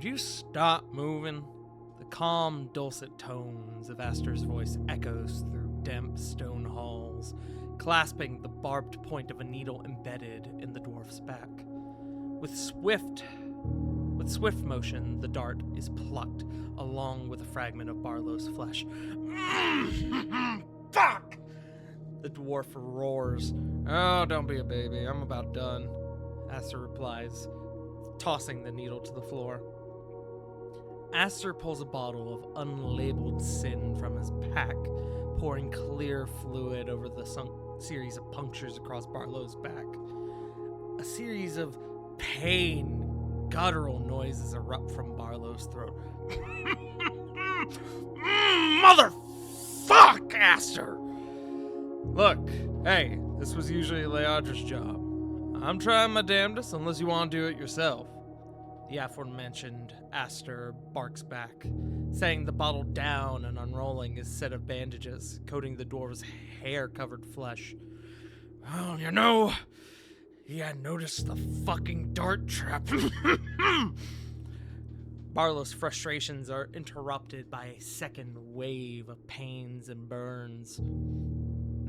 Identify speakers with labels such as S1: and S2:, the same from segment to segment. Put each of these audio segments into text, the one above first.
S1: Would you stop moving? The calm, dulcet tones of Aster's voice echoes through damp stone halls, clasping the barbed point of a needle embedded in the dwarf's back. With swift motion, the dart is plucked, along with a fragment of Barlow's flesh. Fuck! The dwarf roars. Oh, don't be a baby. I'm about done, Aster replies, tossing the needle to the floor. Aster pulls a bottle of unlabeled sin from his pack, pouring clear fluid over the series of punctures across Barlow's back. A series of guttural noises erupt from Barlow's throat. Motherfuck, Aster! Look, hey, this was usually Leadra's job. I'm trying my damnedest unless you want to do it yourself. The aforementioned Aster barks back, setting the bottle down and unrolling his set of bandages, coating the dwarf's hair-covered flesh. Well, you know, he had noticed the fucking dart trap. Barlow's frustrations are interrupted by a second wave of pains and burns.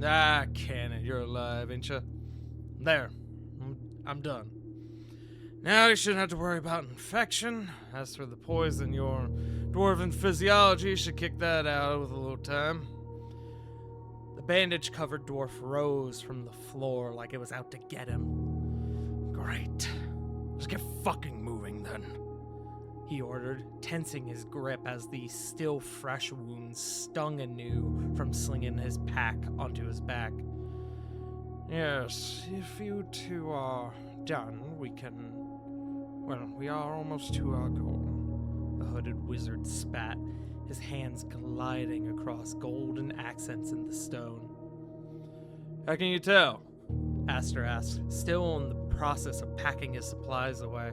S1: Ah, Cannon, you're alive, ain't you? There, I'm done. Now you shouldn't have to worry about infection. As for the poison, your dwarven physiology should kick that out with a little time. The bandage-covered dwarf rose from the floor like it was out to get him. Great. Let's get fucking moving then, he ordered, tensing his grip as the still fresh wounds stung anew from slinging his pack onto his back. Yes, if you two are done, we can... Well, we are almost to our goal. The hooded wizard spat, his hands gliding across golden accents in the stone. How can you tell? Aster asked, still in the process of packing his supplies away.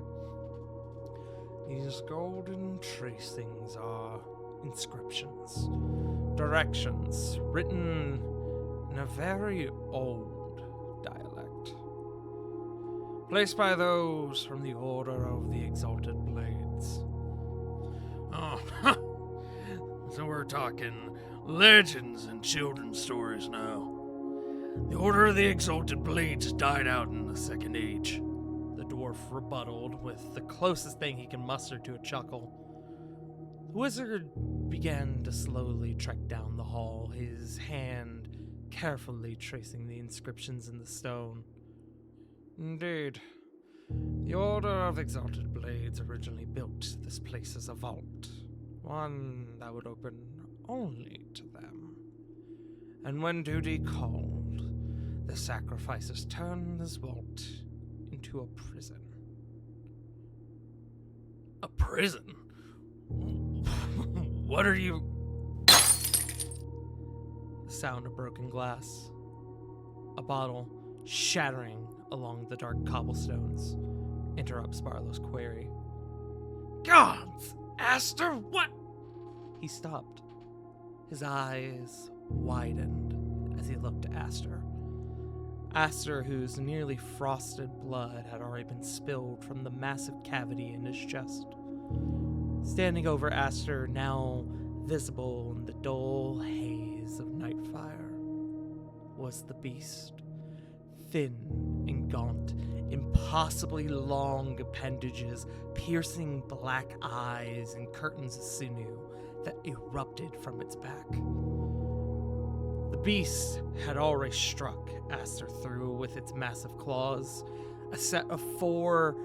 S1: These golden tracings are inscriptions, directions, written in a very old dialect, placed by those from the Order of the Exalted Blades. Oh, so we're talking legends and children's stories now. The Order of the Exalted Blades died out in the Second Age, the dwarf rebutted with the closest thing he can muster to a chuckle. The wizard began to slowly trek down the hall, his hand carefully tracing the inscriptions in the stone. Indeed, the Order of Exalted Blades originally built this place as a vault, one that would open only to them. And when duty called, the sacrificers turned this vault into a prison. A prison? What are you... The sound of broken glass. A bottle shattering along the dark cobblestones interrupts Barlow's query. Gods, Aster, what? He stopped. His eyes widened as he looked at Aster. Aster, whose nearly frosted blood had already been spilled from the massive cavity in his chest. Standing over Aster, now visible in the dull haze of night fire, was the beast. Thin and gaunt, impossibly long appendages, piercing black eyes, and curtains of sinew that erupted from its back. The beast had already struck Aster through with its massive claws, a set of 4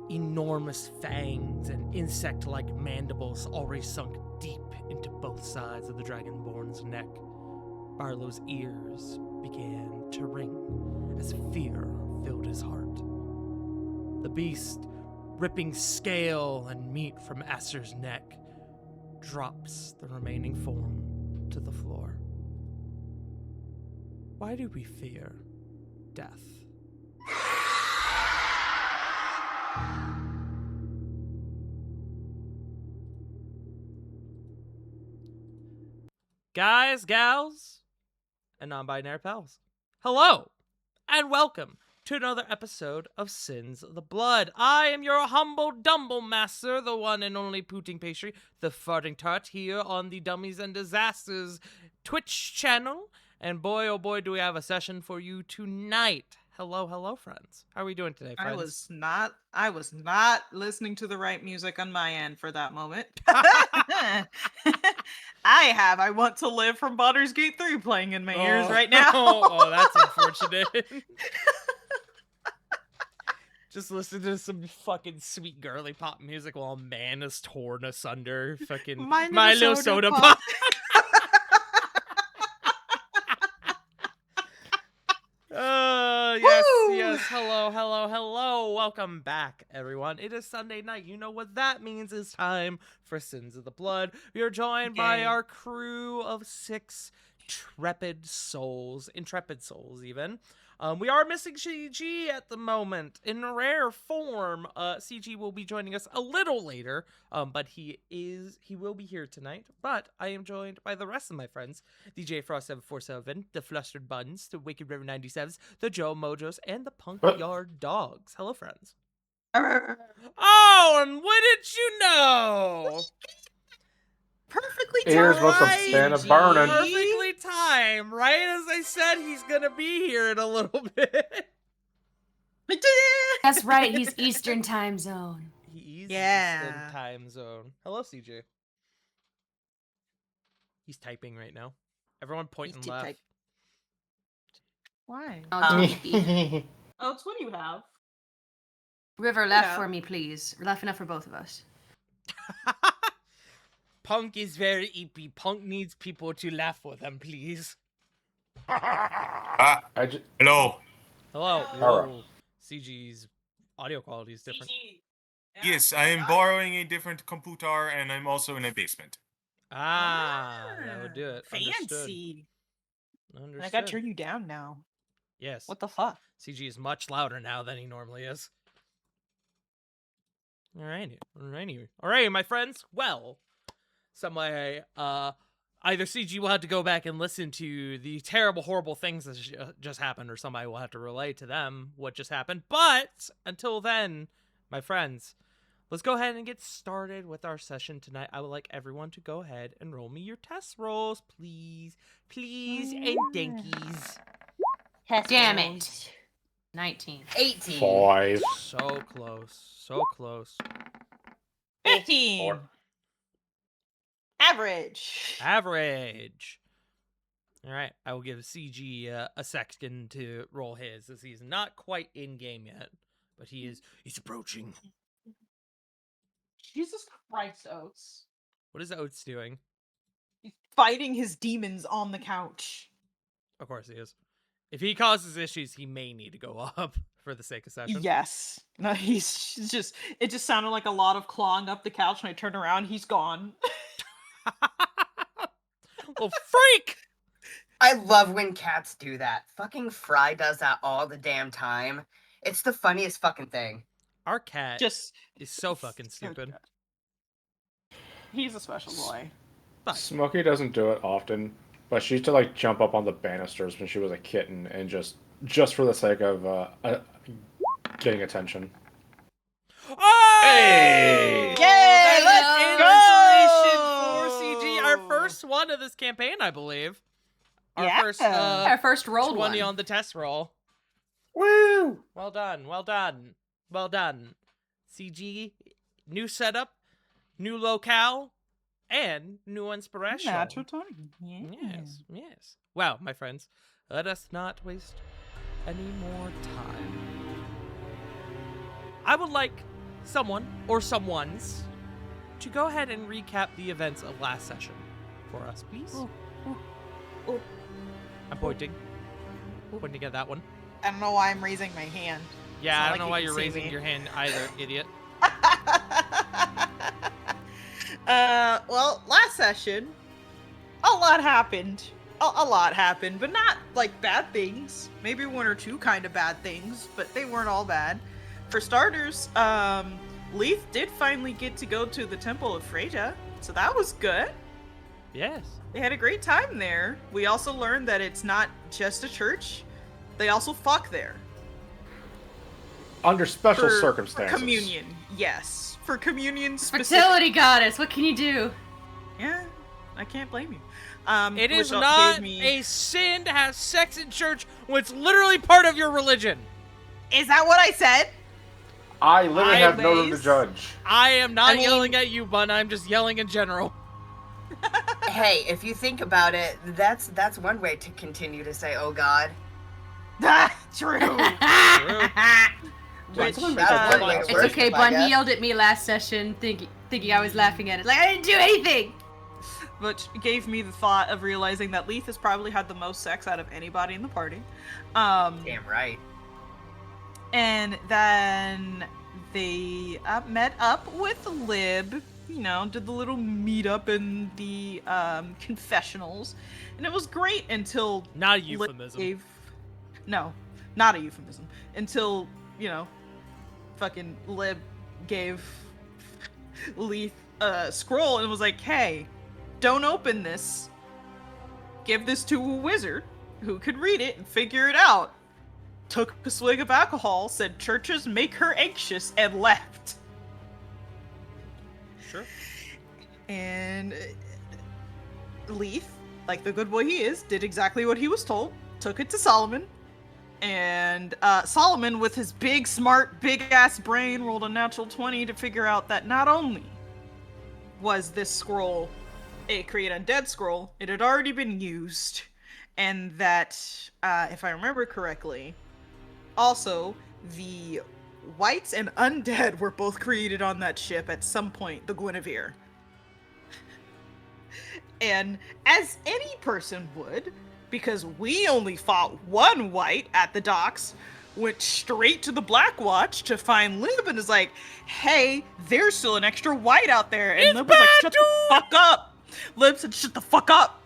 S1: enormous fangs and insect-like mandibles already sunk deep into both sides of the Dragonborn's neck. Barlow's ears began to ring as fear filled his heart. The beast, ripping scale and meat from Aster's neck, drops the remaining form to the floor. Why do we fear death? Guys, gals, and non-binary pals, hello, and welcome to another episode of Sins of the Blood. I am your humble dumble master, the one and only Pooting Pastry, the farting tart, here on the Dummies and Disasters Twitch channel. And boy, oh boy, do we have a session for you tonight. Hello, friends. How are we doing today, friends?
S2: I was not listening to the right music on my end for that moment. I Want to Live from Baldur's Gate 3 playing in my ears right now.
S1: Oh, that's unfortunate. Just listen to some fucking sweet girly pop music while a man is torn asunder. Fucking My Little Soda Pop. Yes. Hello. Welcome back, everyone. It is Sunday night. You know what that means. It's time for Sins of the Blood. We are joined by our crew of 6 intrepid souls even. We are missing CG at the moment in rare form. CG will be joining us a little later, but he will be here tonight. But I am joined by the rest of my friends: DJ Frost 747, the Flustered Buns, the Wicked River 97s, the Joe Mojos, and the Punk Yard Dogs. Hello, friends. Oh, and what did you know?
S2: Perfectly
S3: Ears
S2: timed.
S3: must have been burning.
S1: Perfectly timed, right as I said he's gonna be here in a little bit.
S4: That's right, he's Eastern time zone.
S1: He's Eastern time zone. Hello, CJ. He's typing right now. Everyone point and laugh.
S2: Why?
S4: Oh,
S2: It's what you have.
S4: River, laugh for me, please. Laugh enough for both of us.
S1: Punk is very EP. Punk needs people to laugh with him, please.
S3: Hello.
S1: Hello. CG's audio quality is different.
S5: Yes, I am borrowing a different computer, and I'm also in a basement.
S1: That would do it.
S2: Fancy.
S1: Understood.
S2: I gotta turn you down now.
S1: Yes.
S2: What the fuck?
S1: CG is much louder now than he normally is. Alrighty, my friends. Well, some way, either CG will have to go back and listen to the terrible, horrible things that just happened, or somebody will have to relay to them what just happened. But until then, my friends, let's go ahead and get started with our session tonight. I would like everyone to go ahead and roll me your test rolls, please, and dankies.
S4: Damn it. 19.
S6: 18.
S3: 5.
S1: So close.
S2: 15.
S3: 4.
S2: Average.
S1: All right, I will give CG a second to roll his, as he's not quite in game yet, but he's approaching.
S2: Jesus Christ, Oates.
S1: What is Oates doing?
S2: He's fighting his demons on the couch.
S1: Of course he is. If he causes issues, he may need to go up for the sake of session.
S2: Yes. No, it just sounded like a lot of clawing up the couch. When I turned around, he's gone.
S1: Well, freak!
S6: I love when cats do that. Fucking Fry does that all the damn time. It's the funniest fucking thing.
S1: Our cat is so fucking stupid.
S2: He's a special boy.
S1: But
S3: Smokey doesn't do it often, but she used to like jump up on the banisters when she was a kitten and just for the sake of getting attention.
S1: Oh!
S3: Hey!
S2: Yay! Let's go!
S1: For CG, our first one of this campaign, I believe. Our
S4: first roll
S1: 20
S4: one.
S1: on the test roll.
S3: Woo!
S1: Well done. CG, new setup, new locale, and new inspiration.
S2: Natural timing.
S1: Yes. Well, my friends, let us not waste any more time. I would like someone or someones to go ahead and recap the events of last session for us, please.
S2: Oh.
S1: I'm pointing at that one.
S2: I don't know why I'm raising my hand.
S1: Yeah, I don't know why you're raising your hand either, idiot.
S2: Well, last session, a lot happened. A lot happened, but not like bad things. Maybe 1 or 2 kind of bad things, but they weren't all bad. For starters, Leith did finally get to go to the Temple of Freyja, so that was good.
S1: Yes.
S2: They had a great time there. We also learned that it's not just a church. They also fuck there.
S3: Under special
S2: for
S3: circumstances.
S2: communion, yes. For communion specific.
S4: Fertility goddess, what can you do?
S2: Yeah, I can't blame you.
S1: It is
S2: which
S1: not
S2: gave me...
S1: a sin to have sex in church when it's literally part of your religion.
S2: Is that what I said?
S3: I literally have no room to
S2: Anyways,
S3: judge.
S1: I am not
S6: I mean-
S1: yelling at you, Bun. I'm just yelling in general.
S6: Hey, if you think about it, that's one way to continue to say, "Oh God."
S2: True.
S6: That's
S2: Which,
S6: one way to
S4: It's
S6: worship,
S4: okay,
S6: I
S4: Bun.
S6: guess.
S4: He yelled at me last session, thinking I was laughing at it. Like, I didn't do anything!
S2: which gave me the thought of realizing that Leith has probably had the most sex out of anybody in the party.
S6: Damn right.
S2: And then they met up with Lib, you know, did the little meetup in the confessionals. And it was great until
S1: Not a
S2: Lib
S1: euphemism.
S2: gave... No, not a euphemism. Until, you know, fucking Lib gave Leith a scroll and was like, hey, don't open this. Give this to a wizard who could read it and figure it out. Took a swig of alcohol, said churches make her anxious, and left.
S1: Sure.
S2: And Leith, like the good boy he is, did exactly what he was told, took it to Solomon, and Solomon, with his big, smart, big-ass brain, rolled a natural 20 to figure out that not only was this scroll a Create Undead scroll, it had already been used, and that, if I remember correctly, also, the Whites and Undead were both created on that ship at some point, the Guinevere. And as any person would, because we only fought one White at the docks, went straight to the Black Watch to find Lib and is like, hey, there's still an extra White out there. And
S1: It's
S2: Lib was like,
S1: bad,
S2: shut the fuck up. Lib said, shut the fuck up.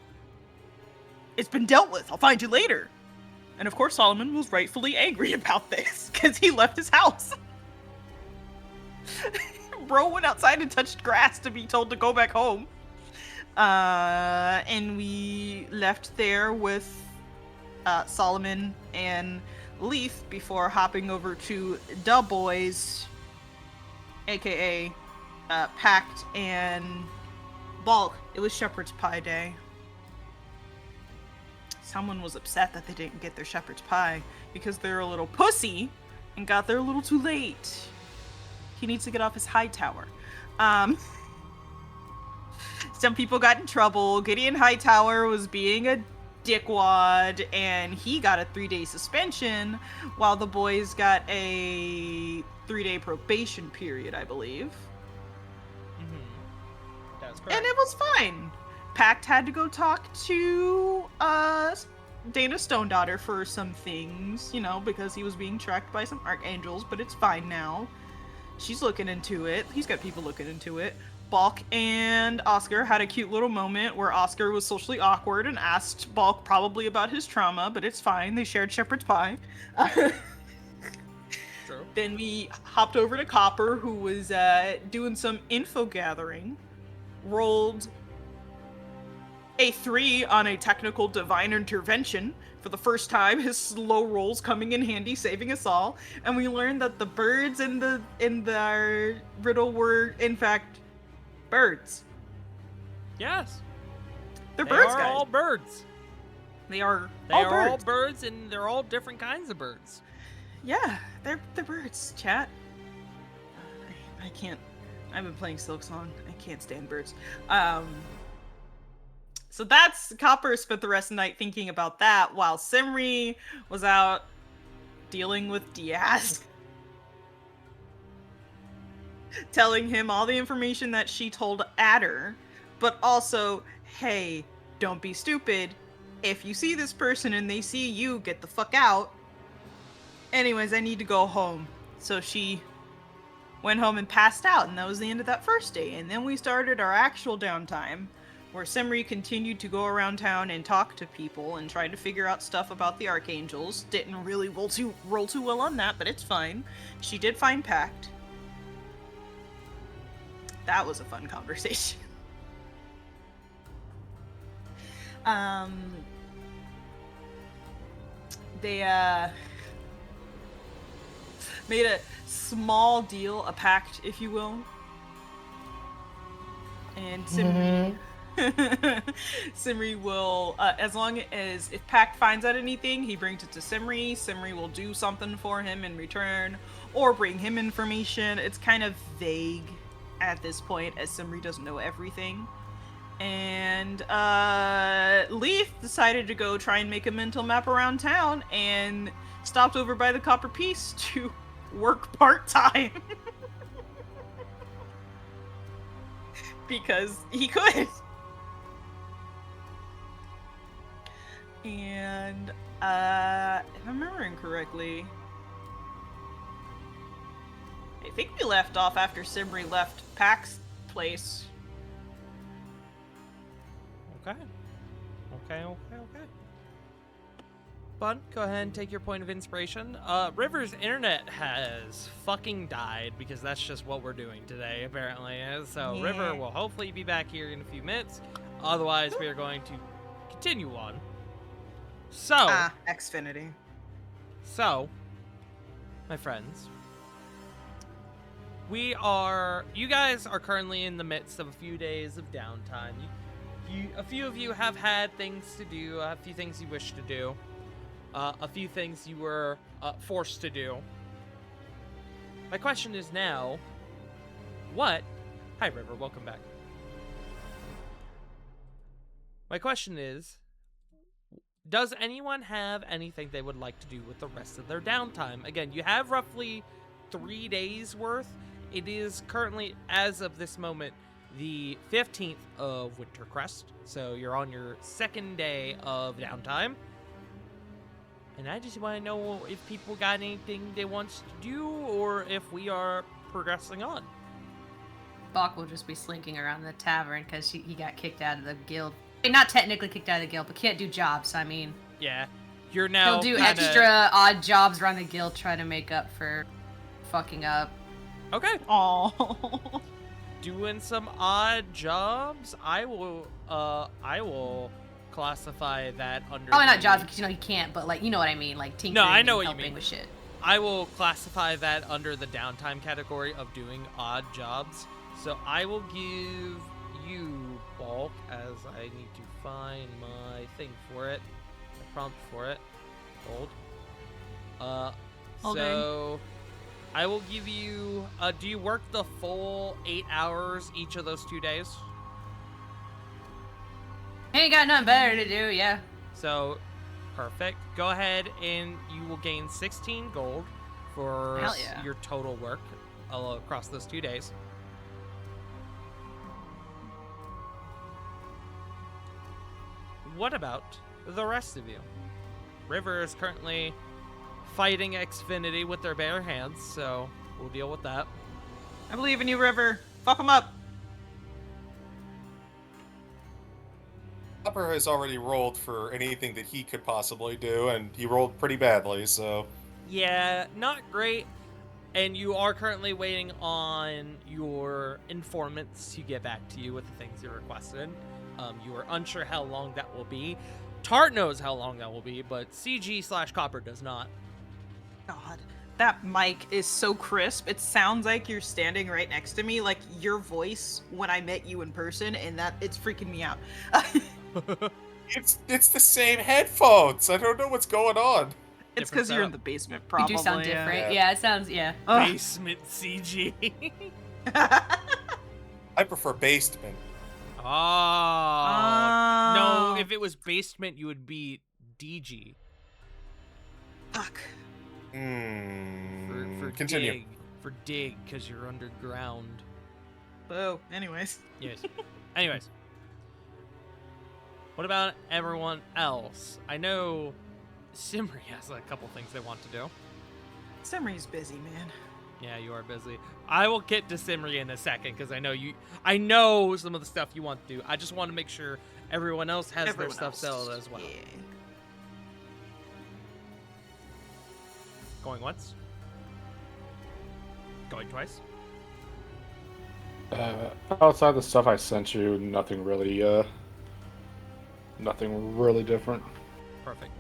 S2: It's been dealt with. I'll find you later. And of course, Solomon was rightfully angry about this because he left his house. Bro went outside and touched grass to be told to go back home. And we left there with Solomon and Leith before hopping over to Da Boys, aka Pact and Bulk. It was Shepherd's Pie Day. Someone was upset that they didn't get their shepherd's pie because they're a little pussy and got there a little too late. He needs to get off his high tower. Some people got in trouble. Gideon Hightower was being a dickwad and he got a 3-day suspension while the boys got a 3-day probation period, I believe.
S1: That's correct.
S2: And it was fine. Pact had to go talk to Dana Stonedaughter for some things, you know, because he was being tracked by some archangels, but it's fine now. She's looking into it. He's got people looking into it. Balk and Oscar had a cute little moment where Oscar was socially awkward and asked Balk probably about his trauma, but it's fine. They shared shepherd's pie.
S1: True.
S2: Then we hopped over to Copper, who was doing some info gathering. Rolled a 3 on a technical divine intervention for the first time. His slow rolls coming in handy, saving us all. And we learned that the birds in the riddle were in fact birds.
S1: Yes.
S2: They're
S1: They
S2: birds,
S1: are
S2: guys.
S1: all birds.
S2: They are
S1: They
S2: all
S1: are
S2: birds.
S1: all birds, and they're all different kinds of birds.
S2: Yeah, they're birds, chat. I can't. I've been playing Silk Song. I can't stand birds. So that's Copper spent the rest of the night thinking about that while Simri was out dealing with Diaz. Telling him all the information that she told Adder, but also, hey, don't be stupid. If you see this person and they see you, get the fuck out. Anyways, I need to go home. So she went home and passed out, and that was the end of that first day. And then we started our actual downtime, where Simri continued to go around town and talk to people and try to figure out stuff about the Archangels. Didn't really roll too well on that, but it's fine. She did find Pact. That was a fun conversation. made a small deal, a pact, if you will. And Simri, Simri will, as long as if Pact finds out anything, he brings it to Simri. Simri will do something for him in return, or bring him information. It's kind of vague at this point, as Simri doesn't know everything. And Leaf decided to go try and make a mental map around town, and stopped over by the Copper Piece to work part-time. Because he could. And if I'm remembering correctly, I think we left off after Simri left Pax's place.
S1: Okay. Bun, go ahead and take your point of inspiration. River's internet has fucking died because that's just what we're doing today, apparently. So River will hopefully be back here in a few minutes. Otherwise, we are going to continue on. So,
S2: Xfinity.
S1: So, my friends, you guys are currently in the midst of a few days of downtime. A few of you have had things to do, a few things you wish to do. A few things you were forced to do. My question is now, hi River, welcome back. My question is, does anyone have anything they would like to do with the rest of their downtime? Again, you have roughly 3 days worth. It is currently, as of this moment, the 15th of Wintercrest, so you're on your second day of downtime. And I just want to know if people got anything they want to do, or if we are progressing on.
S4: Bach will just be slinking around the tavern because he got kicked out of the guild. I mean, not technically kicked out of the guild, but can't do jobs, I mean.
S1: Yeah, you're now
S4: He'll do extra odd jobs around the guild, try to make up for fucking up.
S1: Okay.
S2: Aww.
S1: Doing some odd jobs. I will classify that under.
S4: Probably not jobs because he can't, but like you know what I mean, like tinkering.
S1: No, I know
S4: and
S1: what you
S4: helping
S1: mean.
S4: with shit.
S1: I will classify that under the downtime category of doing odd jobs. So I will give you Bulk, as I need to find my thing for it, the prompt for it. Hold. So I will give you. Do you work the full 8 hours each of those 2 days?
S4: Ain't got nothing better to do, yeah.
S1: So, perfect. Go ahead and you will gain 16 gold for
S4: Hell yeah.
S1: your total work across those 2 days. What about the rest of you? River is currently fighting Xfinity with their bare hands, so we'll deal with that.
S2: I believe in you, River. Fuck him up.
S5: Upper has already rolled for anything that he could possibly do, and he rolled pretty badly, so...
S1: Yeah, not great. And you are currently waiting on your informants to get back to you with the things you requested. You are unsure how long that will be. Tart knows how long that will be, but CG/Copper does not.
S2: God, that mic is so crisp. It sounds like you're standing right next to me, like your voice when I met you in person, and that it's freaking me out.
S5: It's the same headphones. I don't know what's going on.
S2: It's because you're in the basement, probably.
S4: You do sound different.
S5: Yeah.
S4: Yeah, it sounds, yeah.
S1: Basement CG.
S5: I prefer basement.
S1: Oh. No, if it was basement, you would be DG.
S2: Fuck.
S1: For
S5: Continue.
S1: dig. For dig, because you're underground.
S2: Oh, anyways.
S1: Yes. Anyways. What about everyone else? I know Simri has a couple things they want to do.
S2: Simri's busy, man.
S1: Yeah, you are busy. I will get to Simri in a second because I know some of the stuff you want to do. I just want to make sure everyone else has their stuff settled as well.
S2: Yeah.
S1: Going once? Going twice?
S3: Outside the stuff I sent you, nothing really different.
S1: Perfect.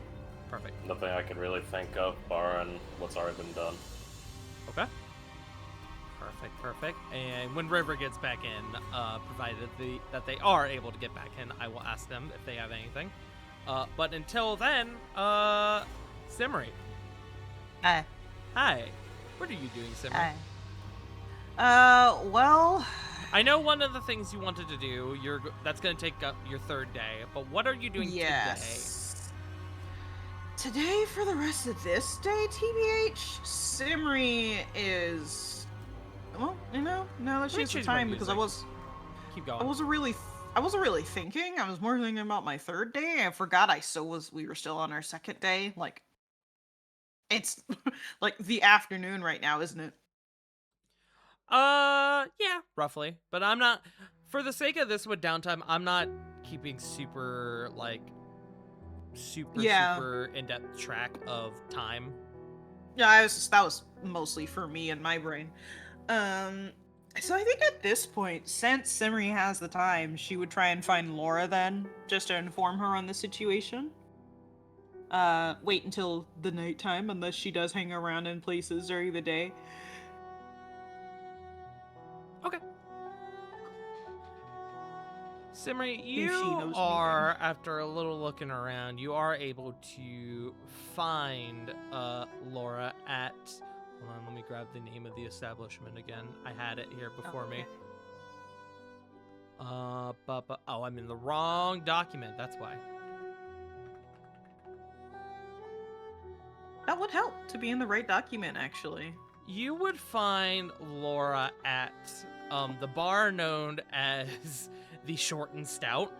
S7: Nothing I can really think of, barring what's already been done.
S1: Okay. Perfect. And when River gets back in, provided that they are able to get back in, I will ask them if they have anything. But until then, Simri.
S2: Hi.
S1: Hi. What are you doing, Simri?
S2: Well,
S1: I know one of the things you wanted to do. That's going to take up your third day. But what are you doing
S2: yes. Today, for the rest of this day, TBH, Simri is, well, now that she has the time, because
S1: Keep going.
S2: I wasn't really thinking. I was more thinking about my third day. I forgot we were still on our second day. Like, it's like the afternoon right now, isn't it?
S1: Yeah, roughly. But I'm not, for the sake of this with downtime, I'm not keeping super in-depth track of time.
S2: Yeah, that was mostly for me and my brain. So I think at this point, since Simri has the time, she would try and find Laura then, just to inform her on the situation. Wait until the nighttime, unless she does hang around in places during the day.
S1: Okay. Simri,
S2: If she
S1: you
S2: knows
S1: are,
S2: anything.
S1: after a little looking around, you are able to find Laura at... Hold on, let me grab the name of the establishment again. I had it here before me. Oh, I'm in the wrong document. That's why.
S2: That would help to be in the right document, actually.
S1: You would find Laura at the bar known as the Short and Stout.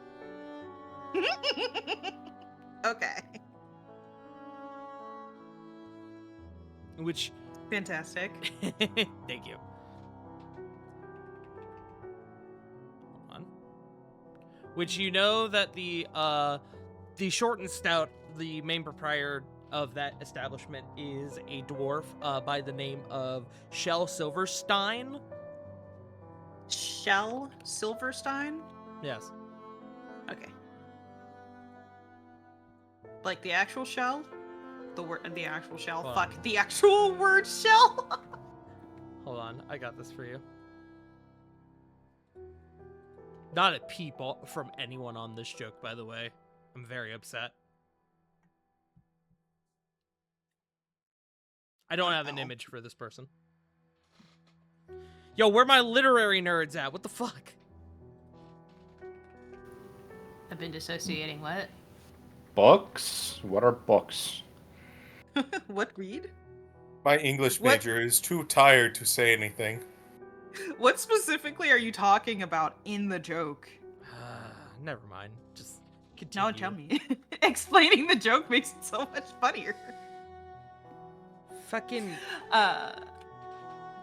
S2: Okay.
S1: Which...
S2: Fantastic.
S1: Thank you. Hold on. Which you know that the Short and Stout, the main proprietor of that establishment, is a dwarf by the name of Shell Silverstein.
S2: Shell Silverstein?
S1: Yes.
S2: Okay. Like the actual shell? The actual shell?
S1: Hold
S2: Fuck,
S1: on.
S2: the actual word shell?
S1: Hold on, I got this for you. Not a peep from anyone on this joke, by the way. I'm very upset. I don't have an image for this person. Yo, where my literary nerds at? What the fuck?
S4: I've been dissociating. What?
S3: Books? What are books?
S2: What read?
S5: My English
S2: What?
S5: major is too tired to say anything.
S2: What specifically are you talking about in the joke?
S1: Never mind. Just continue.
S2: No, tell me. Explaining the joke makes it so much funnier.
S1: Fucking...
S2: Uh,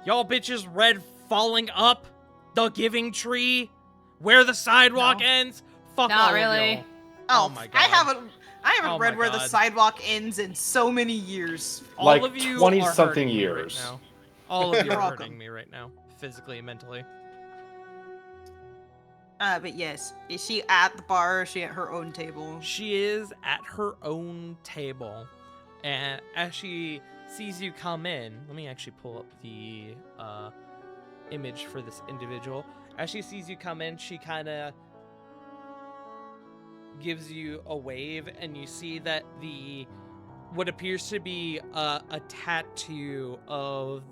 S1: Y'all bitches read Falling Up, The Giving Tree, Where the Sidewalk
S2: No.
S1: Ends? Fuck
S4: Not
S1: all
S4: really.
S1: of y'all.
S2: oh,
S1: my god.
S2: I haven't
S1: Oh
S2: read
S1: my
S2: Where the
S1: God.
S2: Sidewalk Ends in so many years.
S1: All
S3: Like
S1: of you
S3: 20
S1: are
S3: something
S1: hurting me
S3: years.
S1: right now. All of you
S2: You're
S1: are
S2: welcome.
S1: hurting me right now, physically and mentally.
S2: But yes, is she at the bar or is she at her own table?
S1: She is at her own table, and as she sees you come in, let me actually pull up the image for this individual. As she sees you come in, she kind of gives you a wave, and you see that what appears to be a tattoo of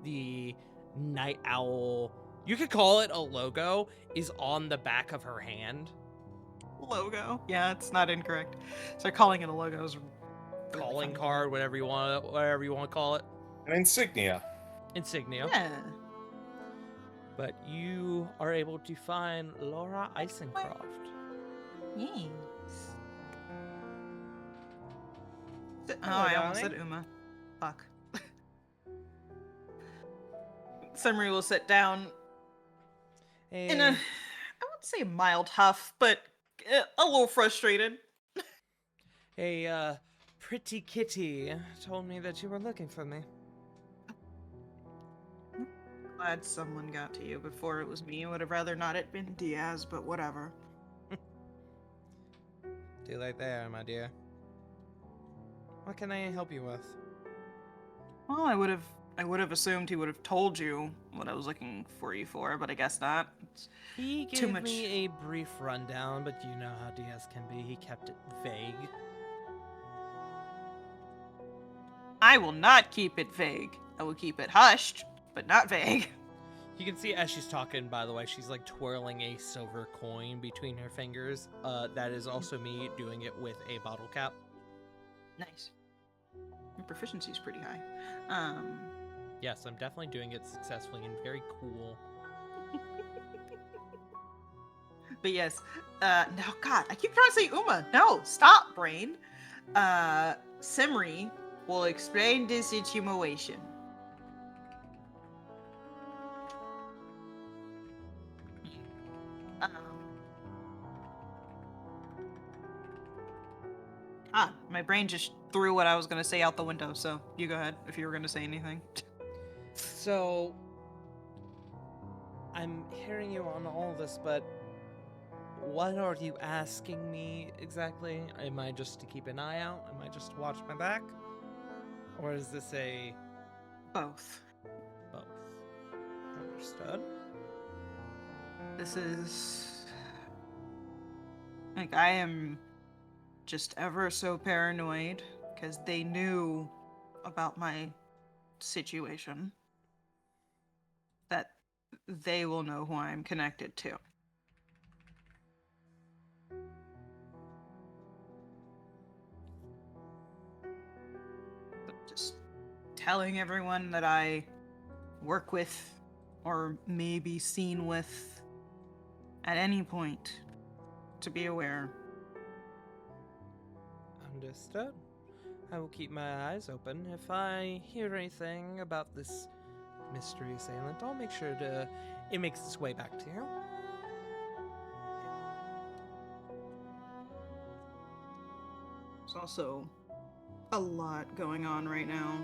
S1: the night owl, you could call it a logo, is on the back of her hand.
S2: Logo? Yeah, it's not incorrect. So calling it a logo is really
S1: Calling
S2: funny.
S1: card, whatever you want to call it.
S5: An insignia.
S1: Insignia.
S2: Yeah.
S1: But you are able to find Laura Eisencroft.
S2: Yes. Oh,
S1: Hello,
S2: I almost
S1: darling.
S2: said Uma. Fuck. Summery will sit down in a, I wouldn't say mild huff, but a little frustrated.
S1: Hey, pretty kitty told me that you were looking for me.
S2: Glad someone got to you before it was me. Would have rather not it been Diaz, but whatever.
S1: Too late there, my dear. What can I help you with?
S2: Well, I would have I would have assumed he would have told you what I was looking for you for, but I guess not. It's
S1: He
S2: too
S1: gave
S2: much.
S1: me a brief rundown, but you know how DS can be. He kept it vague.
S2: I will not keep it vague. I will keep it hushed, but not vague.
S1: You can see as she's talking, by the way, she's like twirling a silver coin between her fingers. That is also me doing it with a bottle cap.
S2: Nice. Your proficiency is pretty high.
S1: Yes, I'm definitely doing it successfully and very cool.
S2: But yes, no, God, I keep trying to say Uma. No, stop, brain. Simri will explain the situation. My brain just threw what I was going to say out the window, so you go ahead if you were going to say anything.
S1: So, I'm hearing you on all this, but what are you asking me exactly? Am I just to keep an eye out? Am I just to watch my back? Or is this a
S2: Both.
S1: both? Understood.
S2: This is... Like, I am just ever so paranoid, because they knew about my situation. That they will know who I'm connected to. But just telling everyone that I work with or may be seen with at any point to be aware.
S1: Understood. I will keep my eyes open. If I hear anything about this mystery assailant, I'll make sure it makes its way back to you.
S2: There's also a lot going on right now,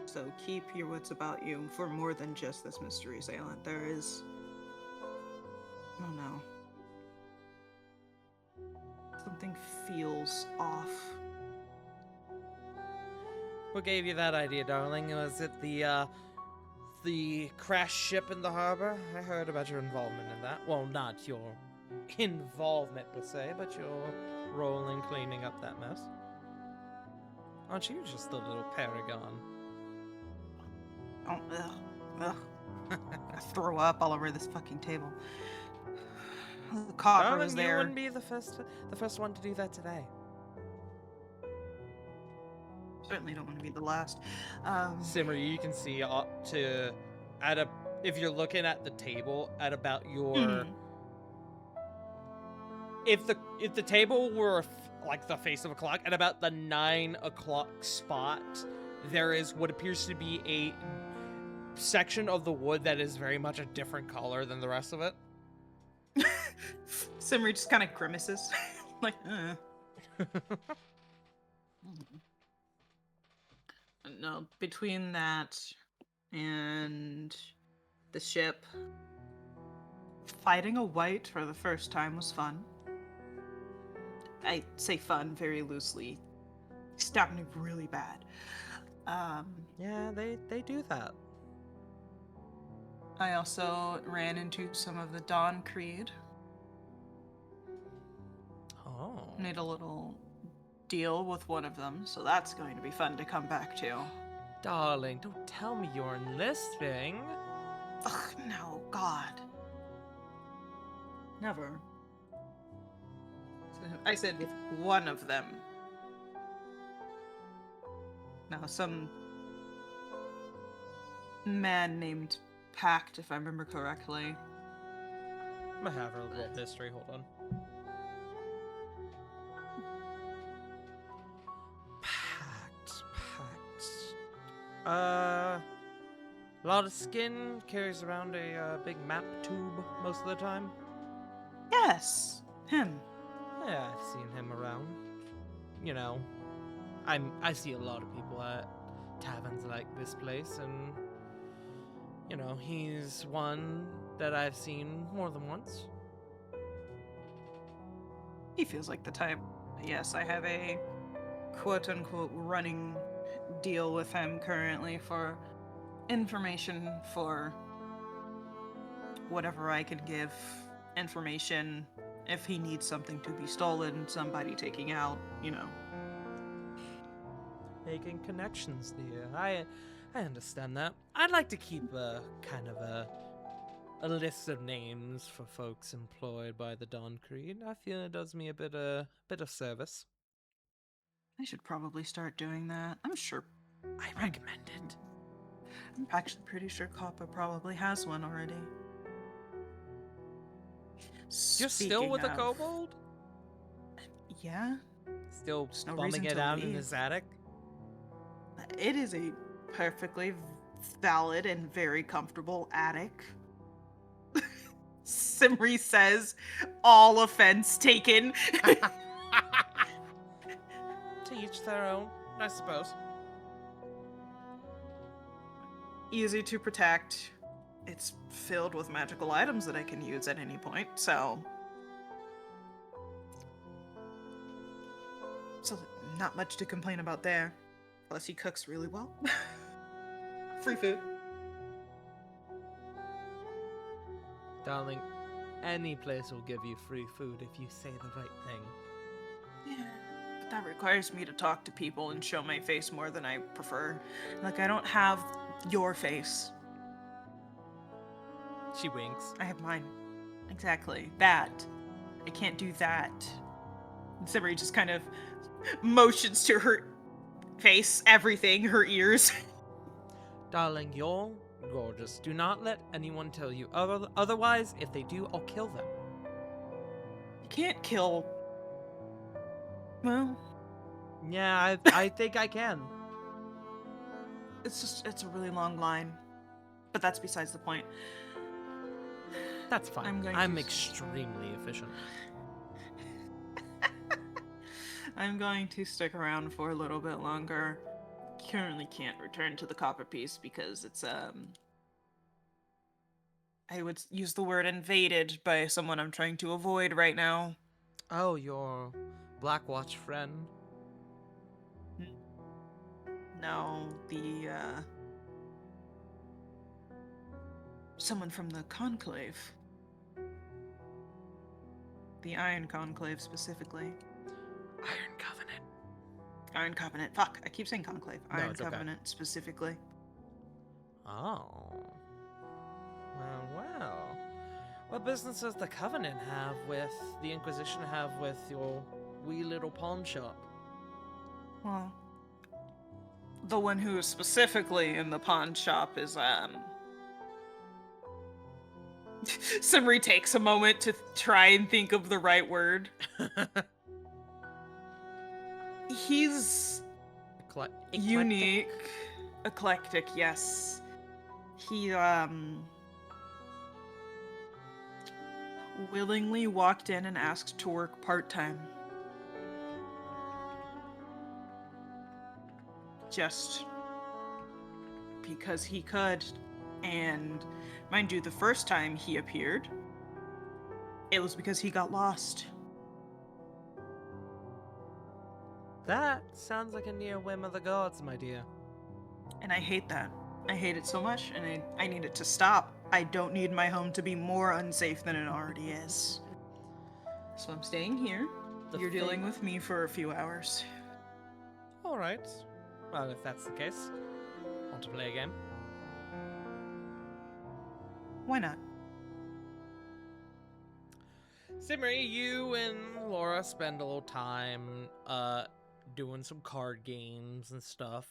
S2: so keep your wits about you for more than just this mystery assailant. There is... Oh no. Something feels off.
S1: What gave you that idea, darling? Was it the crash ship in the harbor? I heard about your involvement in that. Well, not your involvement per se, but your role in cleaning up that mess. Aren't you just a little paragon?
S2: Oh, ugh. I throw up all over this fucking table. The copper
S1: Darling,
S2: was
S1: you
S2: there.
S1: wouldn't be the first one to do that today.
S2: Certainly don't want to be the last.
S1: Simmer, you can see if you're looking at the table at about your
S2: Mhm.
S1: if the table were like the face of a clock at about the 9 o'clock spot, there is what appears to be a section of the wood that is very much a different color than the rest of it.
S2: Simri just kind of grimaces. Like, No, between that and the ship, fighting a wight for the first time was fun. I say fun very loosely. Stabbed me really bad.
S1: Yeah, they do that.
S2: I also ran into some of the Dawn Creed.
S1: Oh.
S2: Made a little deal with one of them, so that's going to be fun to come back to.
S1: Darling, don't tell me you're enlisting.
S2: Ugh, no, God. Never. I said with one of them. Now, some man named Pact, if I remember correctly.
S1: I'm gonna have a little history, hold on. Pact. A lot of skin, carries around a big map tube most of the time.
S2: Yes, him.
S1: Yeah, I've seen him around. You know, I see a lot of people at taverns like this place, and you know, he's one that I've seen more than once.
S2: He feels like the type. Yes, I have a quote-unquote running deal with him currently for information for whatever I can give. Information if he needs something to be stolen, somebody taking out, you know.
S1: Making connections, dear. I understand that. I'd like to keep a kind of a list of names for folks employed by the Dawn Creed. I feel it does me a bit of service.
S2: I should probably start doing that. I'm sure.
S1: I recommend it.
S2: I'm actually pretty sure Kappa probably has one already.
S1: You're still with
S2: Speaking
S1: a
S2: of-
S1: kobold?
S2: Yeah.
S1: Still
S2: There's no
S1: bumming
S2: reason
S1: it
S2: to
S1: out in
S2: leave.
S1: his attic?
S2: It is a perfectly valid and very comfortable attic. Simri says, all offense taken.
S1: To each their own, I suppose.
S2: Easy to protect. It's filled with magical items that I can use at any point, so not much to complain about there. Plus he cooks really well. Free food.
S1: Darling, any place will give you free food if you say the right thing.
S2: Yeah, but that requires me to talk to people and show my face more than I prefer. Like, I don't have your face.
S1: She winks.
S2: I have mine. Exactly. That. I can't do that. And Simri just kind of motions to her face, everything, her ears.
S1: Darling, you're gorgeous. Do not let anyone tell you otherwise. If they do, I'll kill them.
S2: You can't kill. Well,
S1: Yeah, I think I can.
S2: it's a really long line. But that's besides the point.
S1: That's fine.
S2: I'm going
S1: I'm
S2: to-
S1: extremely efficient.
S2: I'm going to stick around for a little bit longer. Currently can't return to the copper piece because it's I would use the word invaded by someone I'm trying to avoid right now.
S1: Oh, your Blackwatch friend.
S2: No, the someone from the Conclave. The Iron Conclave specifically.
S1: Iron Covenant.
S2: Iron Covenant. Fuck, I keep saying Conclave.
S1: No,
S2: Iron
S1: it's okay.
S2: Covenant specifically.
S1: Oh. Well. What business does the Covenant have with the Inquisition have with your wee little pawn shop?
S2: Well, the one who is specifically in the pawn shop is Simri takes a moment to try and think of the right word. He's
S1: Eclectic?
S2: unique, eclectic, yes. He willingly walked in and asked to work part-time. Just because he could. And mind you, the first time he appeared, it was because he got lost.
S1: That sounds like a near whim of the gods, my dear.
S2: And I hate that. I hate it so much, and I need it to stop. I don't need my home to be more unsafe than it already is. So I'm staying here. You're dealing with me for a few hours.
S1: Alright. Well, if that's the case, want to play a game?
S2: Why not?
S1: Simri, you and Laura spend a little time doing some card games and stuff.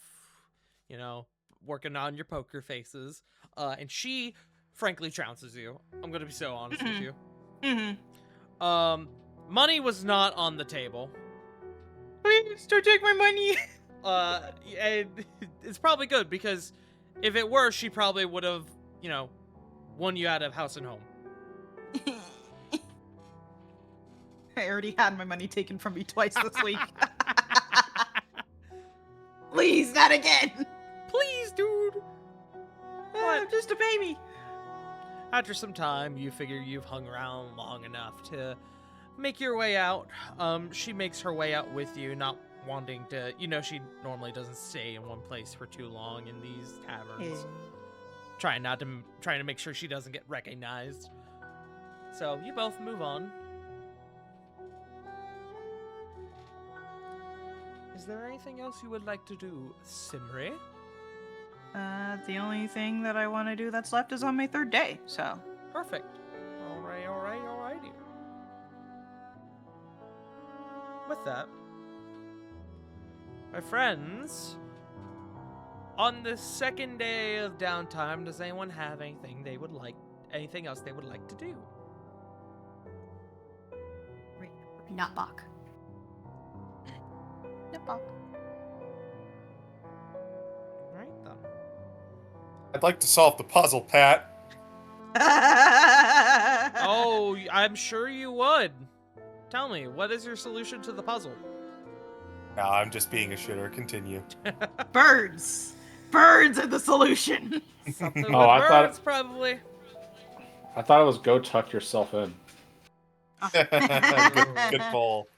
S1: You know, working on your poker faces. And she, frankly, trounces you. I'm gonna be so honest with you.
S2: Mm-hmm.
S1: Money was not on the table.
S2: Please don't take my money.
S1: And it's probably good because if it were, she probably would have, you know, won you out of house and home.
S2: I already had my money taken from me twice this week. Please, not again.
S1: Please, dude.
S2: I'm just a baby.
S1: After some time, you figure you've hung around long enough to make your way out. She makes her way out with you, not wanting to, you know, she normally doesn't stay in one place for too long in these taverns. trying to make sure she doesn't get recognized. So you both move on. Is there anything else you would like to do, Simri?
S2: The only thing that I want to do that's left is on my 3rd day, so.
S1: Perfect. Alrighty. With that, my friends, on the 2nd day of downtime, does anyone have anything else they would like to do?
S4: Not Bach.
S2: Nip-bop.
S1: Right then.
S5: I'd like to solve the puzzle, Pat.
S1: Oh, I'm sure you would. Tell me, what is your solution to the puzzle?
S5: No, I'm just being a shitter. Continue.
S2: Birds! Birds are the solution!
S1: Something with
S3: Oh, I thought-
S1: birds, probably.
S3: I thought it was go tuck yourself in.
S5: Good pull.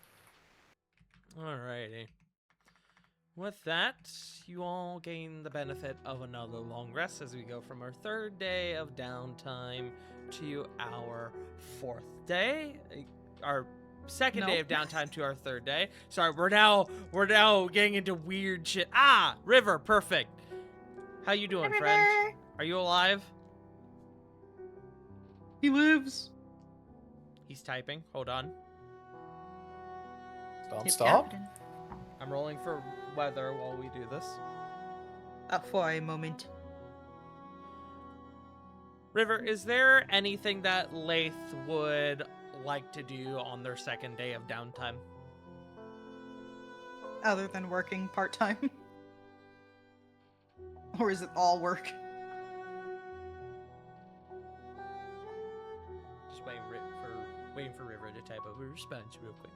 S1: Alrighty. With that, you all gain the benefit of another long rest as we go from our 3rd day of downtime to our 4th day. Our 2nd day of downtime to our 3rd day. Sorry, we're now getting into weird shit. Ah, River, perfect. How you doing, friend? Are you alive?
S2: He lives.
S1: He's typing. Hold on.
S5: Stop.
S1: I'm rolling for weather while we do this.
S2: Up for a moment.
S1: River, is there anything that Lath would like to do on their 2nd day of downtime?
S2: Other than working part-time. Or is it all work?
S1: Just waiting for River to type a response real quick.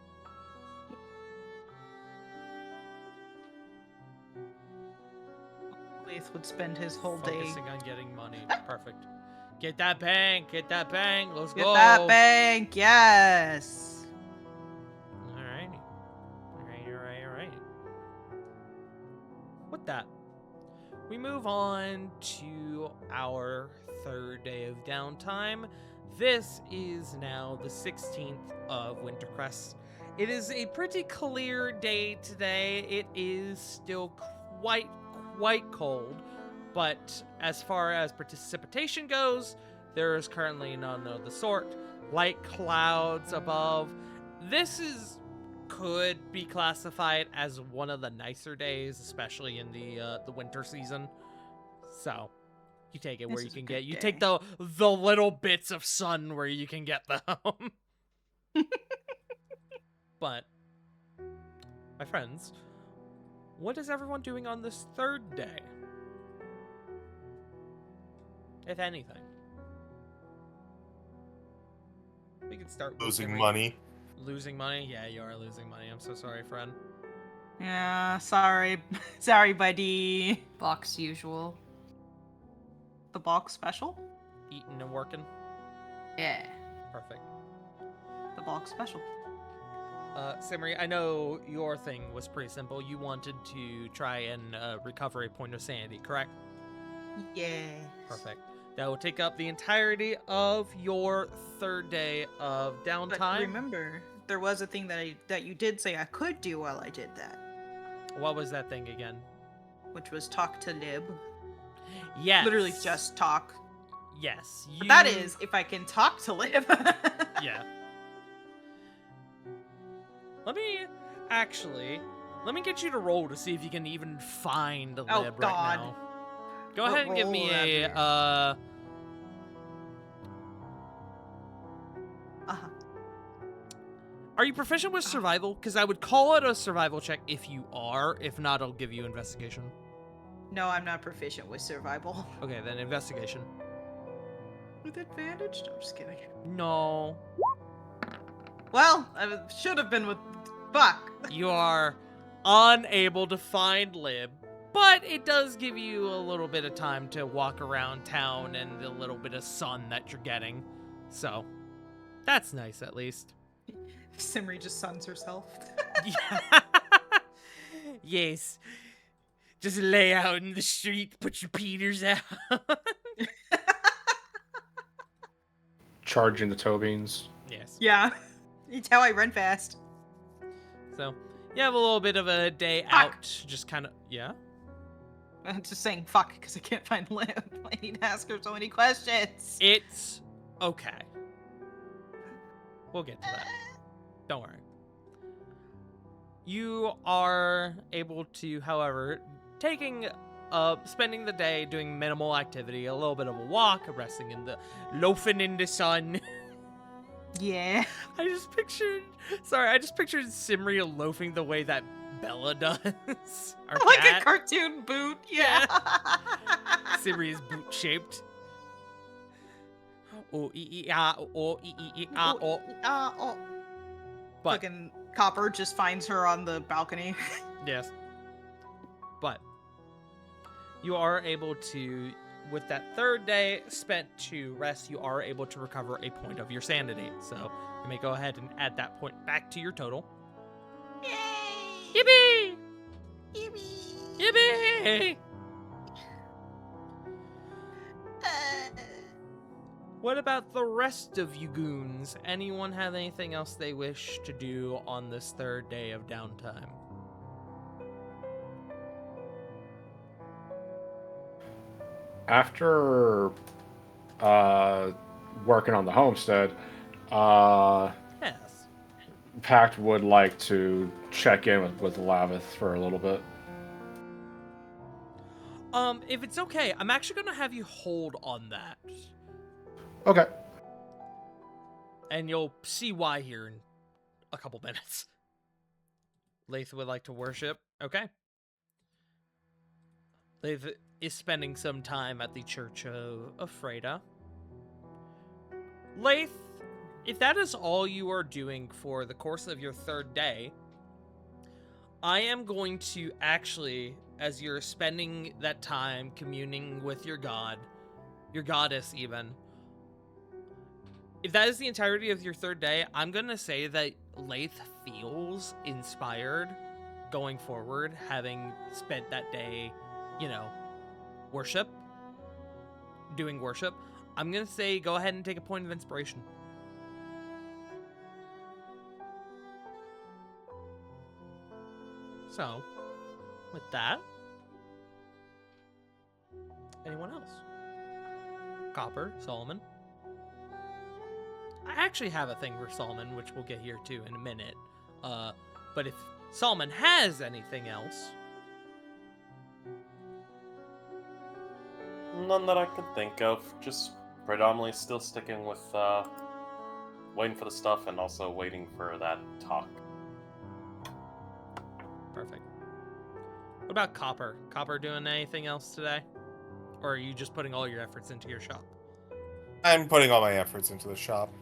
S2: Lath would spend his whole day.
S1: Focusing on getting money. Perfect. Get that bank. Let's
S2: Get
S1: go.
S2: that bank, yes.
S1: Alrighty. With that, we move on to our 3rd day of downtime. This is now the 16th of Wintercrest. It is a pretty clear day today. It is still quite cold, but as far as precipitation goes, there is currently none of the sort. Light clouds above. This could be classified as one of the nicer days, especially in the winter season. So you take it where you can get. You take the little bits of sun where you can get them. But my friends, what is everyone doing on this 3rd day? If anything. We can start with
S5: Losing
S1: Henry.
S5: money.
S1: Losing money? Yeah, you are losing money. I'm so sorry, friend.
S2: Yeah, sorry. Sorry, buddy.
S4: Bach's usual.
S2: The box special?
S1: Eating and working.
S4: Yeah.
S1: Perfect.
S2: The box special.
S1: Simri, I know your thing was pretty simple. You wanted to try and recover a point of sanity, correct?
S2: Yeah.
S1: Perfect. That will take up the entirety of your 3rd day of
S2: But
S1: downtime.
S2: remember, there was a thing that you did say I could do while I did that,
S1: What was that thing again?
S2: which was talk to Lib.
S1: Yes.
S2: Literally just talk.
S1: Yes.
S2: But that is if I can talk to Lib.
S1: Yeah. Let me get you to roll to see if you can even find Lib
S2: Oh,
S1: right
S2: God.
S1: now. Go
S2: What
S1: ahead and give
S2: roll
S1: me
S2: would that
S1: a
S2: be? Uh-huh.
S1: Are you proficient with survival? Because I would call it a survival check if you are. If not, I'll give you investigation.
S2: No, I'm not proficient with survival.
S1: Okay, then investigation.
S2: With advantage? No, I'm just kidding.
S1: No.
S2: Well, I should have been with Buck.
S1: You are unable to find Lib, but it does give you a little bit of time to walk around town and the little bit of sun that you're getting. So, that's nice at least.
S2: Simri just suns herself.
S1: Yeah. Yes. Just lay out in the street, put your Peters out.
S3: charging the toe beans.
S1: Yes.
S2: Yeah. It's how I run fast.
S1: So you have a little bit of a day
S2: Fuck.
S1: out, just kind of, yeah.
S2: I'm just saying fuck because I can't find Liv. I need to ask her so many questions.
S1: It's okay. We'll get to that. Don't worry. You are able to, however, spending the day doing minimal activity, a little bit of a walk, loafing in the sun.
S2: Yeah.
S1: I just pictured Simri loafing the way that Bella does. Our
S2: Like
S1: cat.
S2: a cartoon boot. Yeah.
S1: Simri is boot shaped. Oh, oh.
S2: Oh.
S1: But
S2: Fucking Copper just finds her on the balcony.
S1: yes. But you are able to, with that third day spent to rest, you are able to recover a point of your sanity. So you may go ahead and add that point back to your total.
S2: Yay!
S1: Yippee!
S2: Yippee!
S1: Yippee!
S2: Uh,
S1: What about the rest of you goons? Anyone have anything else they wish to do on this third day of downtime?
S3: After working on the homestead,
S1: Yes.
S3: Pact would like to check in with Lavith for a little bit.
S1: If it's okay, I'm actually gonna have you hold on that.
S3: Okay.
S1: And you'll see why here in a couple minutes. Lath would like to worship. Okay. Lath is spending some time at the Church of Freda. Lath, if that is all you are doing for the course of your third day, I am going to actually, as you're spending that time communing with your god, your goddess even, if that is the entirety of your third day, I'm going to say that Lath feels inspired going forward, having spent that day, doing worship. I'm going to say go ahead and take a point of inspiration. So, with that, anyone else? Copper, Solomon? I actually have a thing for Solomon, which we'll get here too in a minute. But if Solomon has anything else...
S7: None that I could think of. Just predominantly still sticking with waiting for the stuff and also waiting for that talk.
S1: Perfect. What about Copper? Copper doing anything else today? Or are you just putting all your efforts into your shop?
S5: I'm putting all my efforts into the shop.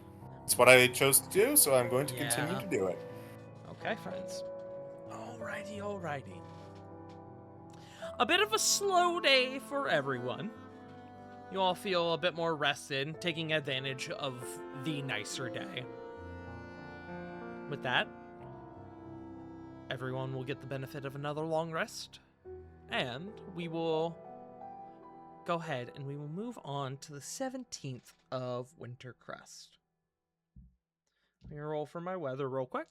S5: It's what I chose to do, so I'm going to continue
S1: Yeah.
S5: to do it.
S1: Okay, friends. Alrighty. A bit of a slow day for everyone. You all feel a bit more rested, taking advantage of the nicer day. With that, everyone will get the benefit of another long rest, and we will go ahead and we will move on to the 17th of Wintercrest. Let me roll for my weather real quick.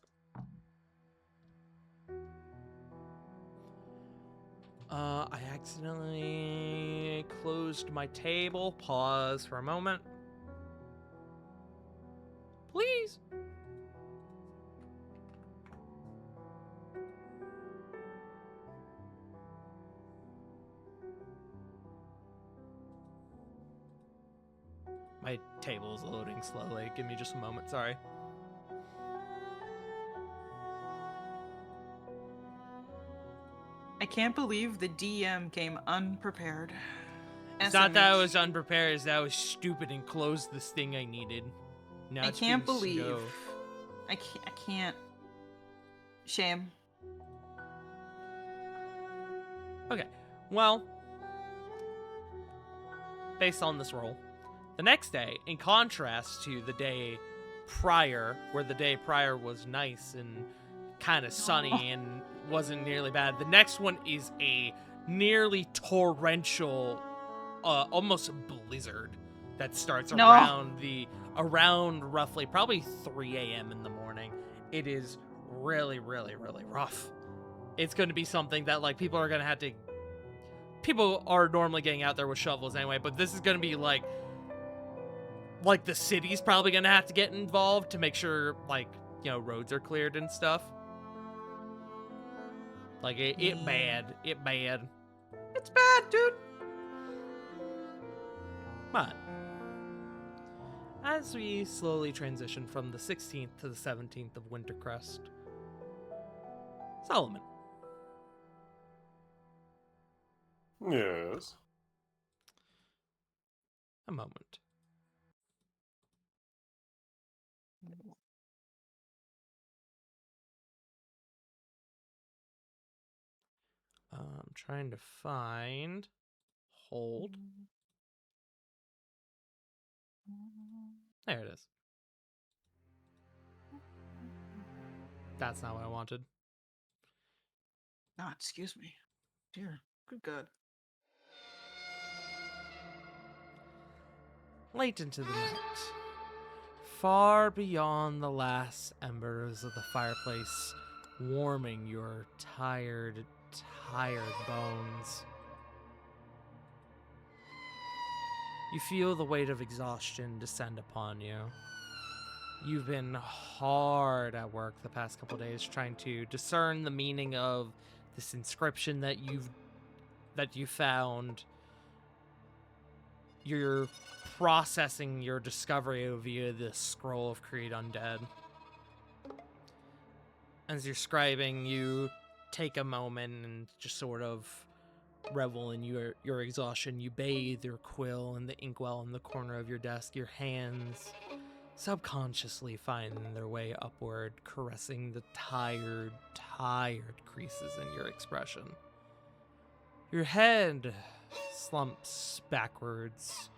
S1: I accidentally closed my table. Pause for a moment. Please. My table is loading slowly. Give me just a moment, sorry.
S2: I can't believe the DM came unprepared.
S1: It's not that I
S2: SMH.
S1: was unprepared, it's that I was stupid and closed this thing I needed. Now
S2: I
S1: it's
S2: can't
S1: being
S2: believe.
S1: slow.
S2: I can't. Shame.
S1: Okay, well, based on this roll, the next day, in contrast to the day prior, where the day prior was nice and kind of sunny and wasn't nearly bad, the next one is a nearly torrential, almost blizzard that starts
S2: No.
S1: around the around roughly probably 3 a.m. in the morning. It is really, really, really rough. It's going to be something that like people are going to have to. People are normally getting out there with shovels anyway, but this is going to be like the city's probably going to have to get involved to make sure like, you know, roads are cleared and stuff. Like it bad. It bad.
S2: It's bad, dude.
S1: But as we slowly transition from the 16th to the 17th of Wintercrest, Solomon,
S7: Yes.
S1: a moment. I'm trying to find. Hold. There it is. That's not what I wanted.
S2: Ah, excuse me. Dear. Good God.
S1: Late into the night, far beyond the last embers of the fireplace, warming your tired bones, you feel the weight of exhaustion descend upon you. You've been hard at work the past couple days trying to discern the meaning of this inscription that you found. You're processing your discovery via this scroll of Create Undead. As you're scribing, you take a moment and just sort of revel in your exhaustion. You bathe your quill in the inkwell in the corner of your desk. Your hands subconsciously find their way upward, caressing the tired creases in your expression. Your head slumps backwards,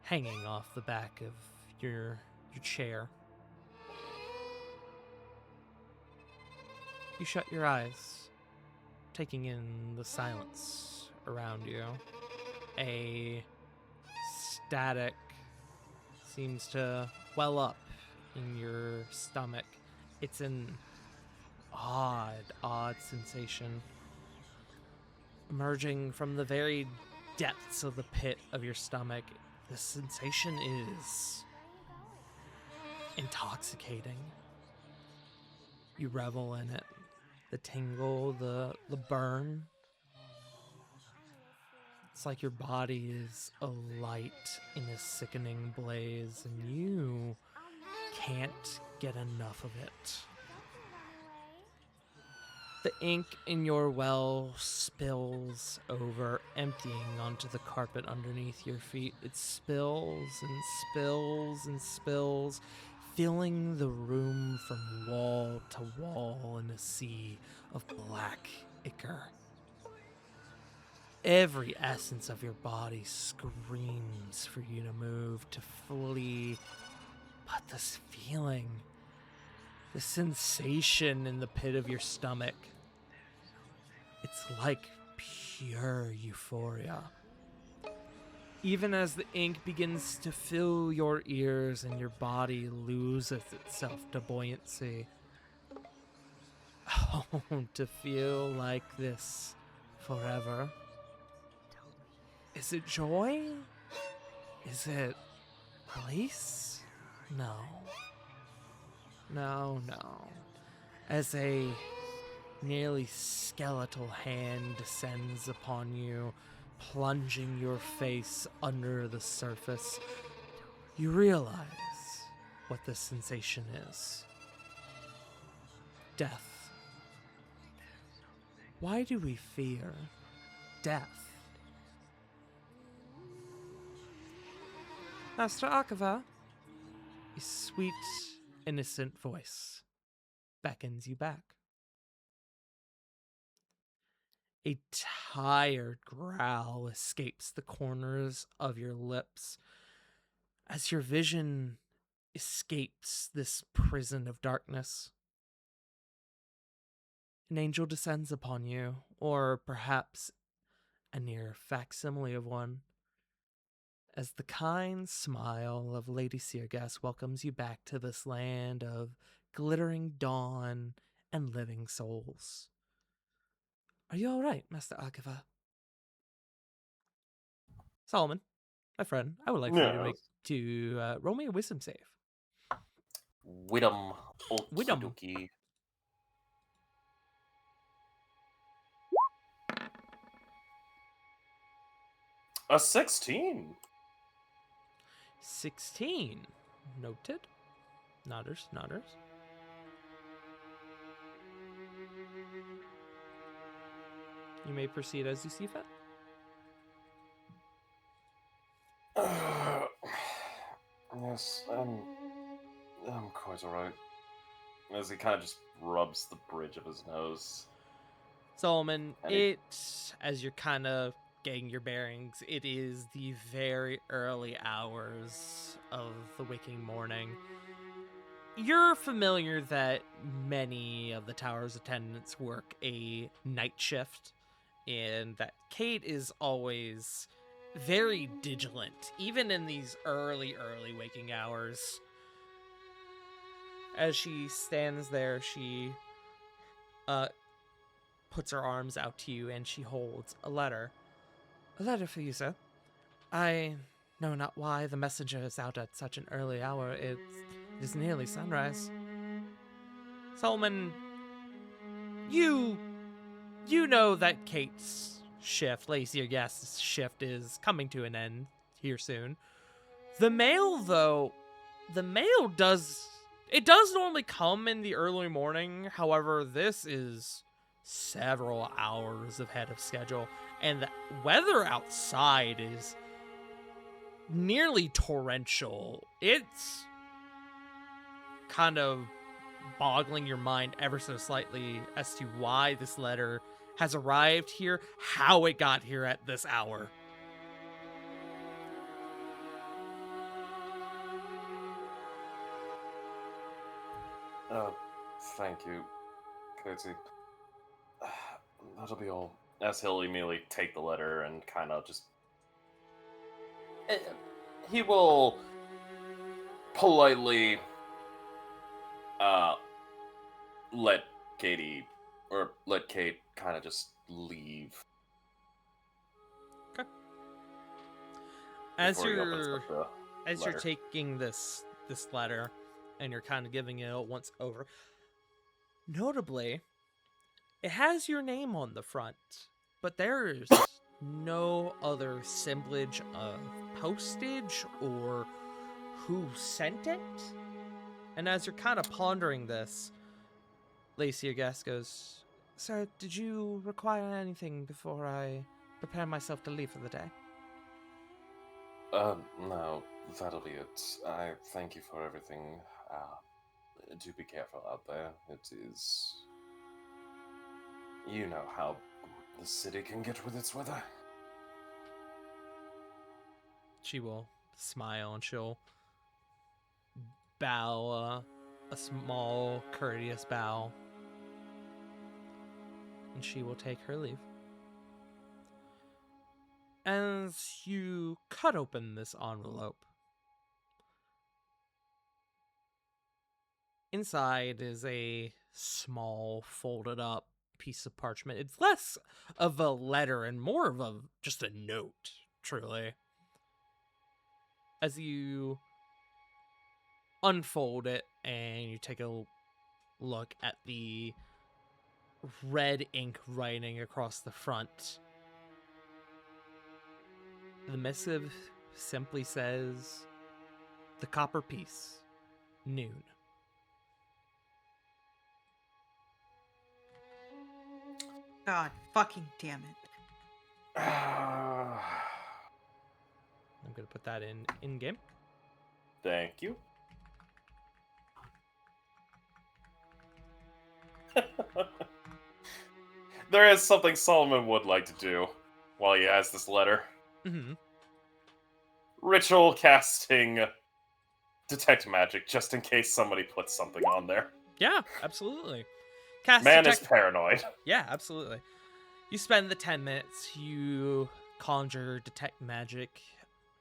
S1: hanging off the back of your chair. You shut your eyes, taking in the silence around you. A static seems to well up in your stomach. It's an odd sensation. Emerging from the very depths of the pit of your stomach, the sensation is intoxicating. You revel in it. The tingle, the burn. It's like your body is alight in a sickening blaze, and you can't get enough of it. The ink in your well spills over, emptying onto the carpet underneath your feet. It spills and spills and spills, filling the room from wall to wall in a sea of black ichor. Every essence of your body screams for you to move, to flee. But this feeling, the sensation in the pit of your stomach, it's like pure euphoria. Even as the ink begins to fill your ears and your body loses itself to buoyancy. Oh, to feel like this forever. Is it joy? Is it release? No. As a nearly skeletal hand descends upon you, plunging your face under the surface, you realize what this sensation is. Death. Why do we fear death? Master Akava, a sweet, innocent voice beckons you back. A tired growl escapes the corners of your lips as your vision escapes this prison of darkness. An angel descends upon you, or perhaps a near facsimile of one, as the kind smile of Lady Seergas welcomes you back to this land of glittering dawn and living souls. Are you all right, Master Akiva? Solomon, my friend, I would like for you to roll me a wisdom save.
S7: Widom.
S1: Widom.
S7: Okie-dokie. A 16.
S1: 16. Noted. Nodders. You may proceed as you see fit.
S7: Yes, I'm quite alright. As he kind of just rubs the bridge of his nose.
S1: Solomon,
S7: And
S1: as you're kind of getting your bearings, it is the very early hours of the waking morning. You're familiar that many of the tower's attendants work a night shift, and that Kate is always very vigilant, even in these early waking hours. As she stands there, she puts her arms out to you, and she holds a letter. A letter for you, sir. I know not why the messenger is out at such an early hour. It is nearly sunrise. Solomon, you know that Kate's shift, Lacey, your guest's shift, is coming to an end here soon. The mail, though, does normally come in the early morning. However, this is several hours ahead of schedule, and the weather outside is nearly torrential. It's kind of boggling your mind ever so slightly as to why this letter has arrived here, how it got here at this hour.
S7: Thank you, Katie. That'll be all. As he'll immediately take the letter and kind of just... He will politely let Kate kind of just leave.
S1: Okay. As
S7: before he opens up the
S1: you're
S7: letter.
S1: taking this letter and you're kind of giving it a once over, notably, it has your name on the front, but there's no other semblance of postage or who sent it. And as you're kind of pondering this, Lacey, your guest, goes, "Sir, did you require anything before I prepare myself to leave for the day?"
S7: No, that'll be it. I thank you for everything. Do be careful out there. It is... You know how the city can get with its weather.
S1: She will smile and she'll bow a small, courteous bow. And she will take her leave. As you cut open this envelope, inside is a small, folded up piece of parchment. It's less of a letter and more of just a note, truly. As you unfold it and you take a look at the red ink writing across the front, the missive simply says, "The Copper Piece, noon."
S2: God fucking damn it.
S1: I'm gonna put that in game.
S7: Thank you. There is something Solomon would like to do while he has this letter.
S1: Mm-hmm.
S7: Ritual casting detect magic, just in case somebody puts something on there.
S1: Yeah, absolutely. Cast
S7: Man
S1: detect-
S7: is paranoid.
S1: Yeah, absolutely. You spend the 10 minutes, you conjure detect magic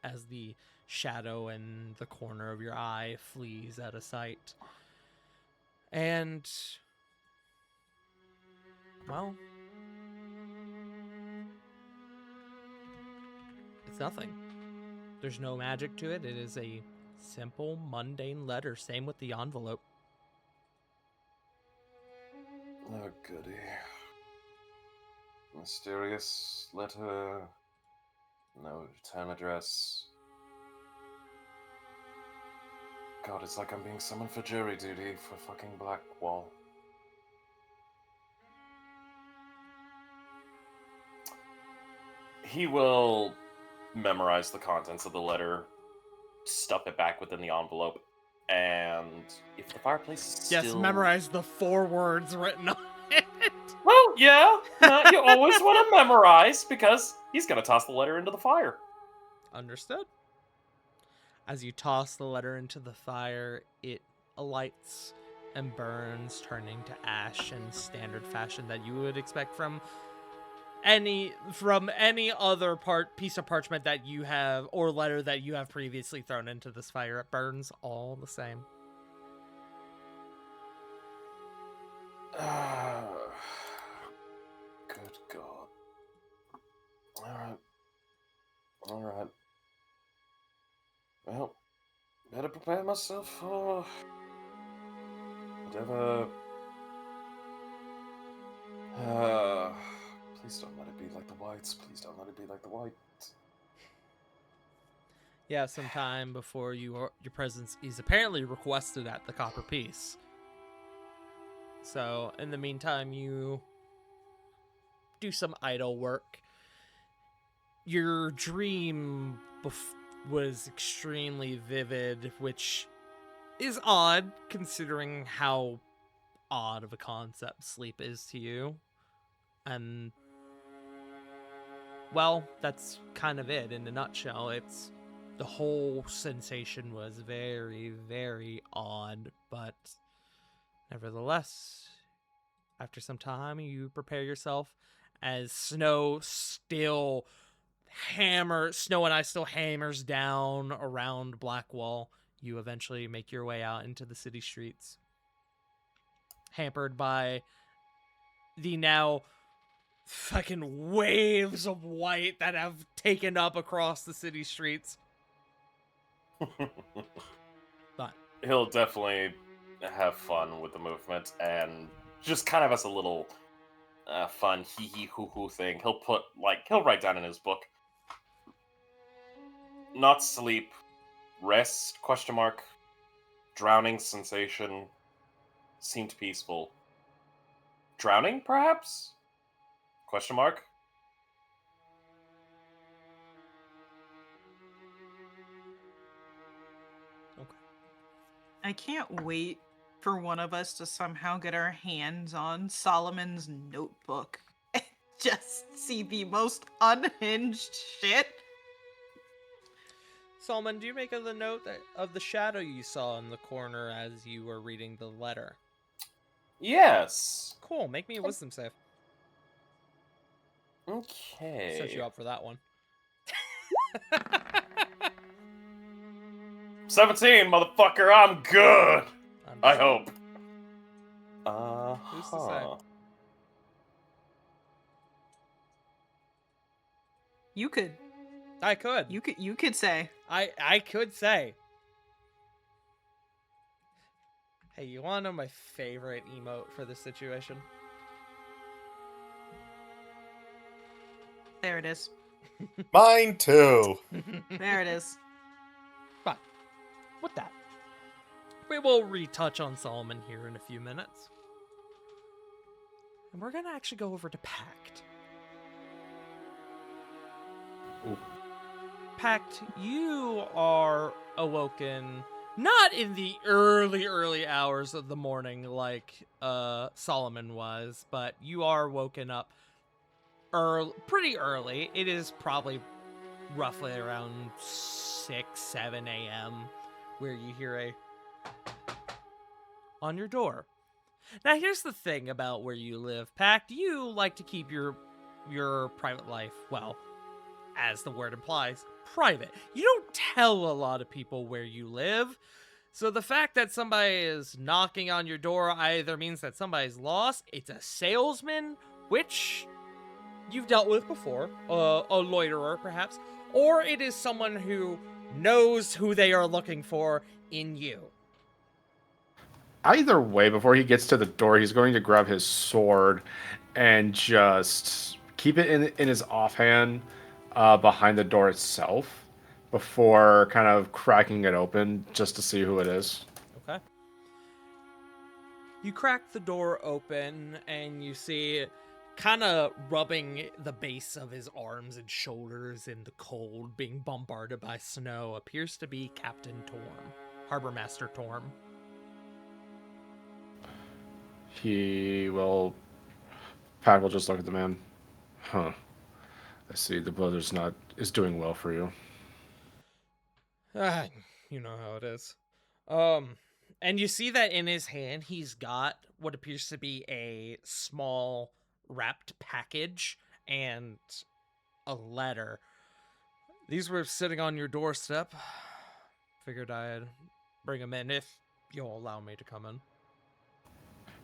S1: as the shadow in the corner of your eye flees out of sight. And, well, it's nothing. There's no magic to it. It is a simple, mundane letter. Same with the envelope.
S7: Oh, goody. Mysterious letter. No return address. God, it's like I'm being summoned for jury duty for fucking Blackwall. He will memorize the contents of the letter, stuff it back within the envelope, and if the fireplace is still...
S1: Yes, memorize the 4 words written on it.
S7: Well, yeah, you always want to memorize, because he's going to toss the letter into the fire.
S1: Understood. As you toss the letter into the fire, it alights and burns, turning to ash in standard fashion that you would expect from any other piece of parchment that you have or letter that you have previously thrown into this fire. It burns all the same.
S7: Good God. Alright. Well, better prepare myself for whatever. Please don't let it be like the whites. Please don't let it be like the whites.
S1: Yeah, sometime before your presence is apparently requested at the Copper Piece. So, in the meantime, you do some idle work. Your dream was extremely vivid, which is odd considering how odd of a concept sleep is to you. And, well, that's kind of it in a nutshell. It's the whole sensation was very, very odd, but nevertheless, after some time, you prepare yourself as snow and ice still hammers down around Blackwall. You eventually make your way out into the city streets, hampered by the now fucking waves of white that have taken up across the city streets. But
S7: He'll definitely have fun with the movement, and just kind of as a little fun hee-hee-hoo-hoo thing, he'll write down in his book, not sleep, rest, ? Drowning sensation, seemed peaceful. Drowning, perhaps? ?
S2: I can't wait for one of us to somehow get our hands on Solomon's notebook and just see the most unhinged shit.
S1: Solomon, do you make of the note of the shadow you saw in the corner as you were reading the letter?
S7: Yes.
S1: Cool, make me a wisdom save.
S7: Okay.
S1: Set you up for that one.
S7: 17, motherfucker, I'm good! I hope.
S1: Who's to say?
S2: You could
S1: I could.
S2: you could say.
S1: I could say. Hey, you wanna know my favorite emote for this situation?
S2: There it is.
S5: Mine too.
S2: There it is.
S1: But with that, we will retouch on Solomon here in a few minutes. And we're gonna actually go over to Pact.
S3: Ooh.
S1: Pact, you are awoken not in the early hours of the morning like Solomon was, but you are woken up pretty early. It is probably roughly around 6-7 a.m. where you hear on your door. Now here's the thing about where you live, Pact. You like to keep your private life, well, as the word implies, private. You don't tell a lot of people where you live. So the fact that somebody is knocking on your door either means that somebody's lost, it's a salesman, which you've dealt with before, a loiterer perhaps, or it is someone who knows who they are looking for in you.
S3: Either way, before he gets to the door, he's going to grab his sword and just keep it in his offhand behind the door itself before kind of cracking it open just to see who it is.
S1: Okay. You crack the door open and you see, kind of rubbing the base of his arms and shoulders in the cold, being bombarded by snow, appears to be Captain Torm, Harbor Master Torm.
S3: Pat will just look at the man. Huh. I see the weather's is doing well for you.
S1: You know how it is. And you see that in his hand, he's got what appears to be a small wrapped package and a letter. These were sitting on your doorstep. Figured I'd bring them in if you'll allow me to come in.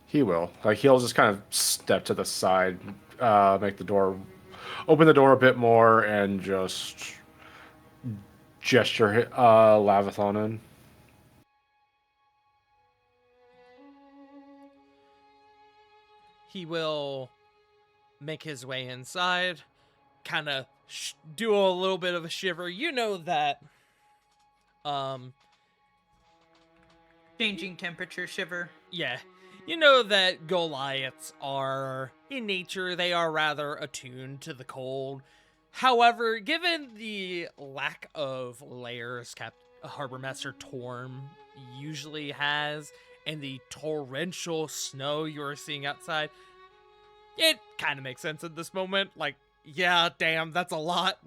S3: He will. Like, he'll just kind of step to the side, open the door a bit more, and just gesture Lavathon in.
S1: He will make his way inside, kind of do a little bit of a shiver. You know that,
S2: Changing temperature shiver.
S1: yeah, you know that Goliaths are, in nature, they are rather attuned to the cold. However, given the lack of layers Harbor Master Torm usually has, and the torrential snow you're seeing outside, it kind of makes sense at this moment. Like, yeah, damn, that's a lot.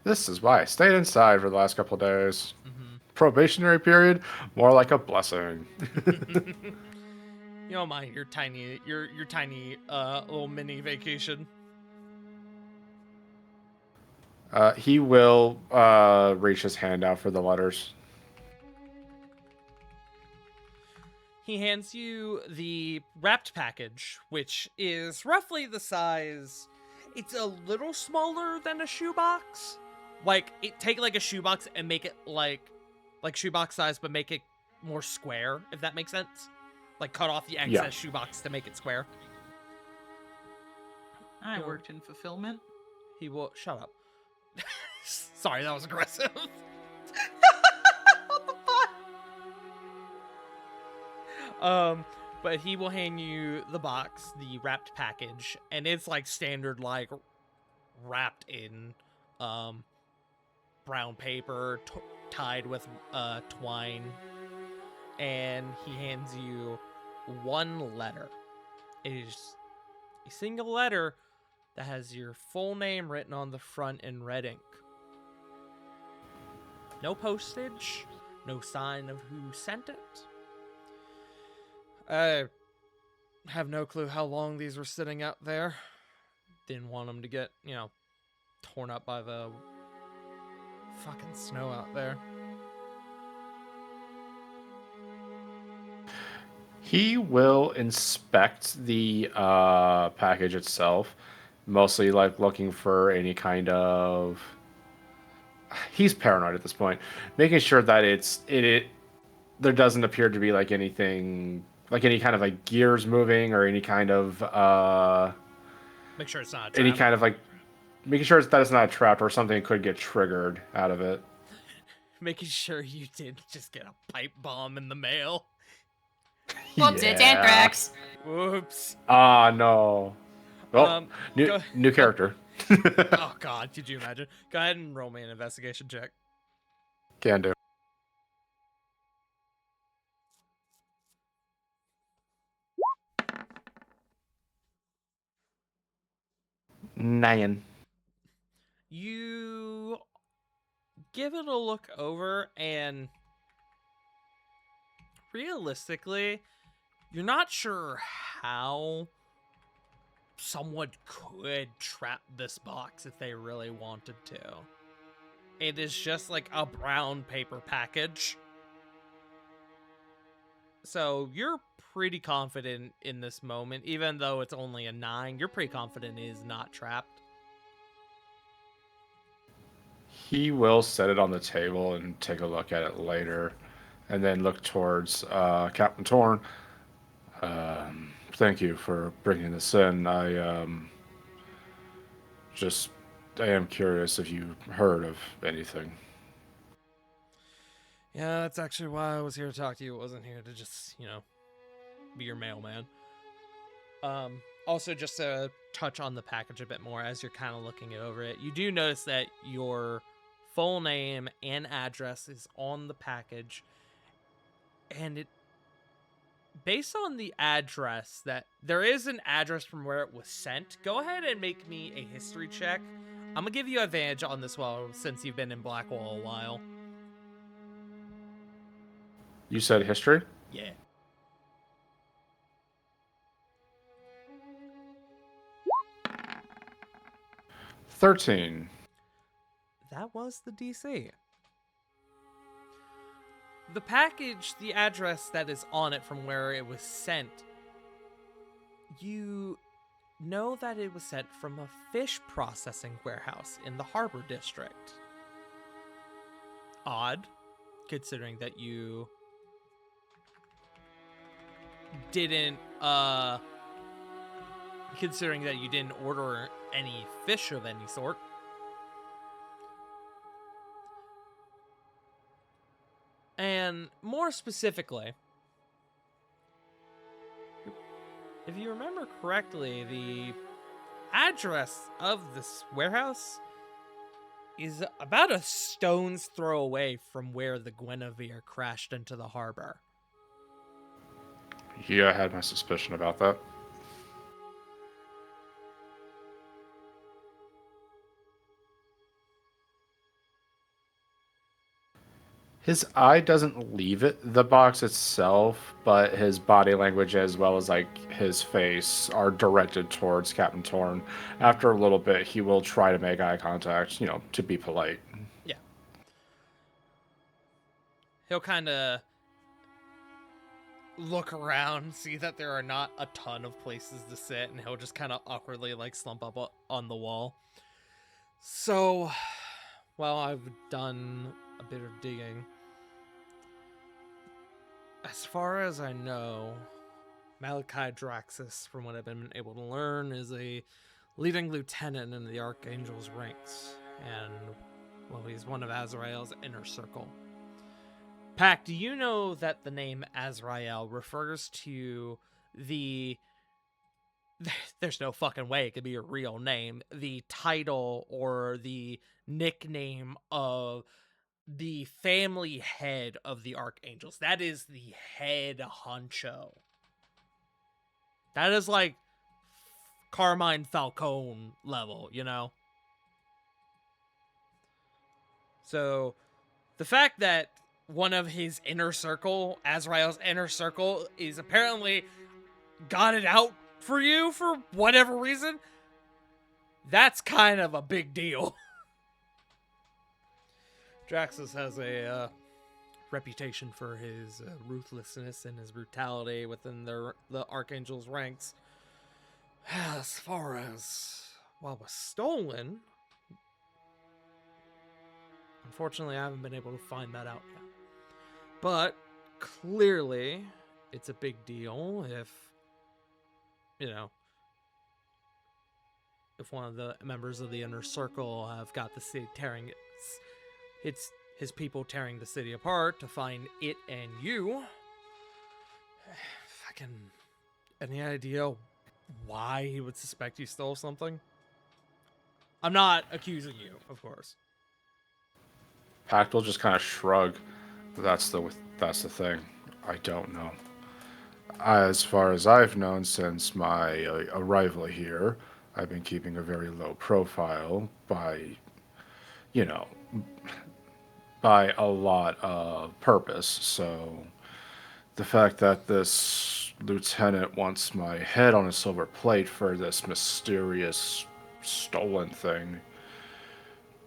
S3: This is why I stayed inside for the last couple of days.
S1: Mm-hmm.
S3: Probationary period, more like a blessing.
S1: You don't mind your tiny little mini vacation.
S3: He will reach his hand out for the letters.
S1: He hands you the wrapped package, which is roughly the size. It's a little smaller than a shoebox. Like, take like a shoebox and make it like shoebox size, but make it more square, if that makes sense. Like, cut off the excess shoebox to make it square.
S2: I worked in fulfillment.
S1: He will... Shut up. Sorry, that was aggressive.
S2: What the fuck?
S1: But he will hand you the box, the wrapped package, and it's like standard, like, wrapped in, brown paper, tied with, twine. And he hands you one letter. It is a single letter that has your full name written on the front in red ink. No postage, no sign of who sent it. I have no clue how long these were sitting out there. Didn't want them to get, torn up by the fucking snow out there.
S3: He will inspect the package itself, mostly like looking for any kind of... He's paranoid at this point, making sure that there doesn't appear to be like anything, like any kind of like gears moving or any kind of
S1: Make sure it's not a trap.
S3: any kind of like making sure that it's not a trap or something could get triggered out of it.
S1: Making sure you didn't just get a pipe bomb in the mail.
S4: Whoops, it's anthrax.
S1: Whoops.
S3: Ah, no. Well, new character.
S1: Oh god, could you imagine? Go ahead and roll me an investigation check.
S3: Can do. Nine.
S1: You give it a look over, and realistically, you're not sure how someone could trap this box if they really wanted to. It is just like a brown paper package. So you're pretty confident in this moment, even though it's only a 9, you're pretty confident it is not trapped.
S3: He will set it on the table and take a look at it later, and then look towards Captain Torn. Thank you for bringing this in. I am curious if you heard of anything.
S1: Yeah, that's actually why I was here to talk to you. I wasn't here to just, be your mailman. Also, just to touch on the package a bit more as you're kind of looking over it, you do notice that your full name and address is on the package, and it, based on the address, that there is an address from where it was sent. Go ahead and make me a history check. I'm gonna give you advantage on this since you've been in Blackwall a while.
S3: You said history?
S1: Yeah.
S3: $13.
S1: That was the DC. The package, the address that is on it from where it was sent, you know that it was sent from a fish processing warehouse in the Harbor District. Odd, considering that you didn't order any fish of any sort. And more specifically, if you remember correctly, the address of this warehouse is about a stone's throw away from where the Guinevere crashed into the harbor.
S3: Yeah, I had my suspicion about that. His eye doesn't leave the box itself, but his body language as well as like his face are directed towards Captain Torn. After a little bit, he will try to make eye contact, to be polite.
S1: Yeah. He'll kind of look around, see that there are not a ton of places to sit, and he'll just kind of awkwardly slump up on the wall. So, well, I've done a bit of digging. As far as I know, Malachi Draxus, from what I've been able to learn, is a leading lieutenant in the Archangel's ranks, and, well, he's one of Azrael's inner circle. Pac, do you know that the name Azrael refers to the... There's no fucking way it could be a real name. The title or the nickname of the family head of the Archangels. That is the head honcho. That is like Carmine Falcone level, So, the fact that one of his inner circle, Azrael's inner circle, is apparently got it out for you for whatever reason, that's kind of a big deal. Draxus has a reputation for his ruthlessness and his brutality within the Archangel's ranks. As far as what was stolen, unfortunately, I haven't been able to find that out yet. But clearly, it's a big deal if one of the members of the inner circle have got the city tearing his people tearing the city apart to find it and you. Fucking, any idea why he would suspect you stole something? I'm not accusing you, of course.
S3: Pact will just kind of shrug. That's the thing. I don't know. As far as I've known since my arrival here, I've been keeping a very low profile by a lot of purpose. So the fact that this lieutenant wants my head on a silver plate for this mysterious stolen thing.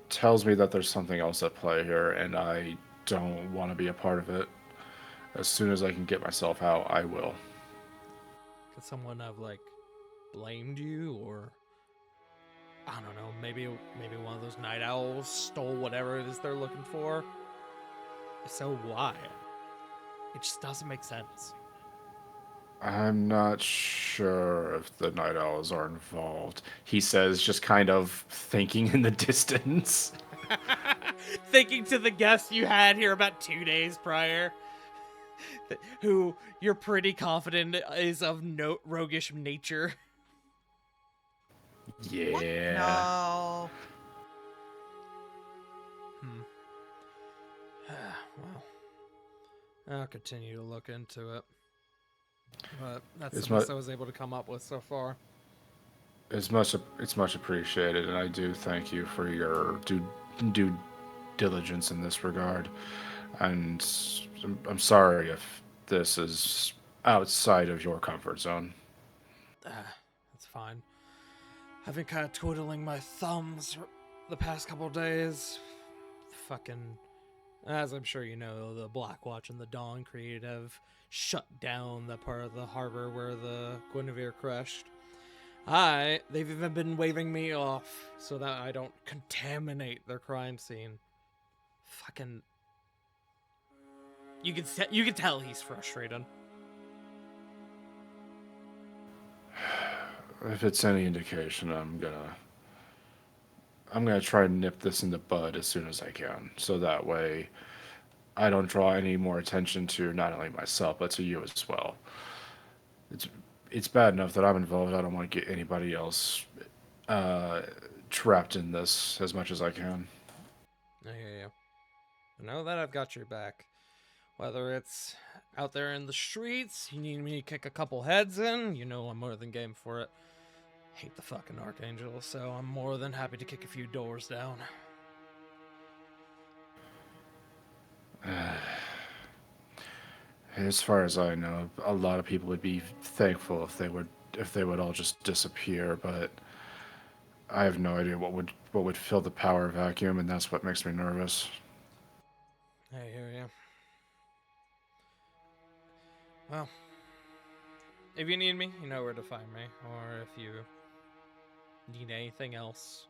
S3: Tells me that there's something else at play here, and I don't want to be a part of it. As soon as I can get myself out, I will.
S1: Could someone have like blamed you, or I don't know, maybe one of those night owls stole whatever it is they're looking for? If so, why? It just doesn't make sense.
S3: I'm not sure if the night owls are involved. He says, just kind of thinking in the distance.
S1: Thinking to the guest you had here about 2 days prior, who you're pretty confident is of no roguish nature.
S3: Yeah.
S2: No.
S1: Well, I'll continue to look into it. But that's
S3: It's
S1: the best
S3: mu-
S1: I was able to come up with so far.
S3: It's much appreciated, and I do thank you for your due diligence in this regard. And I'm sorry if this is outside of your comfort zone.
S1: That's fine. I've been kind of twiddling my thumbs the past couple days. Fucking, as I'm sure you know, the Blackwatch and the Dawn Creed have shut down the part of the harbor where the Guinevere crashed. They've even been waving me off so that I don't contaminate their crime scene. Fucking, you can tell he's frustrated.
S3: If it's any indication, I'm gonna try and nip this in the bud as soon as I can, so that way I don't draw any more attention to not only myself but to you as well. It's bad enough that I'm involved. I don't want to get anybody else trapped in this as much as I can.
S1: I hear you. I know that I've got your back. Whether it's out there in the streets, you need me to kick a couple heads in, you know I'm more than game for it. Hate the fucking Archangel, so I'm more than happy to kick a few doors down.
S3: As far as I know, a lot of people would be thankful if they would all just disappear, but I have no idea what would fill the power vacuum, and that's what makes me nervous.
S1: I hear you. Well, if you need me, you know where to find me. Or if you need anything else,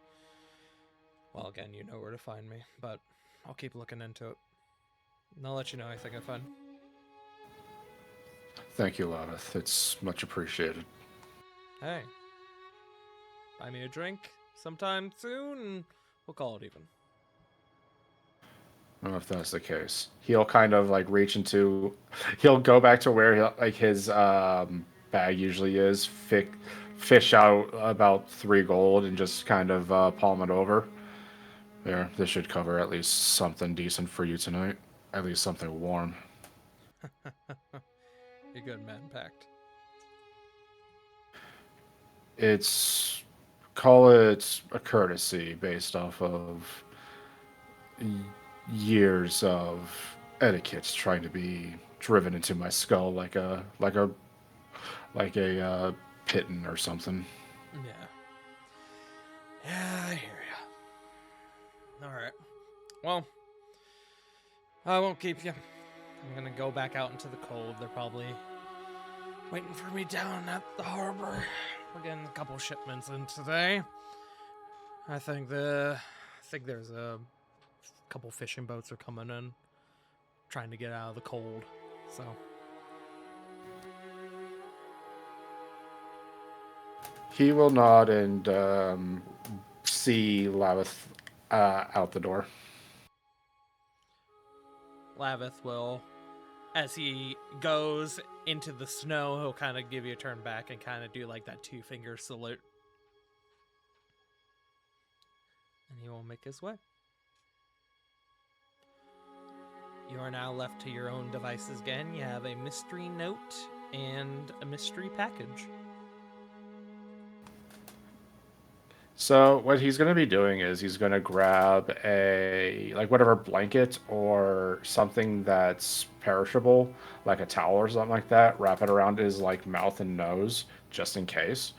S1: well, again, you know where to find me. But I'll keep looking into it. And I'll let you know anything I find.
S3: Thank you, Lavith. It's much appreciated.
S1: Hey, buy me a drink sometime soon, and we'll call it even.
S3: I don't know if that's the case. He'll kind of like he'll go back to where his bag usually is, fish out about 3 gold, and just kind of palm it over. There, this should cover at least something decent for you tonight. At least something warm.
S1: You're good, man. Packed.
S3: Call it a courtesy based off of years of etiquette trying to be driven into my skull like a piton or something.
S1: Yeah. Yeah, I hear ya. Alright. Well, I won't keep you. I'm gonna go back out into the cold. They're probably waiting for me down at the harbor. We're getting a couple shipments in today. I think there's a couple fishing boats are coming in, trying to get out of the cold. So
S3: He will nod and see Lavith out the door.
S1: Lavith will, as he goes into the snow, he'll kind of give you a turn back and kind of do like that 2-finger salute. And he will make his way. You are now left to your own devices again. You have a mystery note and a mystery package.
S3: So what he's going to be doing is he's going to grab a like whatever blanket or something that's perishable, like a towel or something like that, wrap it around his like mouth and nose just in case,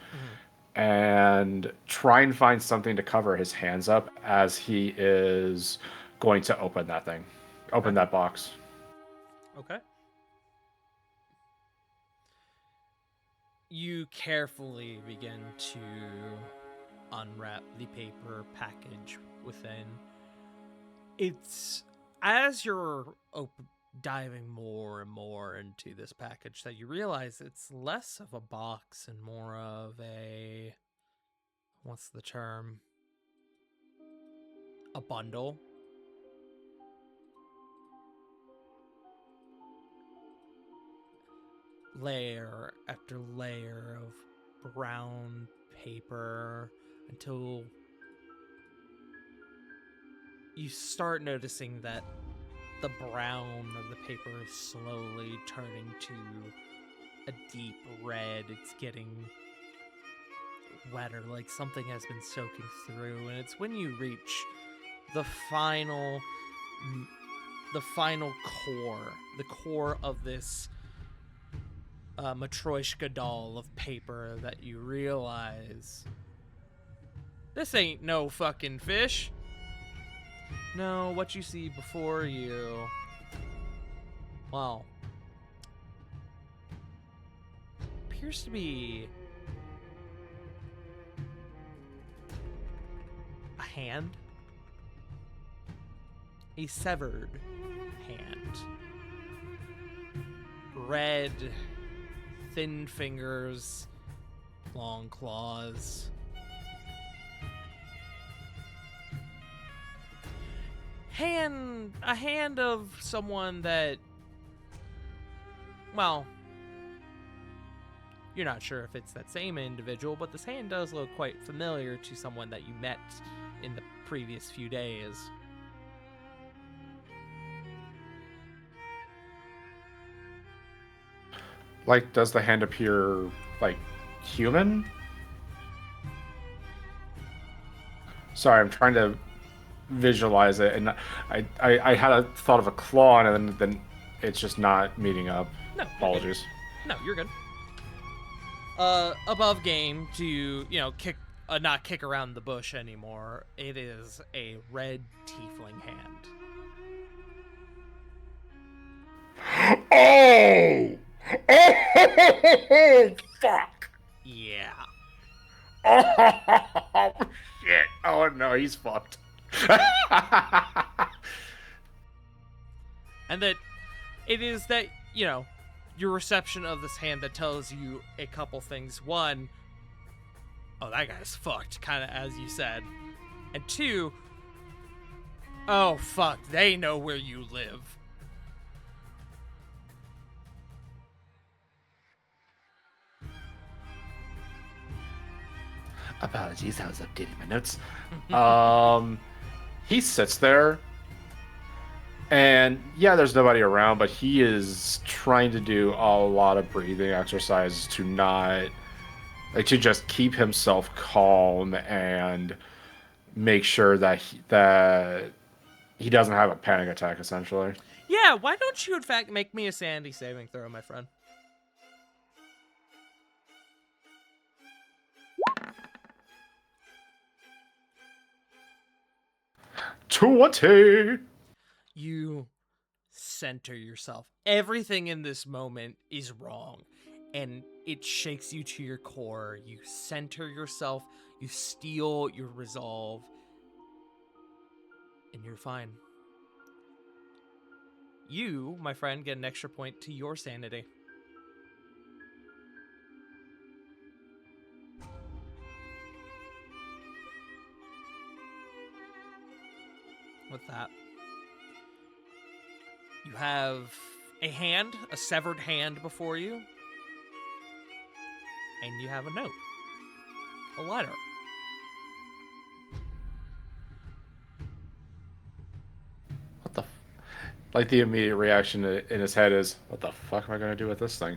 S3: and try and find something to cover his hands up as he is going to open that thing, open that box.
S1: Okay. You carefully begin to unwrap the paper package within. It's as you're diving more and more into this package that you realize it's less of a box and more of a, what's the term? A bundle. Layer after layer of brown paper until you start noticing that the brown of the paper is slowly turning to a deep red. It's getting wetter, like something has been soaking through, and it's when you reach the final core, the core of this Matryoshka doll of paper, that you realize this ain't no fucking fish. No, what you see before you, well, appears to be a hand. A severed hand. Red, thin fingers, long claws. A hand of someone that, well, you're not sure if it's that same individual, but this hand does look quite familiar to someone that you met in the previous few days.
S3: Like, does the hand appear like human? Sorry, I'm trying to visualize it, and I had a thought of a claw, and then it's just not meeting up.
S1: No,
S3: Apologies.
S1: No, you're good. Above game to, not kick around the bush anymore. It is a red tiefling hand.
S3: Oh! Oh! Fuck!
S1: Yeah.
S3: Oh, shit. Oh, no, he's fucked.
S1: And that it is that, your reception of this hand that tells you a couple things. One, oh, that guy's fucked, kind of as you said. And two, oh, fuck, they know where you live.
S3: Apologies, I was updating my notes. He sits there, and yeah, there's nobody around, but he is trying to do a lot of breathing exercises to not, to just keep himself calm and make sure that he doesn't have a panic attack, essentially.
S1: Yeah, why don't you, in fact, make me a sanity saving throw, my friend?
S3: $20.
S1: You center yourself. Everything in this moment is wrong, and it shakes you to your core. You center yourself, you steel your resolve, and you're fine. You, my friend, get an extra point to your sanity. With that, you have a hand, a severed hand before you, and you have a note, a letter.
S3: What the like, the immediate reaction in his head is, what the fuck am I going to do with this thing?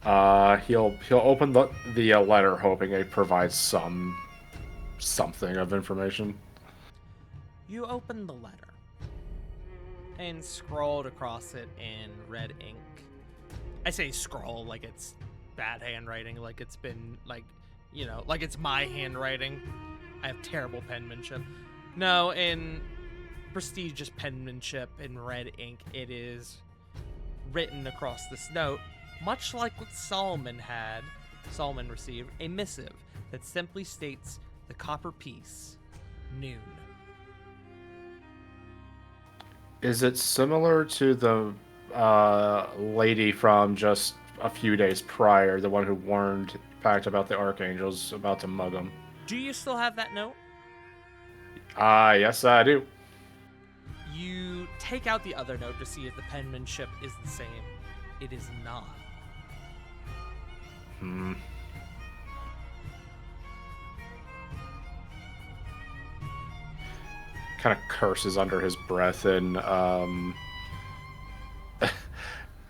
S3: He'll open the letter, hoping it provides some something of information.
S1: You open the letter and scrolled across it in red ink. I say scroll like it's bad handwriting, like it's been like, you know, like it's my handwriting. I have terrible penmanship. No, in prestigious penmanship in red ink, it is written across this note, much like what Solomon received, a missive that simply states the copper piece, noon.
S3: Is it similar to the lady from just a few days prior, the one who warned Pact about the archangels about to mug him?
S1: Do you still have that note?
S3: Yes, I do.
S1: You take out the other note to see if the penmanship is the same. It is not.
S3: Kind of curses under his breath, and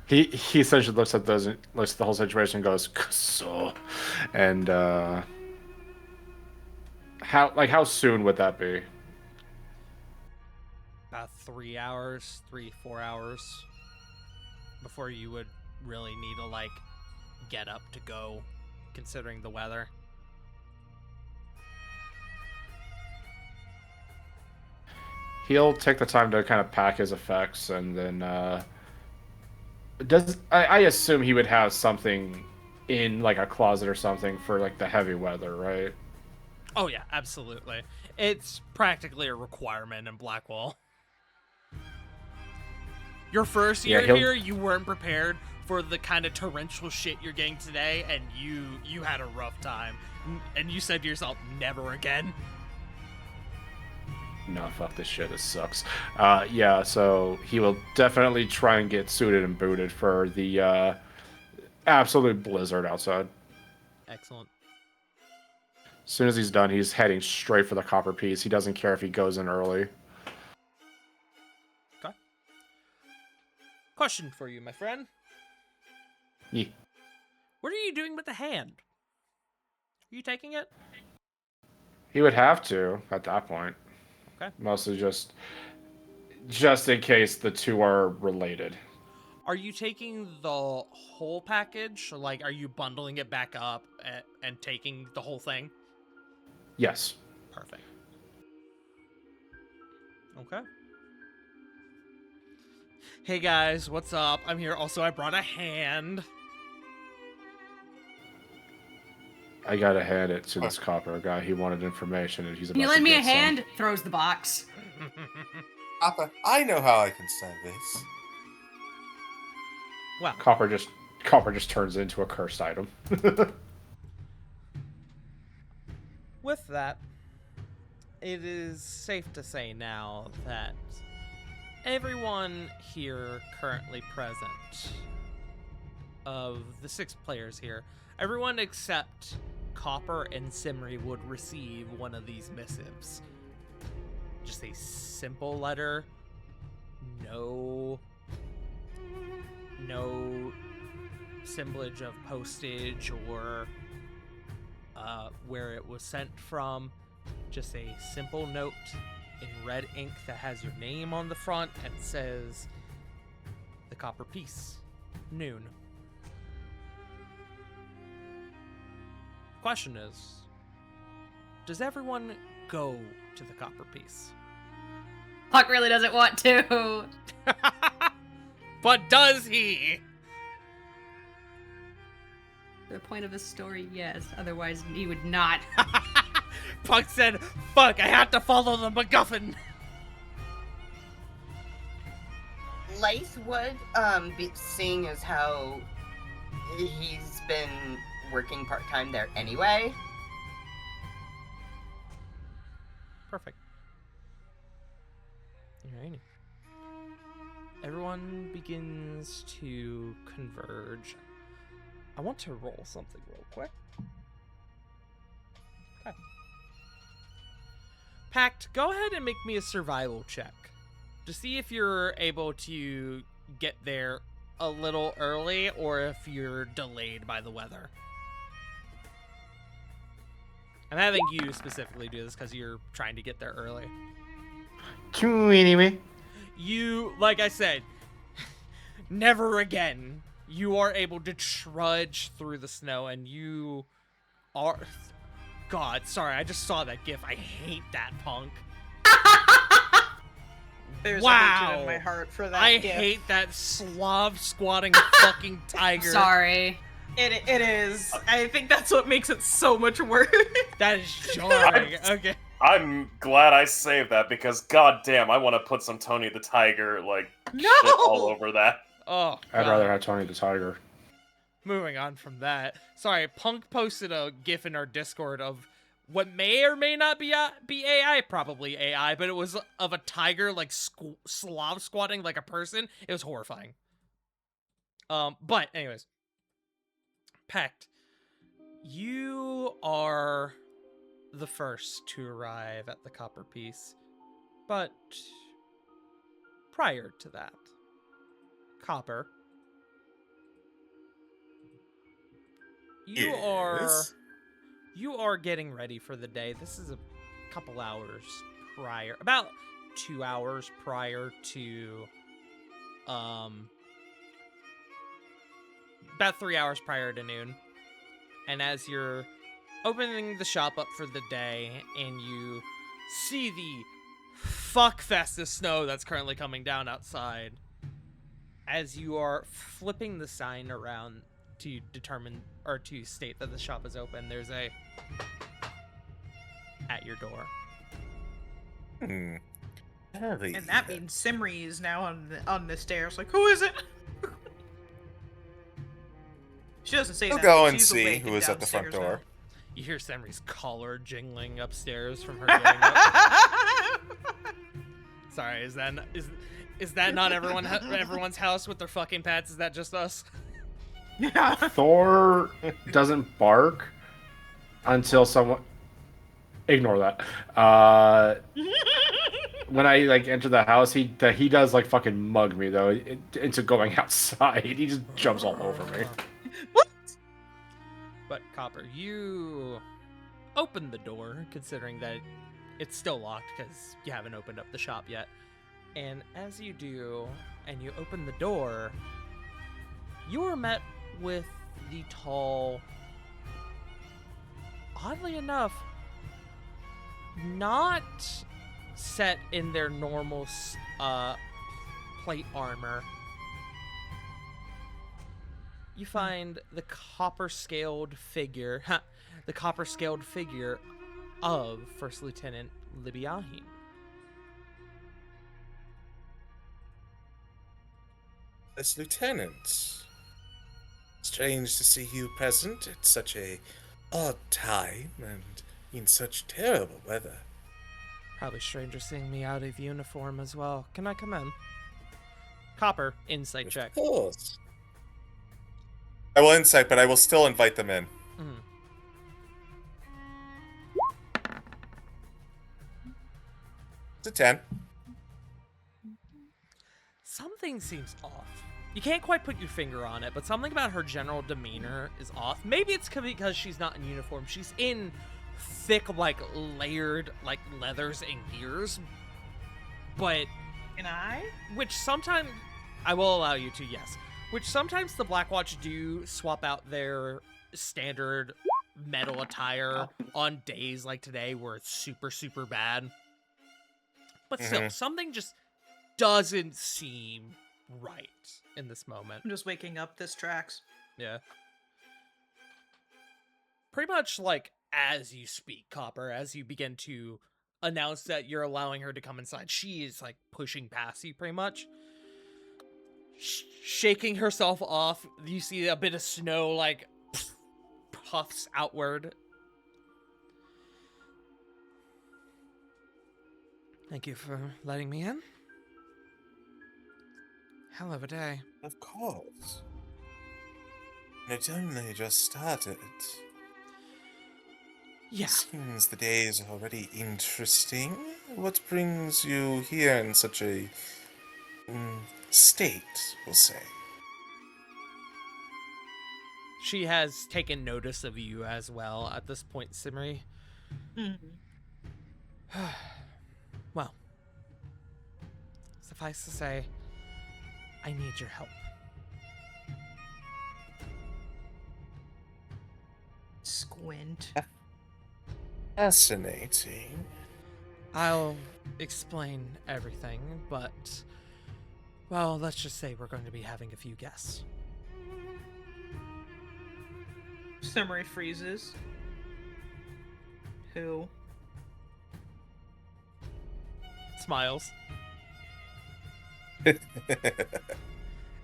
S3: he essentially looks at the whole situation and goes, "So," and how soon would that be?
S1: About 3 hours, 4 hours before you would really need to like get up to go, considering the weather.
S3: He'll take the time to kind of pack his effects, and then I assume he would have something in like a closet or something for like the heavy weather, right?
S1: Oh yeah, absolutely. It's practically a requirement in Blackwall. Your first year here, you weren't prepared for the kind of torrential shit you're getting today, and you had a rough time. And you said to yourself, never again.
S3: No, fuck this shit, this sucks. Yeah, so he will definitely try and get suited and booted for the absolute blizzard outside.
S1: Excellent.
S3: As soon as he's done, he's heading straight for the copper piece. He doesn't care if he goes in early.
S1: Okay. Question for you, my friend.
S3: Yeah.
S1: What are you doing with the hand? Are you taking it?
S3: He would have to at that point.
S1: Okay.
S3: Mostly just in case the two are related.
S1: Are you taking the whole package? Like, are you bundling it back up and taking the whole thing?
S3: Yes.
S1: Perfect. Okay. Hey guys, what's up? I'm here. Also, I brought a hand.
S3: I gotta hand it to this copper guy. He wanted information, and he's about
S4: Can you
S3: to
S4: lend me
S3: get
S4: a
S3: some.
S4: hand? Throws the box.
S5: Papa, I know how I can send this.
S1: Well,
S3: Copper just turns into a cursed item.
S1: with that, it is safe to say now that everyone here currently present, of the 6 players here, everyone except Copper and Simri would receive one of these missives. Just a simple letter, no assemblage of postage or where it was sent from. Just a simple note in red ink that has your name on the front and says the copper piece, noon. Question is, does everyone go to the copper piece?
S4: Puck really doesn't want to.
S1: But does he?
S4: For the point of the story, yes. Otherwise, he would not.
S1: Puck said, fuck, I have to follow the MacGuffin.
S6: Lace would, seeing as how he's been working part-time there anyway.
S1: Perfect. Alrighty. Everyone begins to converge. I want to roll something real quick. Okay. Pact, go ahead and make me a survival check to see if you're able to get there a little early or if you're delayed by the weather. I'm having you specifically do this because you're trying to get there early.
S3: Anyway.
S1: You, like I said, never again. You are able to trudge through the snow, and you are... God, sorry, I just saw that gif. I hate that, Punk.
S2: There's
S1: Wow.
S2: a hatred in my heart for that
S1: I
S2: gift.
S1: hate that Slav squatting fucking tiger.
S4: Sorry.
S2: It is. I think that's what makes it so much worse.
S1: That is jarring. Okay.
S7: I'm glad I saved that because goddamn, I want to put some Tony the Tiger
S2: No!
S7: shit all over that.
S1: Oh,
S3: I'd
S1: God.
S3: rather have Tony the Tiger.
S1: Moving on from that. Sorry, Punk posted a gif in our Discord of what may or may not be AI, probably AI, but it was of a tiger like Slav squatting like a person. It was horrifying. But anyways, Pact, you are the first to arrive at the copper piece, but prior to that, Copper, you are getting ready for the day. This is a couple hours prior, about 2 hours prior to, about 3 hours prior to noon. And as you're opening the shop up for the day, and you see the fuckfest of snow that's currently coming down outside, as you are flipping the sign around to determine or to state that the shop is open, there's a at your door.
S5: Hmm.
S2: And that means Simri is now on the stairs. Like, who is it? She doesn't say
S5: We'll
S2: that.
S5: go
S2: but
S5: and
S2: she's
S5: see
S2: awake
S5: who
S2: and
S5: is at the front
S2: downstairs
S5: door.
S1: You hear Semri's collar jingling upstairs from her getting up.
S2: now.
S1: Sorry, is that not everyone's house with their fucking pets? Is that just us?
S2: Yeah.
S3: Thor doesn't bark until someone. Ignore that. When I enter the house, he does fucking mug me though into going outside. He just jumps all over me.
S2: What?
S1: But Copper, you open the door, considering that it's still locked because you haven't opened up the shop yet. And as you do, and you open the door, you are met with the tall, oddly enough, not set in their normal plate armor. You find the copper-scaled figure, of First Lieutenant Libiahin.
S5: As Lieutenant, strange to see you present at such a odd time and in such terrible weather.
S1: Probably stranger seeing me out of uniform as well. Can I come in? Copper, insight check.
S5: Of course. I will insight, but I will still invite them in.
S1: Mhm.
S5: It's a 10.
S1: Something seems off. You can't quite put your finger on it, but something about her general demeanor is off. Maybe it's because she's not in uniform. She's in thick, layered, leathers and gears. But,
S2: Can I?
S1: which sometimes, I will allow you to, yes. Which sometimes the Black Watch do swap out their standard metal attire on days like today where it's super, super bad. But still, something just doesn't seem right in this moment.
S2: I'm just waking up. This tracks.
S1: Yeah. Pretty much as you speak, Copper, as you begin to announce that you're allowing her to come inside, she is pushing past you pretty much. Shaking herself off, you see a bit of snow puffs outward. Thank you for letting me in. Hell of a day.
S5: Of course. It only just started.
S1: Yeah.
S5: Seems the day is already interesting. What brings you here in such a state, we'll say?
S1: She has taken notice of you as well at this point, Simri.
S2: Mhm.
S1: Well, suffice to say, I need your help.
S2: Squint.
S5: Fascinating.
S1: I'll explain everything, but, well, let's just say we're going to be having a few guests.
S2: Summary freezes. Who?
S1: Smiles.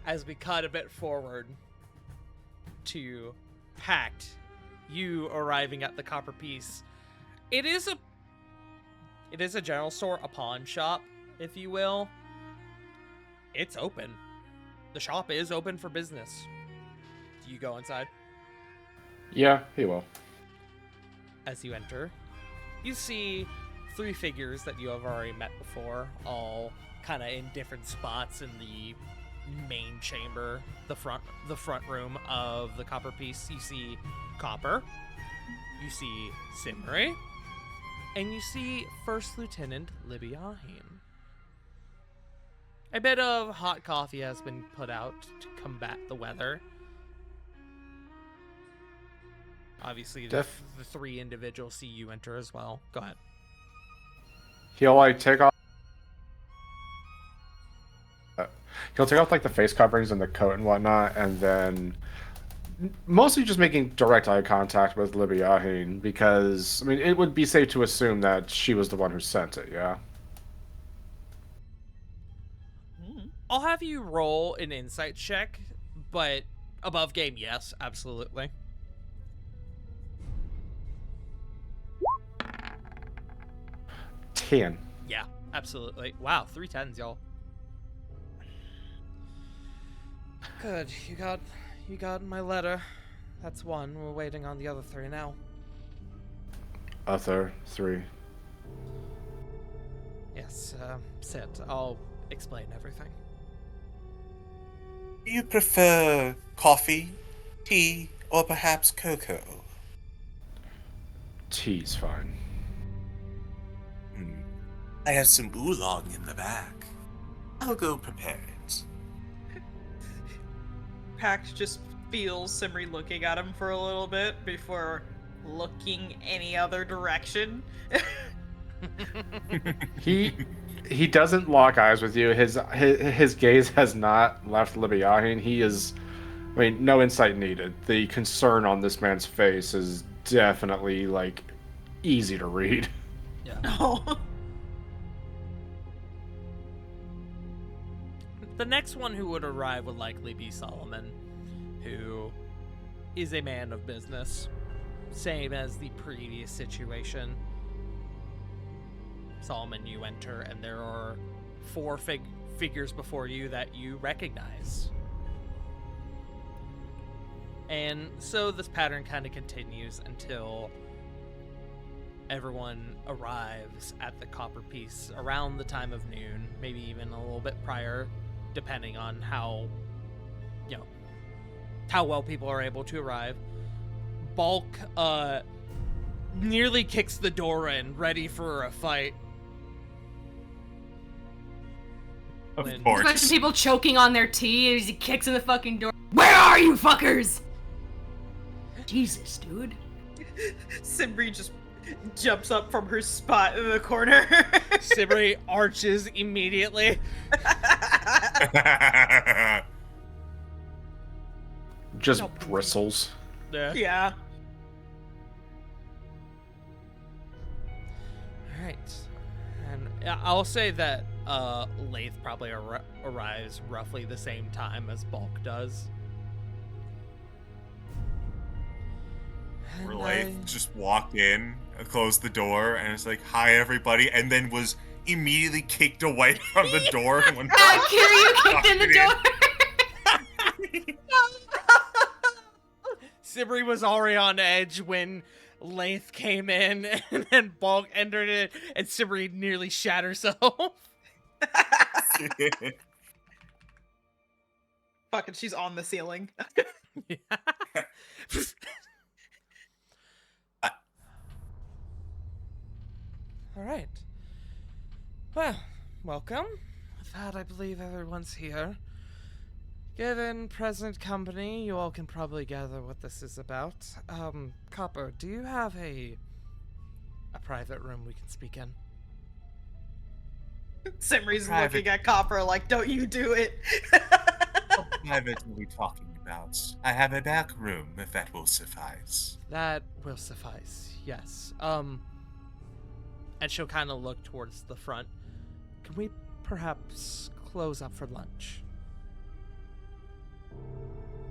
S1: As we cut a bit forward to Pact, you arriving at the Copper Piece. It is a general store, a pawn shop, if you will. It's open. The shop is open for business. Do you go inside?
S3: Yeah, he will.
S1: As you enter, you see 3 figures that you have already met before, all kind of in different spots in the main chamber, the front room of the Copper Piece. You see Copper, you see Simri, and you see First Lieutenant Libby Aheen. A bit of hot coffee has been put out to combat the weather. Obviously, the 3 individuals see you enter as well. Go ahead.
S3: He'll like take off. He'll take off like the face coverings and the coat and whatnot, and then mostly just making direct eye contact with Libby Aheen, because I mean it would be safe to assume that she was the one who sent it. Yeah.
S1: I'll have you roll an insight check, but above game, yes, absolutely. Yeah, absolutely. Wow, 3 10s, y'all. Good, you got my letter. That's 1. We're waiting on the other 3 now.
S3: Other 3.
S1: Yes, sit. I'll explain everything.
S5: Do you prefer coffee, tea, or perhaps cocoa?
S3: Tea's fine.
S5: I have some oolong in the back. I'll go prepare it.
S2: Pact just feels Simri looking at him for a little bit before looking any other direction.
S3: He doesn't lock eyes with you. His gaze has not left Libby Aheen. He is, I mean, no insight needed. The concern on this man's face is definitely like easy to read.
S1: Yeah.
S2: Oh.
S1: The next one who would arrive would likely be Solomon, who is a man of business. Same as the previous situation. Solomon, you enter, and there are 4 figures before you that you recognize. And so this pattern kind of continues until everyone arrives at the Copper Piece around the time of noon, maybe even a little bit prior, depending on how well people are able to arrive. Bulk nearly kicks the door in, ready for a fight.
S5: Of
S1: When-
S4: A
S5: course.
S4: bunch of people choking on their tea as he kicks in the fucking door. Where are you fuckers? Jesus, dude.
S2: Simri just jumps up from her spot in the corner.
S1: Sibri arches immediately.
S3: Just
S2: No.
S3: bristles.
S2: Yeah.
S1: Alright. And I'll say that Lath probably arrives roughly the same time as Bulk does. And
S5: Relaith just walked in, closed the door, and it's like, "Hi, everybody," and then was immediately kicked away from the door. When
S4: Kiryu kicked in the door.
S1: Sibri was already on edge when Lath came in, and then Bulk entered it, and Sibri nearly shat herself.
S2: Fucking, she's on the ceiling.
S1: All right. Well, welcome. With that, I believe everyone's here. Given present company, you all can probably gather what this is about. Copper, do you have a private room we can speak in?
S2: Simri's
S5: Private-
S2: looking at Copper like, don't you do it.
S5: What private are we talking about? I have a back room, if that will suffice.
S1: That will suffice, yes. And she'll kind of look towards the front. Can we perhaps close up for lunch?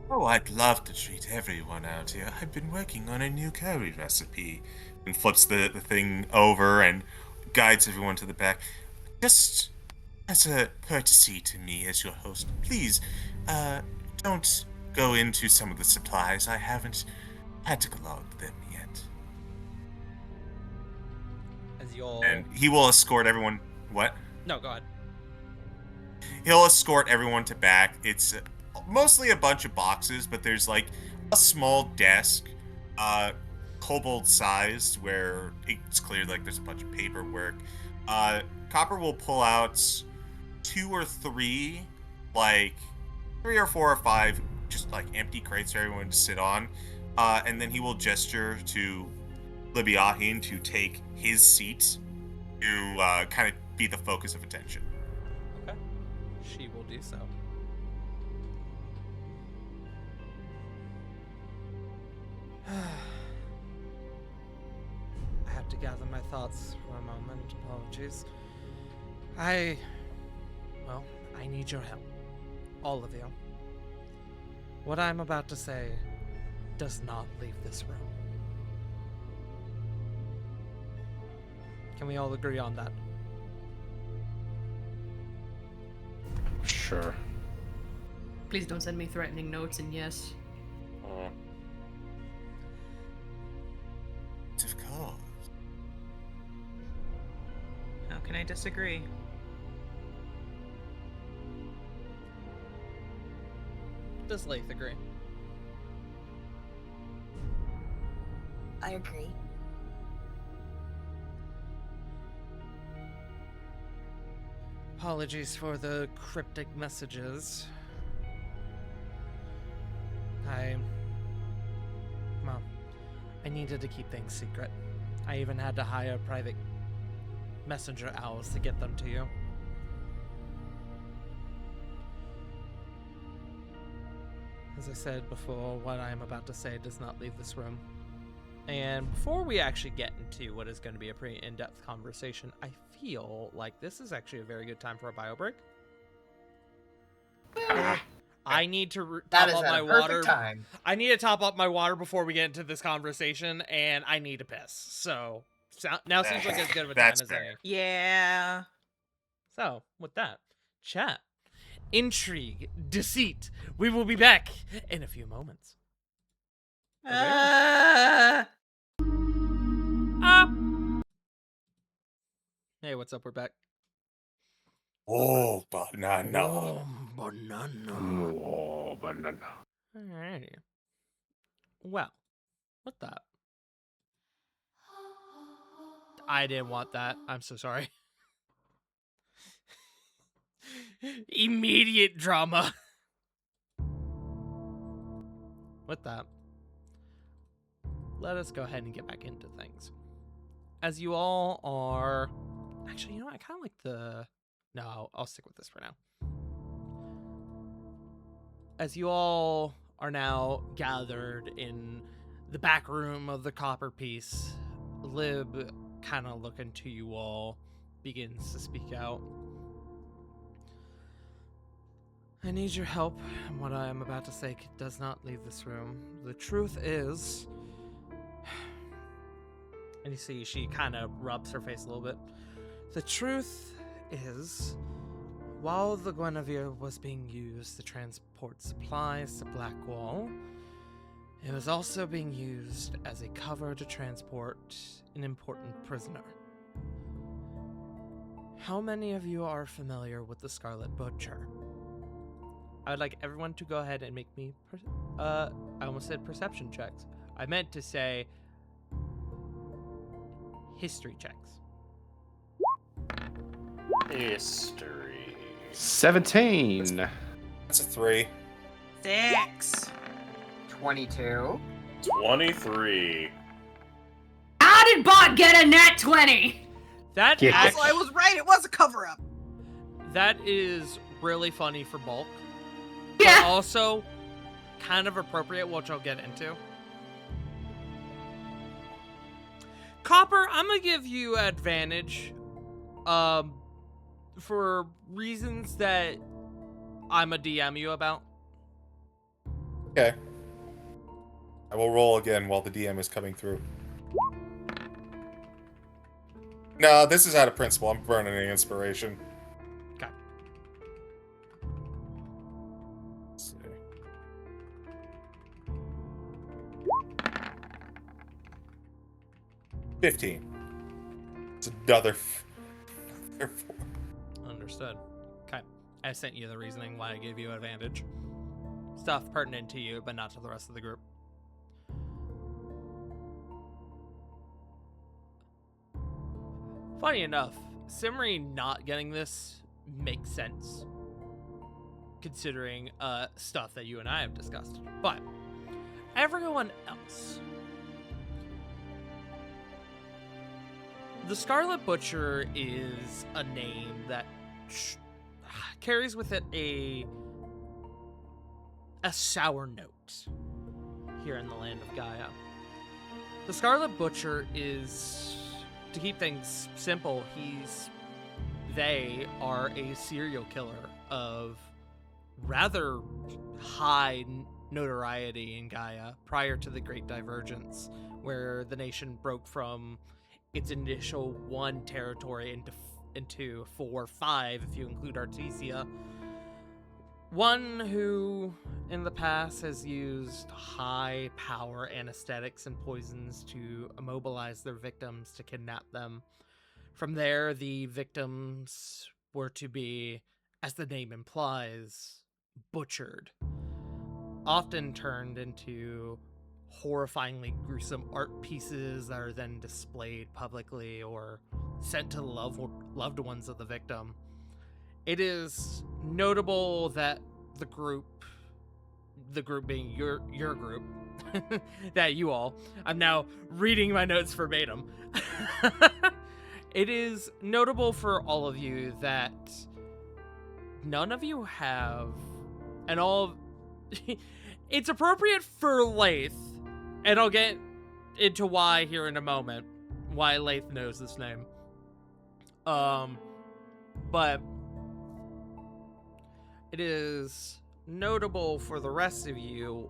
S5: Oh, I'd love to treat everyone out here. I've been working on a new curry recipe. And flips the thing over and guides everyone to the back. Just as a courtesy to me as your host, please, don't go into some of the supplies. I haven't cataloged them yet.
S1: As you all...
S5: And he will escort everyone. What?
S1: No, go ahead.
S5: He'll escort everyone to back. It's mostly a bunch of boxes, but there's like a small desk, kobold-sized, where it's clear like there's a bunch of paperwork. Copper will pull out 2 or 3, like 3 or 4 or 5, just like empty crates for everyone to sit on, and then he will gesture to Libiahin to take his seat to kind of be the focus of attention.
S1: Okay. She will do so. I have to gather my thoughts for a moment. Apologies. I need your help. All of you. What I'm about to say does not leave this room. Can we all agree on that?
S3: Sure.
S4: Please don't send me threatening notes, and yes.
S5: Of course.
S2: How can I disagree?
S1: Does Lath agree?
S6: I agree.
S1: Apologies for the cryptic messages. I needed to keep things secret. I even had to hire private messenger owls to get them to you. As I said before, what I am about to say does not leave this room. And before we actually get into what is going to be a pretty in-depth conversation, I feel like this is actually a very good time for a bio break. I need to
S6: That
S1: top
S6: is
S1: up
S6: at
S1: my
S6: a perfect
S1: water.
S6: time.
S1: I need to top up my water before we get into this conversation, and I need to piss. So now seems like as good of a time
S5: That's
S1: as
S5: fair.
S1: any.
S2: Yeah.
S1: So with that, chat, intrigue, deceit. We will be back in a few moments. Hey, what's up? We're back.
S5: Oh, banana.
S1: Banana.
S3: Oh, banana.
S1: Alrighty. Well, what that? I didn't want that. I'm so sorry. Immediate drama. With that, let us go ahead and get back into things. As you all are... Actually, you know what? I kind of like the... No, I'll stick with this for now. As you all are now gathered in the back room of the Copper Piece, Lib, kind of looking to you all, begins to speak out. I need your help, and what I am about to say does not leave this room. The truth is... And you see she kind of rubs her face a little bit. The truth is, while the Guinevere was being used to transport supplies to Blackwall, it was also being used as a cover to transport an important prisoner. How many of you are familiar with the Scarlet Butcher? I would like everyone to go ahead and make me, I almost said perception checks. I meant to say history checks.
S7: History.
S3: 17.
S5: That's a 3.
S2: 6.
S6: 22.
S7: 23.
S4: How did Bot get a nat 20?
S1: That
S3: Yeah.
S2: Also, I was right. It was a cover-up.
S1: that is really funny for Bulk,
S4: Yeah.
S1: but also kind of appropriate, which I'll get into. Copper, I'm gonna give you advantage, for reasons that I'm a DM you about.
S5: Okay. I will roll again while the DM is coming through. No, this is out of principle. I'm burning an inspiration.
S1: Okay.
S5: Let's see. $15. It's another 4.
S1: Understood. Okay. I sent you the reasoning why I gave you advantage. Stuff pertinent to you, but not to the rest of the group. Funny enough, Simri not getting this makes sense, considering stuff that you and I have discussed. But everyone else, the Scarlet Butcher is a name that carries with it a sour note here in the land of Gaia. The Scarlet Butcher is, to keep things simple, they are a serial killer of rather high notoriety in Gaia prior to the Great Divergence, where the nation broke from its initial 1 territory into 4 or 5, if you include Artesia. One who, in the past, has used high power anesthetics and poisons to immobilize their victims, to kidnap them. From there, the victims were to be, as the name implies, butchered. Often turned into horrifyingly gruesome art pieces that are then displayed publicly or sent to the loved ones of the victim. It is notable that the group being your group, that you all, I'm now reading my notes verbatim. It is notable for all of you that none of you have, and it's appropriate for Lath, and I'll get into why here in a moment, why Lath knows this name. But it is notable for the rest of you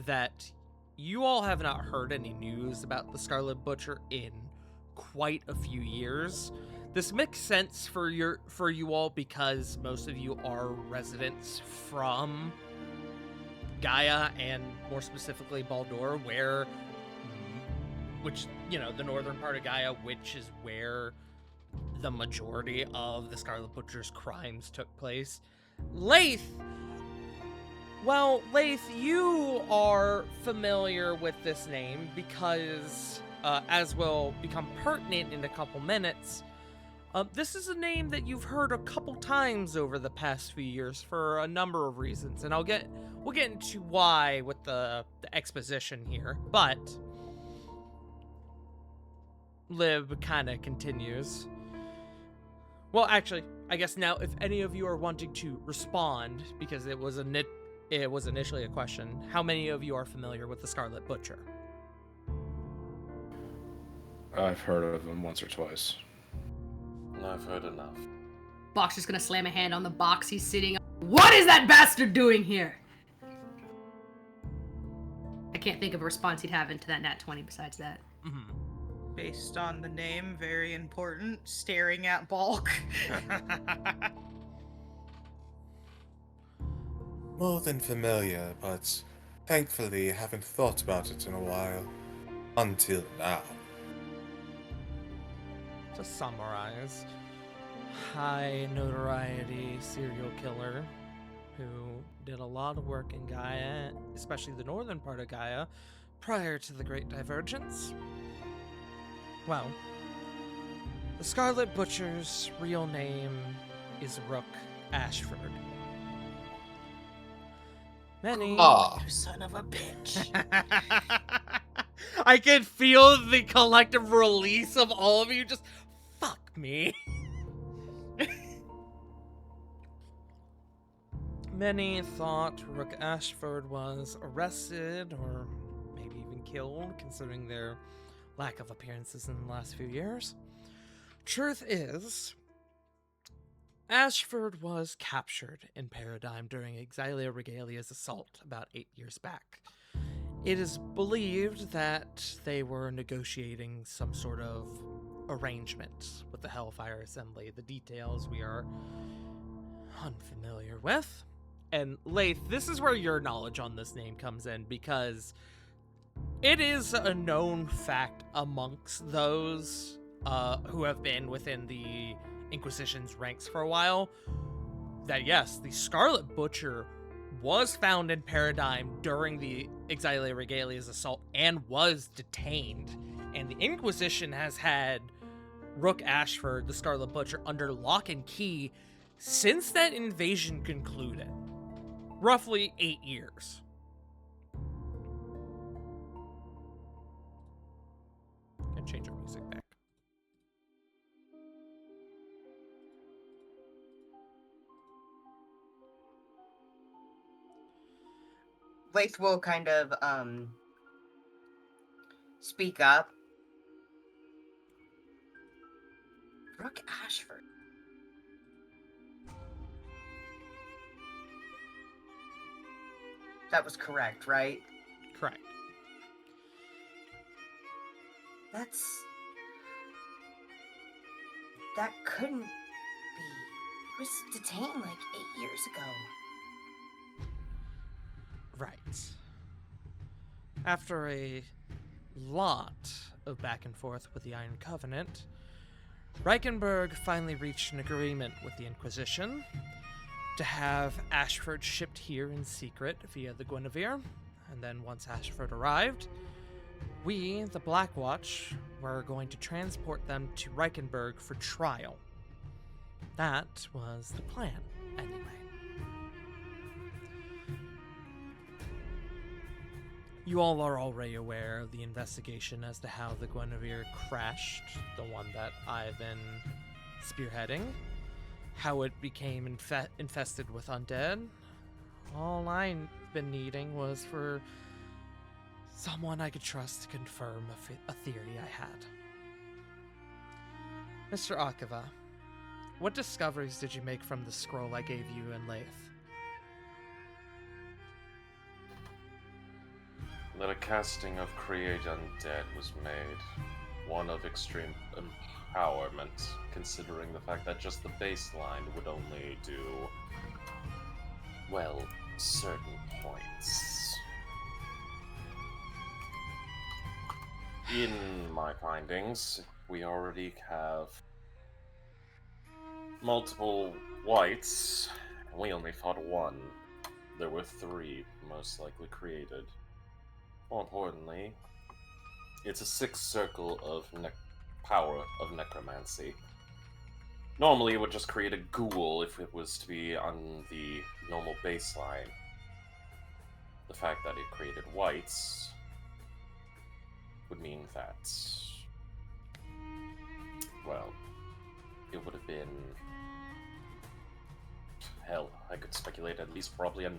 S1: that you all have not heard any news about the Scarlet Butcher in quite a few years. This makes sense for you all because most of you are residents from Gaia, and more specifically Baldur, the northern part of Gaia, which is where the majority of the Scarlet Butcher's crimes took place. Lath, you are familiar with this name because, as will become pertinent in a couple minutes, this is a name that you've heard a couple times over the past few years for a number of reasons, and we'll get into why with the exposition here. But Lib kind of continues. Well, actually, I guess now if any of you are wanting to respond, because it was initially a question, how many of you are familiar with the Scarlet Butcher?
S3: I've heard of him once or twice.
S7: I've heard enough.
S4: Bach's just gonna slam a hand on the box he's sitting on. What is that bastard doing here? I can't think of a response he'd have into that nat 20 besides that.
S1: Mm-hmm.
S2: Based on the name, very important. Staring at Bulk.
S5: More than familiar, but thankfully haven't thought about it in a while. Until now.
S1: To summarize, high notoriety serial killer who did a lot of work in Gaia, especially the northern part of Gaia, prior to the Great Divergence. Well, The Scarlet Butcher's real name is Rook Ashford. Many.
S3: Ah.
S2: You son of a bitch.
S1: I can feel the collective release of all of you just fuck me. Many thought Rook Ashford was arrested or maybe even killed, considering their lack of appearances in the last few years. Truth is, Ashford was captured in Paradigm during Exilia Regalia's assault about 8 years back. It is believed that they were negotiating some sort of arrangement with the Hellfire Assembly. The details we are unfamiliar with. And Lath, this is where your knowledge on this name comes in, because it is a known fact amongst those who have been within the Inquisition's ranks for a while that yes, the Scarlet Butcher was found in Paradigm during the Exilia Regalia's assault and was detained. And the Inquisition has had Rook Ashford, the Scarlet Butcher, under lock and key since that invasion concluded. Roughly 8 years. Can change our music back.
S6: Lath will kind of speak up. Rook Ashford. That was correct, right?
S1: Correct.
S6: That couldn't be. He was detained like 8 years ago.
S1: Right. After a lot of back and forth with the Iron Covenant, Reichenberg finally reached an agreement with the Inquisition to have Ashford shipped here in secret via the Guinevere, and then once Ashford arrived, we, the Black Watch, were going to transport them to Reichenberg for trial. That was the plan, anyway. You all are already aware of the investigation as to how the Guinevere crashed, the one that I've been spearheading, how it became infested with undead. All I've been needing was for someone I could trust to confirm a theory I had. Mr. Akiva, what discoveries did you make from the scroll I gave you and Lath?
S7: That a casting of Create Undead was made. One of extreme empowerment, considering the fact that just the baseline would only do, well, certain points. In my findings, we already have multiple whites, and we only fought one. There were 3, most likely created. More importantly, it's a 6th circle of power of necromancy. Normally, it would just create a ghoul if it was to be on the normal baseline. The fact that it created whites would mean that, well, it would have been, hell, I could speculate at least probably a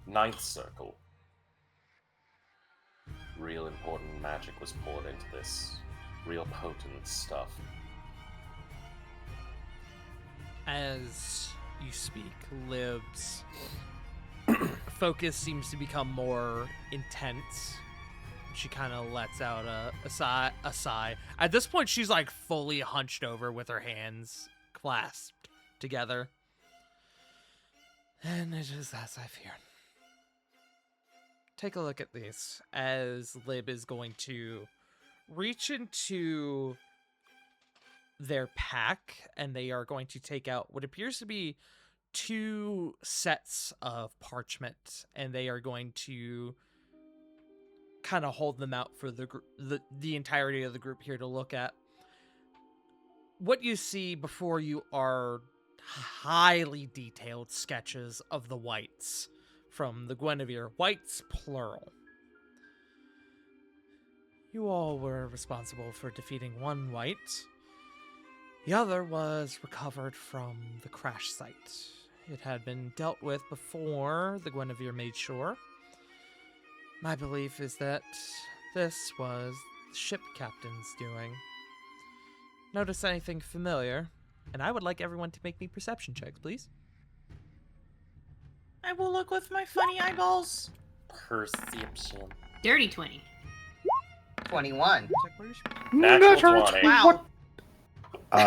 S7: 9th circle. Real important magic was poured into this. Real potent stuff.
S1: As you speak, Liv's focus seems to become more intense. She kind of lets out a sigh. At this point, she's like fully hunched over with her hands clasped together. And it is as I feared. Take a look at this, as Lib is going to reach into their pack, and they are going to take out what appears to be 2 sets of parchment, and they are going to kind of hold them out for the entirety of the group here to look at. what you see before you are highly detailed sketches of the whites from the Guinevere, whites plural. You all were responsible for defeating one white. The other was recovered from the crash site. It had been dealt with before the Guinevere made shore. My belief is that this was the ship captain's doing. Notice anything familiar? And I would like everyone to make me perception checks, please.
S2: I will look with my funny eyeballs.
S7: Perception.
S4: Dirty 20.
S6: 21.
S7: Natural 20.
S2: Wow.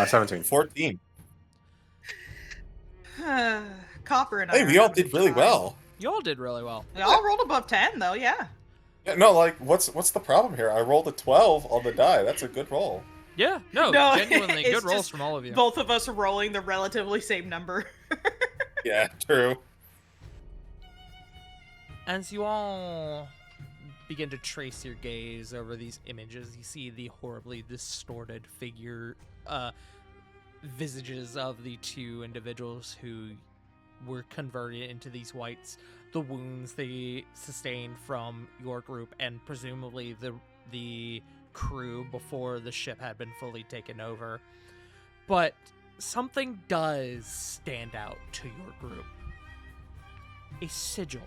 S3: 17.
S5: 14.
S2: Copper and I.
S5: Hey, we all did really well.
S1: You all did really well.
S2: We all rolled above 10, though, yeah.
S5: Yeah, no, like, what's the problem here? I rolled a 12 on the die. That's a good roll.
S1: Yeah, no,
S2: No,
S1: genuinely
S2: it's
S1: good rolls
S2: just
S1: from all of you.
S2: Both of us rolling the relatively same number.
S5: Yeah, true.
S1: As you all begin to trace your gaze over these images, you see the horribly distorted visages of the two individuals who were converted into these whites, the wounds they sustained from your group, and presumably the crew before the ship had been fully taken over. But something does stand out to your group. A sigil.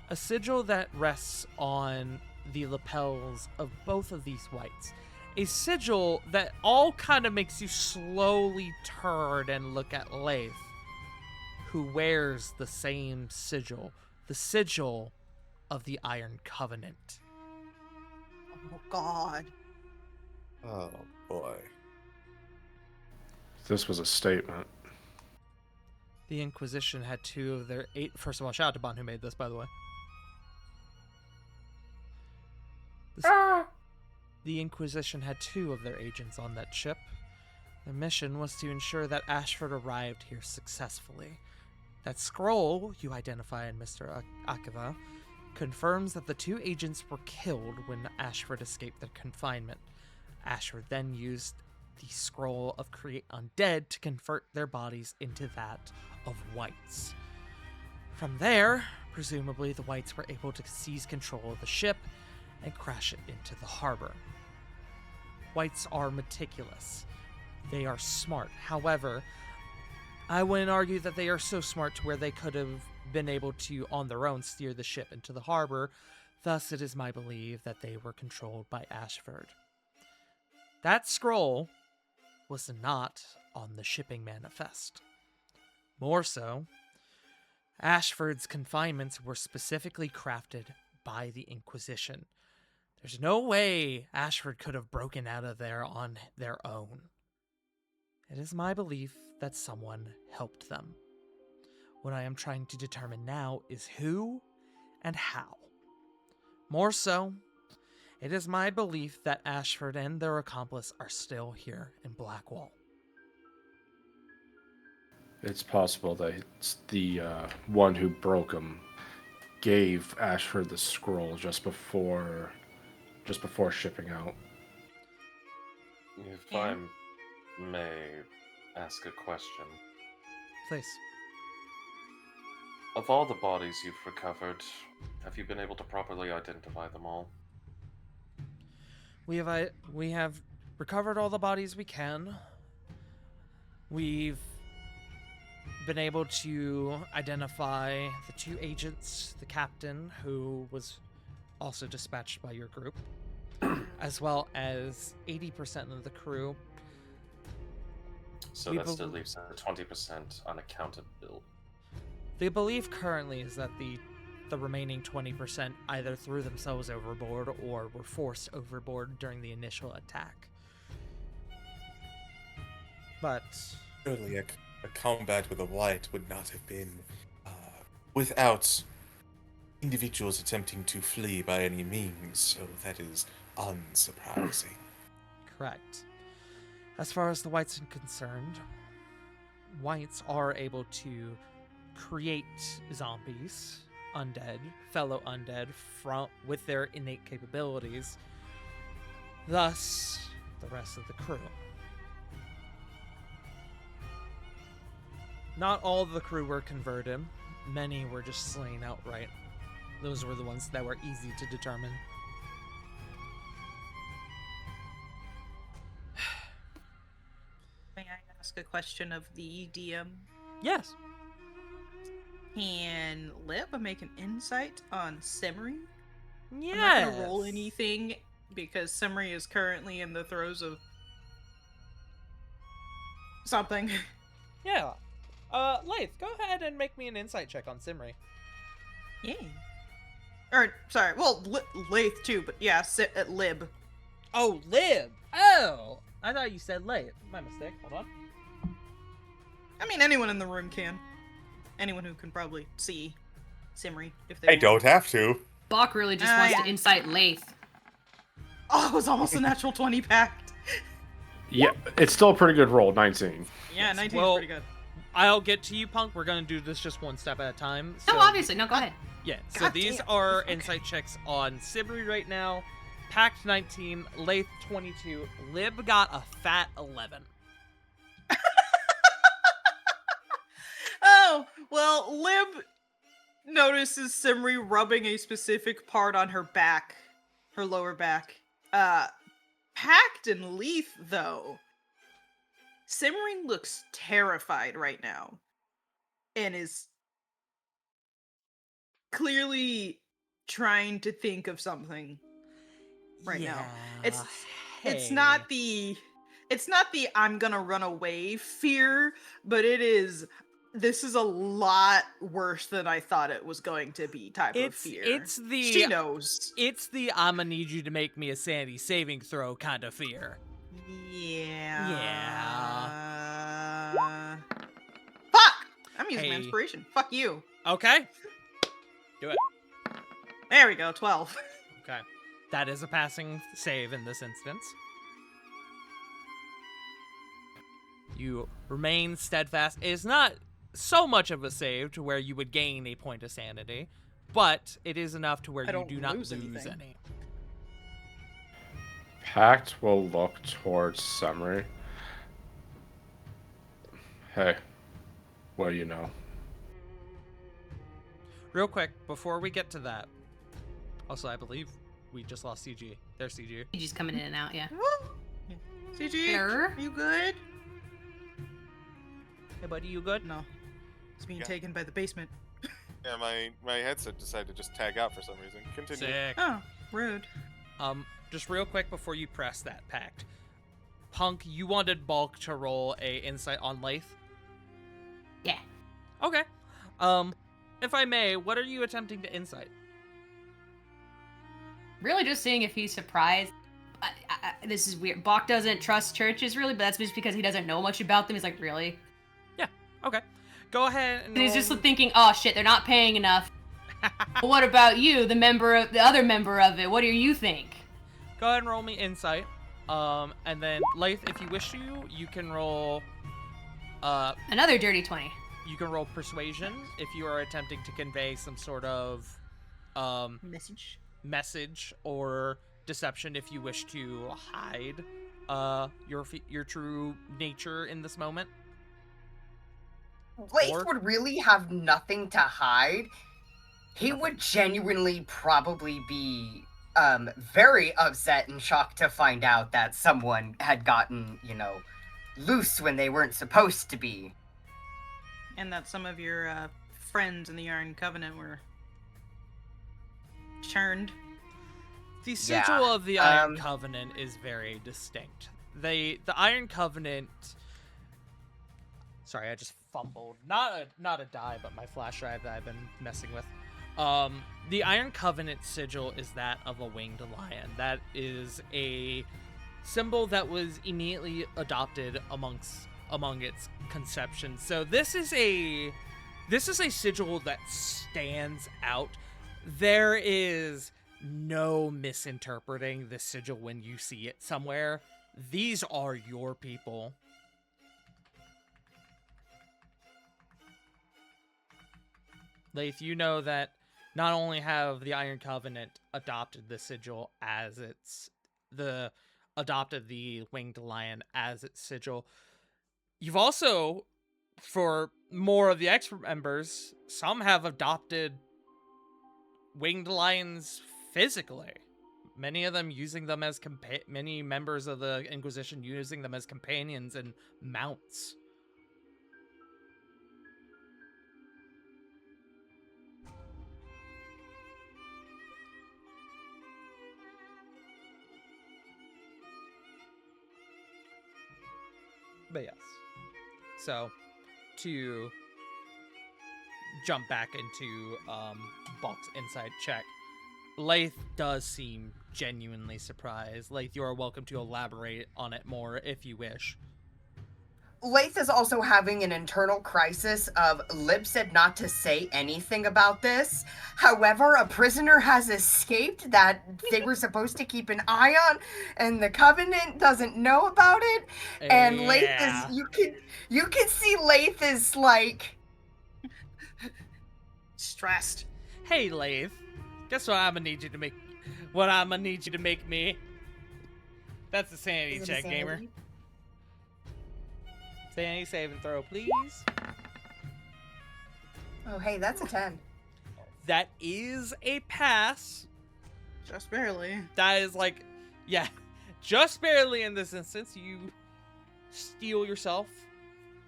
S1: A sigil that rests on the lapels of both of these whites. A sigil that all kind of makes you slowly turn and look at Leith, who wears the same sigil. The sigil of the Iron Covenant.
S2: Oh, God.
S5: Oh, boy.
S3: This was a statement.
S1: The Inquisition had two of their eight... First of all, shout out to Bon who made this, by the way. The Inquisition had two of their agents on that ship. Their mission was to ensure that Ashford arrived here successfully. That scroll you identify in Mr. Akiva confirms that the two agents were killed when Ashford escaped their confinement. Ashford then used the scroll of Create Undead to convert their bodies into that of whites. From there, presumably the whites were able to seize control of the ship and crash it into the harbor. Whites are meticulous. They are smart. However, I wouldn't argue that they are so smart to where they could have been able to, on their own, steer the ship into the harbor. Thus, it is my belief that they were controlled by Ashford. That scroll was not on the shipping manifest. More so, Ashford's confinements were specifically crafted by the Inquisition. There's no way Ashford could have broken out of there on their own. It is my belief that someone helped them. What I am trying to determine now is who and how. More so, it is my belief that Ashford and their accomplice are still here in Blackwall.
S3: It's possible that it's the one who broke him gave Ashford the scroll just before shipping out.
S7: If I may ask a question.
S1: Please.
S7: Of all the bodies you've recovered, have you been able to properly identify them all?
S1: We have recovered all the bodies we can. We've been able to identify the two agents, the captain, who was also dispatched by your group, as well as 80% of the crew.
S7: So that still leaves 20% unaccounted bill.
S1: The belief currently is that the remaining 20% either threw themselves overboard or were forced overboard during the initial attack. But
S5: Surely a combat with a white would not have been without individuals attempting to flee by any means, so that is unsurprising.
S1: correct. As far as the whites are concerned, whites are able to create zombies, undead, fellow undead, with their innate capabilities. Thus, the rest of the crew. Not all of the crew were converted. Many were just slain outright. Those were the ones that were easy to determine.
S2: May I ask a question of the DM?
S1: Yes.
S2: Can Lib make an insight on Simri?
S1: Yes.
S2: I'm not gonna roll anything because Simri is currently in the throes of something.
S1: Yeah. Laith, go ahead and make me an insight check on Simri.
S2: Yay. Or, sorry, well, Laith too, but yeah, Lib.
S1: Oh, Lib! Oh! I thought you said Laith. My mistake. Hold on.
S2: I mean, anyone in the room can. Anyone who can probably see Simri if they
S5: I
S2: want.
S5: don't have to.
S4: Bach really just wants to
S2: Yeah.
S4: insight Lath.
S2: Oh, it was almost a natural 20 pact.
S3: Yeah, it's still a pretty good roll, 19.
S2: Yeah, 19
S1: Well,
S2: is pretty good.
S1: I'll get to you, Punk. We're gonna do this just one step at a time.
S4: No,
S1: So-
S4: obviously. No, go ahead.
S1: Yeah, so
S2: God
S1: these
S2: damn.
S1: are
S2: Okay.
S1: insight checks on Sibri right now. Pact 19, Laith 22, Lib got a fat 11.
S2: Oh, well, Lib notices Simri rubbing a specific part on her back. Her lower back. Pact and Leith, though. Simri looks terrified right now. And is clearly trying to think of something right now. It's not the I'm gonna run away fear, but this is a lot worse than I thought it was going to be type of fear. She knows.
S1: It's the I'm gonna need you to make me a sanity saving throw kind of fear.
S2: Yeah. Fuck! I'm using my
S1: Hey.
S2: inspiration. Fuck you.
S1: Okay. Do it.
S2: There we go, 12.
S1: Okay. That is a passing save in this instance. You remain steadfast. It is not so much of a save to where you would gain a point of sanity, but it is enough to where
S2: I
S1: you
S2: don't
S1: do not
S2: lose
S1: lose
S2: anything.
S1: any.
S3: Pact will look towards Summary. Hey, what do you know?
S1: Real quick, before we get to that, also, I believe we just lost CG. There's CG.
S4: He's just coming in and out, yeah.
S2: CG,
S4: Error?
S2: are you good?
S1: Hey, buddy, you good?
S2: No. It's being
S5: Yeah.
S2: taken by the basement.
S8: Yeah, my headset decided to just tag out for some reason. Continue.
S1: Sick.
S2: Oh, rude.
S1: Just real quick before you press that pact. Punk, you wanted Bulk to roll a insight on Laith?
S4: Yeah.
S1: Okay. If I may, what are you attempting to insight?
S4: Really just seeing if he's surprised. This is weird. Bach doesn't trust churches, really, but that's just because he doesn't know much about them. He's like, really?
S1: Yeah, okay. Go ahead and
S4: And he's just
S1: roll-
S4: thinking, oh shit, they're not paying enough. But what about you, the other member of it? What do you think?
S1: Go ahead and roll me insight. And then Laith, if you wish to, you can roll
S4: Another dirty 20.
S1: you can roll persuasion if you are attempting to convey some sort of message or deception if you wish to hide your true nature in this moment.
S6: Laith
S1: Or-
S6: would really have nothing to hide. He would genuinely probably be very upset and shocked to find out that someone had gotten, loose when they weren't supposed to be.
S2: And that some of your friends in the Iron Covenant were churned.
S1: The sigil
S6: Yeah,
S1: of the Iron Covenant is very distinct. The Iron Covenant. Sorry, I just fumbled. Not a die, but my flash drive that I've been messing with. The Iron Covenant sigil is that of a winged lion. That is a symbol that was immediately adopted among its conception. So this is a sigil that stands out. There is no misinterpreting this sigil when you see it somewhere. These are your people. Laith, you know that not only have the Iron Covenant adopted the sigil as adopted the winged lion as its sigil, you've also for more of the expert members, some have adopted winged lions physically. Many of them using them as many members of the Inquisition using them as companions and mounts. But yes. So, to jump back into Bulk's insight check, Lath does seem genuinely surprised. Lath, you are welcome to elaborate on it more if you wish.
S6: Lath is also having an internal crisis of Lib said not to say anything about this. However, a prisoner has escaped that they were supposed to keep an eye on, and the Covenant doesn't know about it. And Lath is you can see Lath is like
S2: Stressed.
S1: Hey, Lath. Guess what I'm gonna need you to make? What I'm gonna need you to make me? That's a sanity
S6: Is it a
S1: check, gamer.
S6: sanity?
S1: Sanity save and throw, please.
S6: Oh, hey, that's a 10.
S1: That is a pass.
S2: Just barely.
S1: That is like, yeah, just barely in this instance. You steal yourself.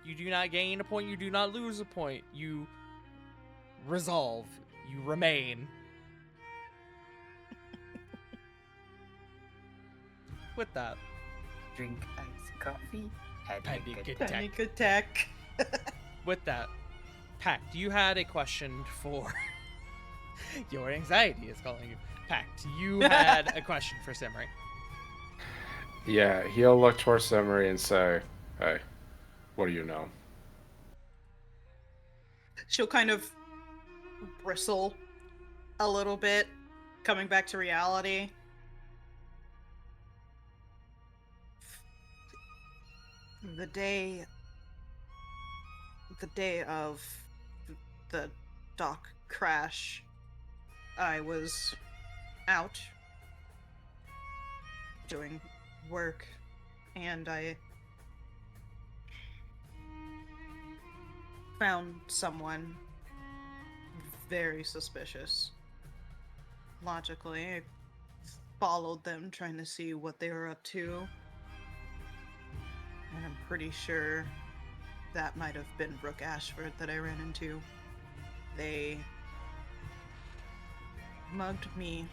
S1: You do not gain a point. You do not lose a point. You resolve. You remain. With that,
S6: Drink iced coffee.
S1: Panic
S2: Panic attack.
S1: with that, Pact, you had a question for your anxiety is calling you. Pact, you had a question for Simri.
S3: Yeah, he'll look towards Simri and say, "Hey, what do you know?"
S2: She'll kind of bristle a little bit, coming back to reality. The day of the dock crash, I was out doing work, and I found someone very suspicious. Logically, I followed them, trying to see what they were up to. And I'm pretty sure that might have been Brooke Ashford that I ran into. They mugged me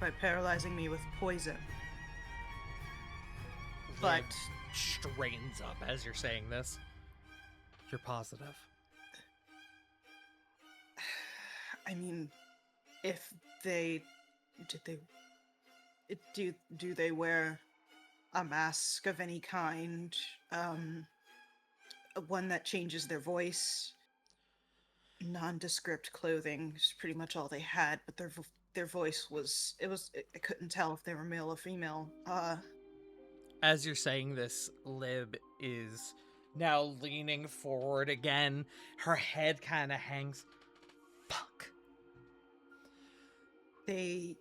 S2: by paralyzing me with poison. But
S1: Strains up as you're saying this. You're positive.
S2: I mean, if they do they wear a mask of any kind, one that changes their voice, nondescript clothing is pretty much all they had, but their voice was I couldn't tell if they were male or female.
S1: As you're saying this, Lib is now leaning forward again. Her head kind of hangs. Fuck.
S2: They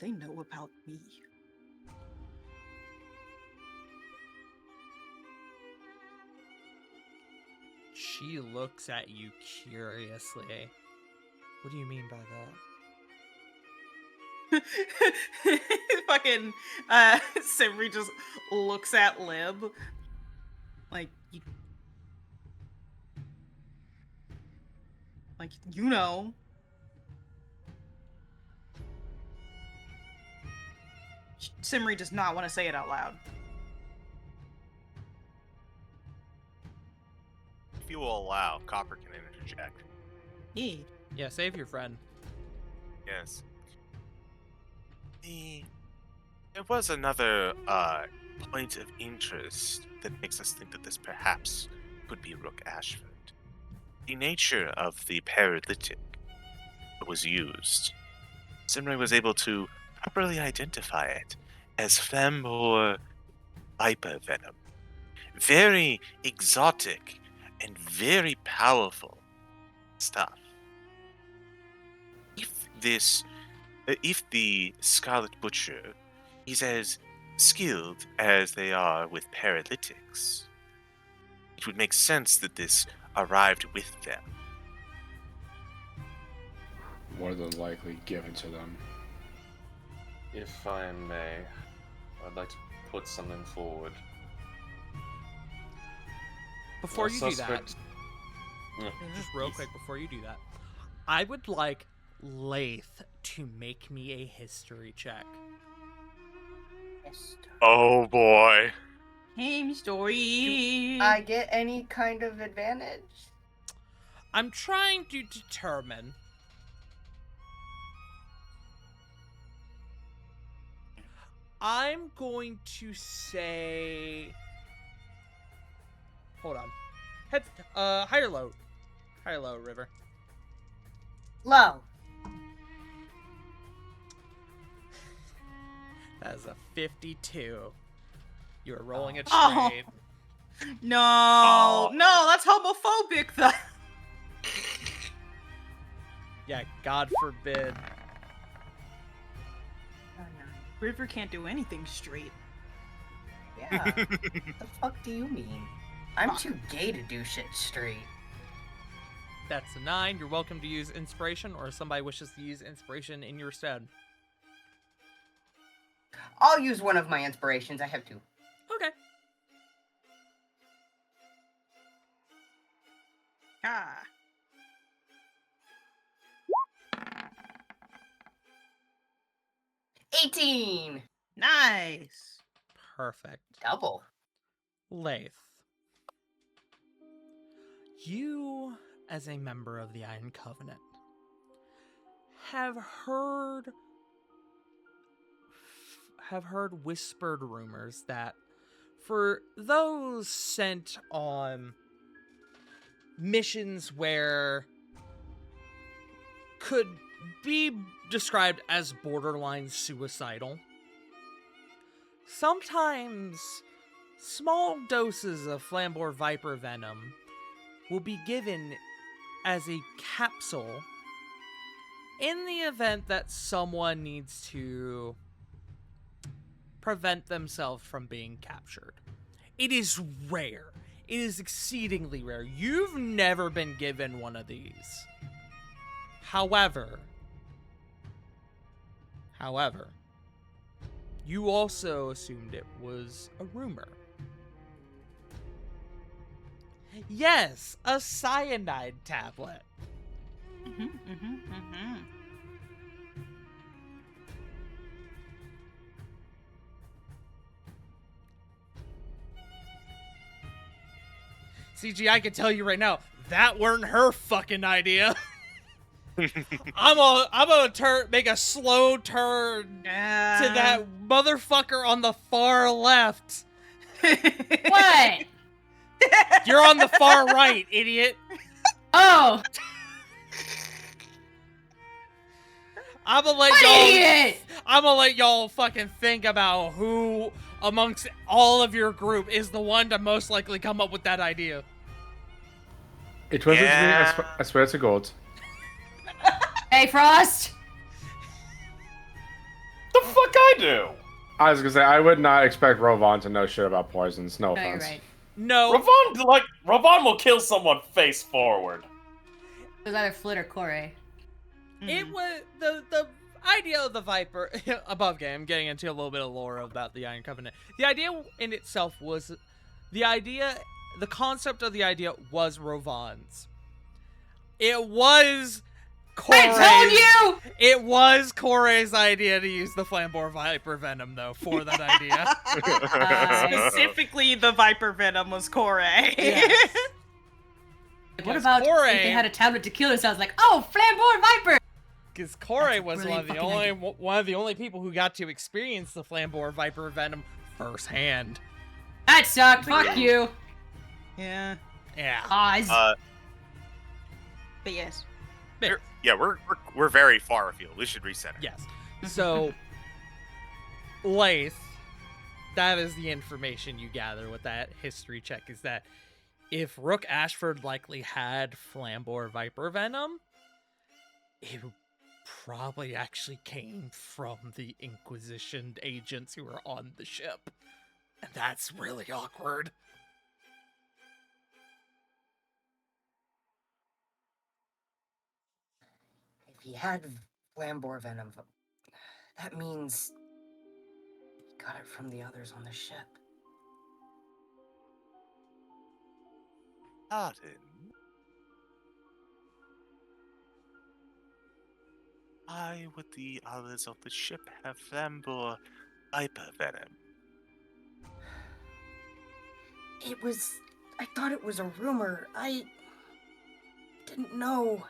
S2: know about me.
S1: She looks at you curiously. What do you mean by that?
S2: Fucking Simri just looks at Lib like you know. Simri does not want to say it out loud.
S8: If you will allow, Copper can interject.
S1: Yeah, save your friend.
S8: Yes. There was another point of interest that makes us think that this perhaps could be Rook Ashford. The nature of the paralytic that was used. Simri was able to properly identify it as Flambour viper venom. Very exotic and very powerful stuff. If the Scarlet Butcher is as skilled as they are with paralytics, it would make sense that this arrived with them.
S3: More than likely given to them.
S7: If I may, I'd like to put something forward.
S1: Before
S7: Our
S1: you do that,
S7: suspect- Yeah.
S1: just real quick before you do that, I would like Lath to make me a history check.
S8: Oh boy.
S2: Same story.
S6: I get any kind of advantage?
S1: I'm trying to determine. I'm going to say. Hold on. Head. High or low? High or low, River?
S6: Low.
S1: That is a 52. You are rolling it
S2: Oh.
S1: straight.
S2: No, no, that's homophobic, though.
S1: Yeah, God forbid.
S2: River can't do anything straight.
S6: Yeah. The fuck do you mean? I'm too gay to do shit straight.
S1: That's a 9. You're welcome to use inspiration, or if somebody wishes to use inspiration in your stead.
S6: I'll use one of my inspirations. I have two.
S1: Okay.
S2: Ah.
S6: $18.
S2: Nice.
S1: Perfect.
S6: Double.
S1: Lath. You, as a member of the Iron Covenant, have heard whispered rumors that for those sent on missions where could be described as borderline suicidal, sometimes small doses of Flambor Viper venom will be given as a capsule in the event that someone needs to prevent themselves from being captured. It is rare. It is exceedingly rare. You've never been given one of these. However, you also assumed it was a rumor. Yes, a cyanide tablet. CG, I can tell you right now, that weren't her fucking idea. I'm gonna make a slow turn to that motherfucker on the far left.
S4: What?
S1: You're on the far right, idiot.
S4: Oh,
S1: I'm gonna let
S4: what
S1: y'all.
S4: idiot?
S1: I'm gonna let y'all fucking think about who amongst all of your group is the one to most likely come up with that idea.
S3: It wasn't me,
S8: Yeah.
S3: I swear to God.
S4: Hey, Frost.
S7: The fuck I do?
S3: I was gonna say, I would not expect Rovan to know shit about poisons. No
S4: No, you're
S3: offense.
S4: right.
S1: No,
S7: Ravon will kill someone face forward.
S4: It was either Flit or Corey.
S1: it was the idea of the Viper above game. Getting into a little bit of lore about the Iron Covenant. The idea in itself was the concept of the idea was Rovan's. It was
S4: I told you!
S1: It was Corey's idea to use the Flambor Viper Venom, though, for that idea.
S2: Specifically, the Viper Venom was Corey.
S1: Yes.
S4: What
S1: Yes,
S4: about
S1: Corey.
S4: if they had a tablet to kill us? I was like, oh, Flamboyant Viper!
S1: Because Corey
S4: That's a
S1: was
S4: brilliant
S1: one of the only people who got to experience the Flambor Viper Venom firsthand.
S4: That sucked. Fuck you.
S2: Yeah.
S1: Yeah.
S4: Oz.
S2: But yes.
S8: We're very far afield. We should reset it.
S1: Yes. So, Lath, that is the information you gather with that history check, is that if Rook Ashford likely had Flambor Viper Venom, it probably actually came from the Inquisition agents who were on the ship. And that's really awkward.
S6: If he had Flambor venom, that means he got it from the others on the ship.
S8: Pardon? Why would the others of the ship have Flambor viper venom?
S6: I thought it was a rumor. I didn't know.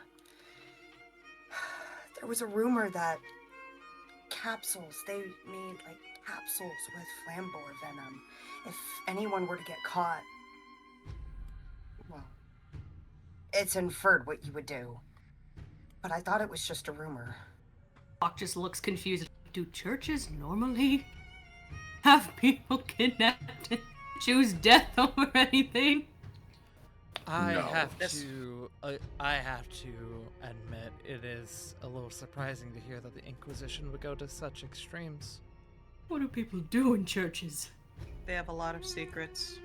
S6: There was a rumor that they made like capsules with Flambor venom. If anyone were to get caught, well, it's inferred what you would do. But I thought it was just a rumor.
S4: Bach just looks confused. Do churches normally have people kidnapped and choose death over anything?
S1: I
S3: No.
S1: have to admit, it is a little surprising to hear that the Inquisition would go to such extremes.
S4: What do people do in churches?
S2: They have a lot of secrets.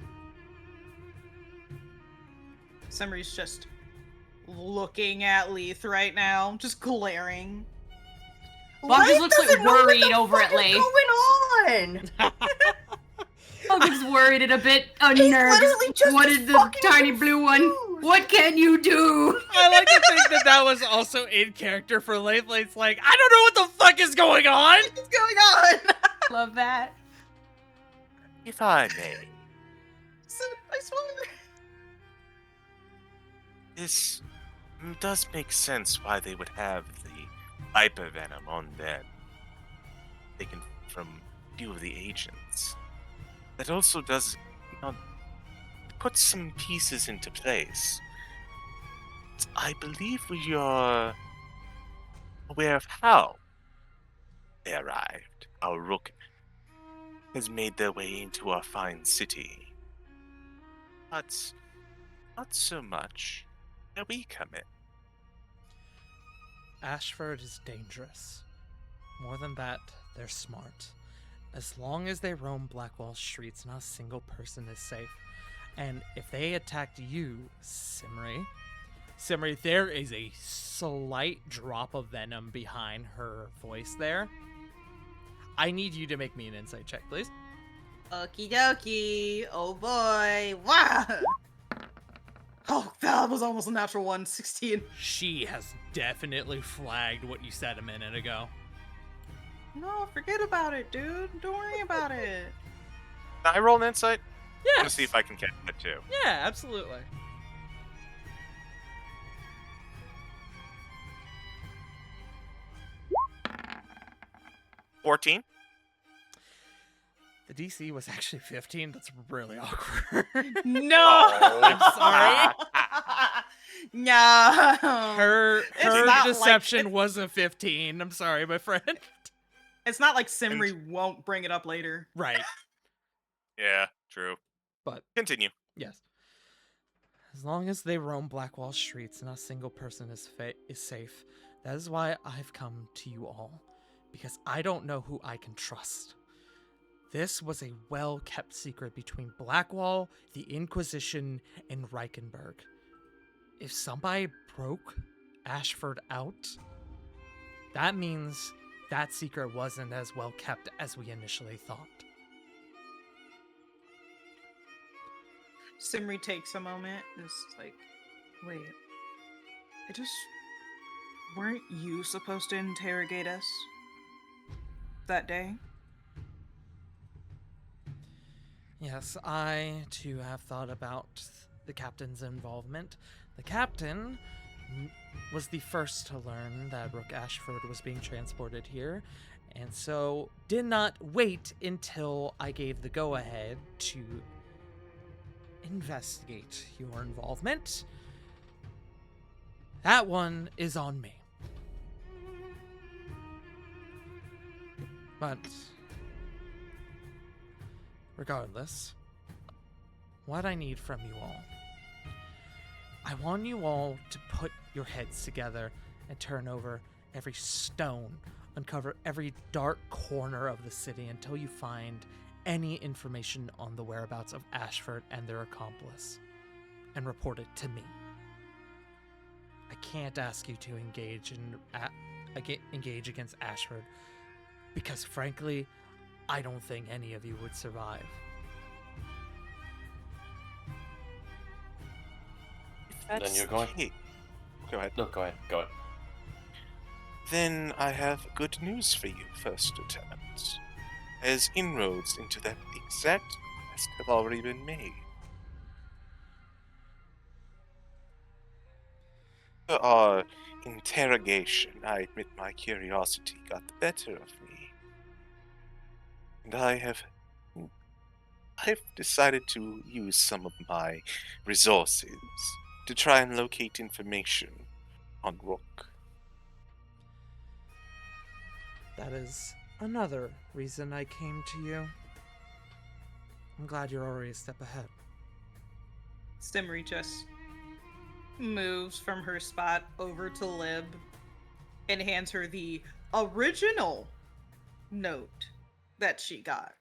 S2: Summary's just looking at Leith right now, just glaring.
S4: Bach just looks
S6: doesn't
S4: like
S6: know what
S4: worried
S6: the
S4: over
S6: fuck
S4: at Leith.
S6: is going on?
S4: Bach is worried and a bit
S6: literally
S4: unnerved.
S6: just
S4: What
S6: as
S4: is the
S6: fucking
S4: tiny blue one?
S6: confused.
S4: What can you do?
S1: I like to think that that was also in character for Leith. Leith's like, I don't know what the fuck is going on!
S2: What's going on?
S4: Love that.
S8: If I may,
S2: I swear.
S8: this does make sense why they would have the viper venom on them, taken from a few of the agents. That also does, put some pieces into place. I believe we are aware of how they arrived. How Rook has made their way into our fine city. But not so much where we come in.
S1: Ashford is dangerous. More than that, they're smart. As long as they roam Blackwall streets, not a single person is safe. And if they attacked you, Simri, there is a slight drop of venom behind her voice there. I need you to make me an insight check, please.
S2: Okie dokie. Oh boy. Wow. Oh, that was almost a natural one. 16.
S1: She has definitely flagged what you said a minute ago.
S2: No, forget about it, dude. Don't worry about it.
S8: Can I roll an insight? I
S1: Yeah.
S8: want to see if I can catch that too.
S1: Yeah, absolutely.
S8: 14?
S1: The DC was actually 15. That's really awkward.
S2: No.
S1: I'm sorry.
S2: No.
S1: Her
S2: It's not like-
S1: deception was a 15. I'm sorry, my friend.
S2: It's not like Simri won't bring it up later.
S1: Right.
S8: Yeah, true.
S1: But
S8: Continue.
S1: yes. As long as they roam Blackwall streets, not a single person is safe. That is why I've come to you all, because I don't know who I can trust. This was a well-kept secret between Blackwall, the Inquisition, and Reichenberg. If somebody broke Ashford out, that means that secret wasn't as well kept as we initially thought.
S2: Simri takes a moment and is like, wait, weren't you supposed to interrogate us that day?
S1: Yes, I too have thought about the captain's involvement. The captain was the first to learn that Rook Ashford was being transported here, and so did not wait until I gave the go-ahead to investigate your involvement. That one is on me. But regardless, what I need from you all, I want you all to put your heads together and turn over every stone, uncover every dark corner of the city until you find any information on the whereabouts of Ashford and their accomplice, and report it to me. I can't ask you to engage against Ashford, because frankly, I don't think any of you would survive.
S8: If that's
S7: Then you're going-
S8: the case- Go ahead.
S7: No, go ahead. Go ahead.
S8: Then I have good news for you, First Lieutenant, as inroads into that exact quest have already been made. For our interrogation, I admit my curiosity got the better of me. And I've decided to use some of my resources to try and locate information on Rook.
S1: That is another reason I came to you. I'm glad you're already a step ahead.
S2: Simri just moves from her spot over to Lib and hands her the original note that she got.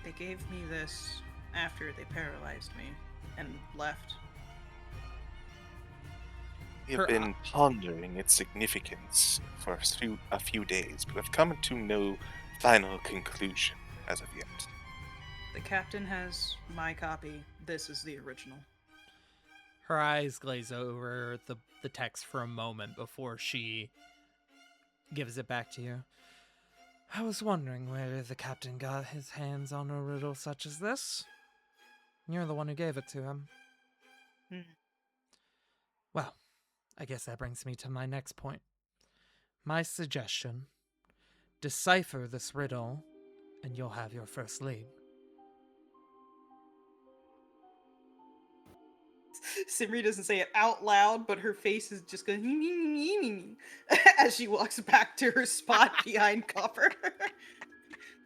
S2: They gave me this after they paralyzed me and left.
S8: We
S1: Her
S8: have been pondering its significance for a few days, but have come to no final conclusion as of yet.
S2: The captain has my copy. This is the original.
S1: Her eyes glaze over the text for a moment before she gives it back to you. I was wondering where the captain got his hands on a riddle such as this. You're the one who gave it to him. Well, I guess that brings me to my next point. My suggestion: decipher this riddle, and you'll have your first lead.
S2: Simri doesn't say it out loud, but her face is just going as she walks back to her spot behind Copper.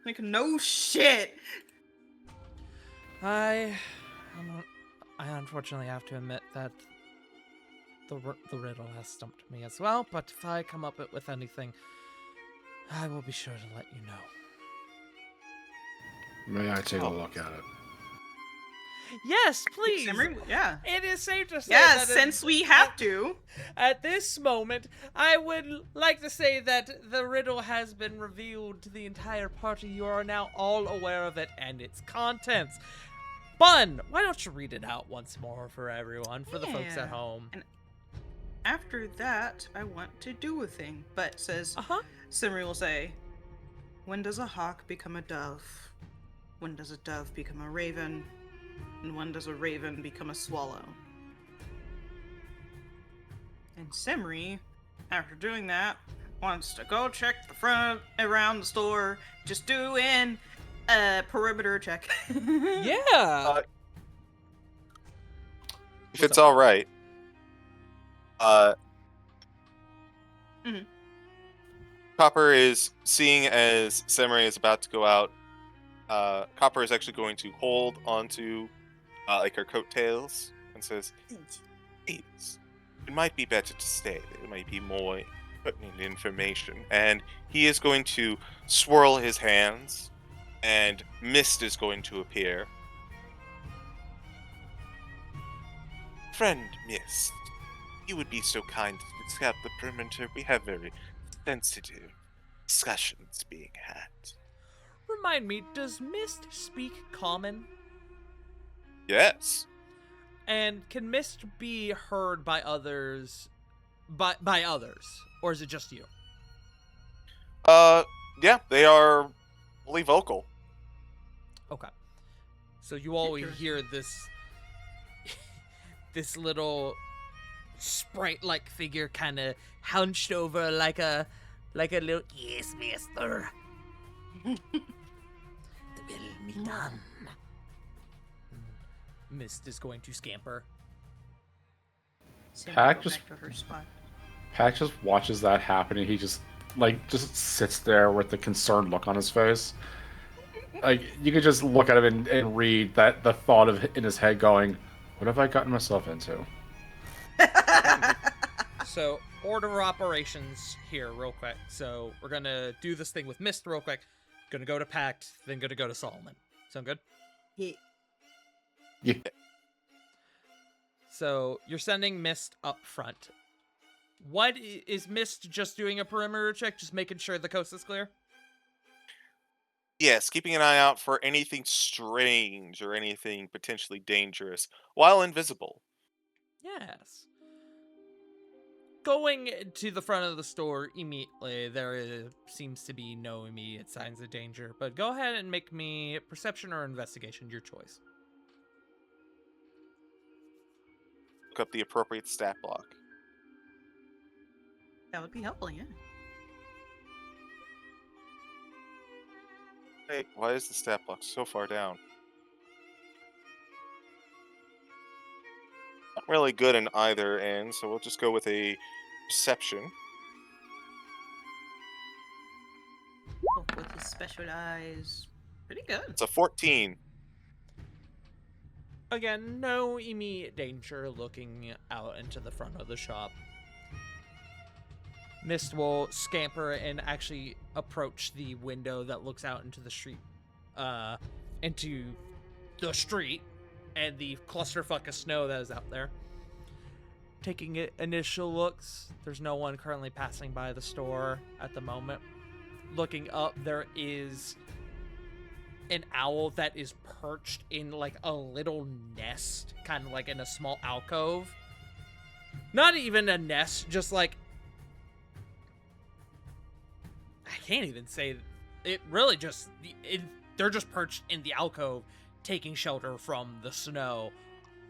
S2: Like, no shit.
S1: I unfortunately have to admit that the riddle has stumped me as well, but if I come up with anything, I will be sure to let you know.
S3: May I take a look at it?
S1: Yes, please.
S2: Simri, yeah.
S1: It is safe to say
S2: Yeah,
S1: that
S2: since we have to.
S1: at this moment, I would like to say that the riddle has been revealed to the entire party. You are now all aware of it and its contents. Bun, why don't you read it out once more for everyone, for the folks
S2: Yeah.
S1: at home?
S2: And after that, I want to do a thing. But says,
S1: Uh-huh.
S2: Simri will say, when does a hawk become a dove? When does a dove become a raven? And when does a raven become a swallow? And Simri, after doing that, wants to go check the front around the store, just doing a perimeter check.
S1: Yeah.
S8: If it's all right,
S2: Mhm.
S8: Copper is seeing as Samurai is about to go out. Copper is actually going to hold onto like her coattails and says, "Please, it might be better to stay. There might be more pertinent information." And he is going to swirl his hands, and mist is going to appear. Friend Mist, you would be so kind to scout the perimeter. We have very sensitive discussions being had.
S1: Remind me, does Mist speak common?
S8: Yes.
S1: And can Mist be heard by others, by others, or is it just you?
S8: Yeah, they are fully vocal.
S1: Okay. So you all hear this this little sprite-like figure kind of hunched over like a little, yes, mister. The will be done. Mist is going to scamper.
S2: Simri
S3: Pack
S2: will
S3: just-
S2: back to her spot.
S3: Pac just watches that happen, and he just sits there with the concerned look on his face. Like, you could just look at him and read that the thought of in his head going, "What have I gotten myself into?"
S1: So, order of operations here, real quick. So, we're gonna do this thing with Mist real quick. Gonna go to Pact, then gonna go to Solomon. Sound good?
S2: Yeah.
S3: Yeah.
S1: So, you're sending Mist up front. What is Mist just doing a perimeter check, just making sure the coast is clear?
S8: Yes, keeping an eye out for anything strange or anything potentially dangerous while invisible.
S1: Yes. Going to the front of the store immediately, seems to be no immediate signs of danger, but go ahead and make me perception or investigation, your choice.
S8: Look up the appropriate stat block.
S2: That would be helpful, yeah.
S8: Hey, why is the stat block so far down? Not really good in either end, so we'll just go with a perception.
S2: Oh, with his special eyes. Pretty good.
S8: It's a 14.
S1: Again, no immediate danger looking out into the front of the shop. Mist will scamper and actually approach the window that looks out into the street, and the clusterfuck of snow that is out there. Taking initial looks, there's no one currently passing by the store at the moment. Looking up, there is an owl that is perched in like a little nest, kind of like in a small alcove. Not even a nest, just like, I can't even say it. Really, just they're just perched in the alcove, taking shelter from the snow,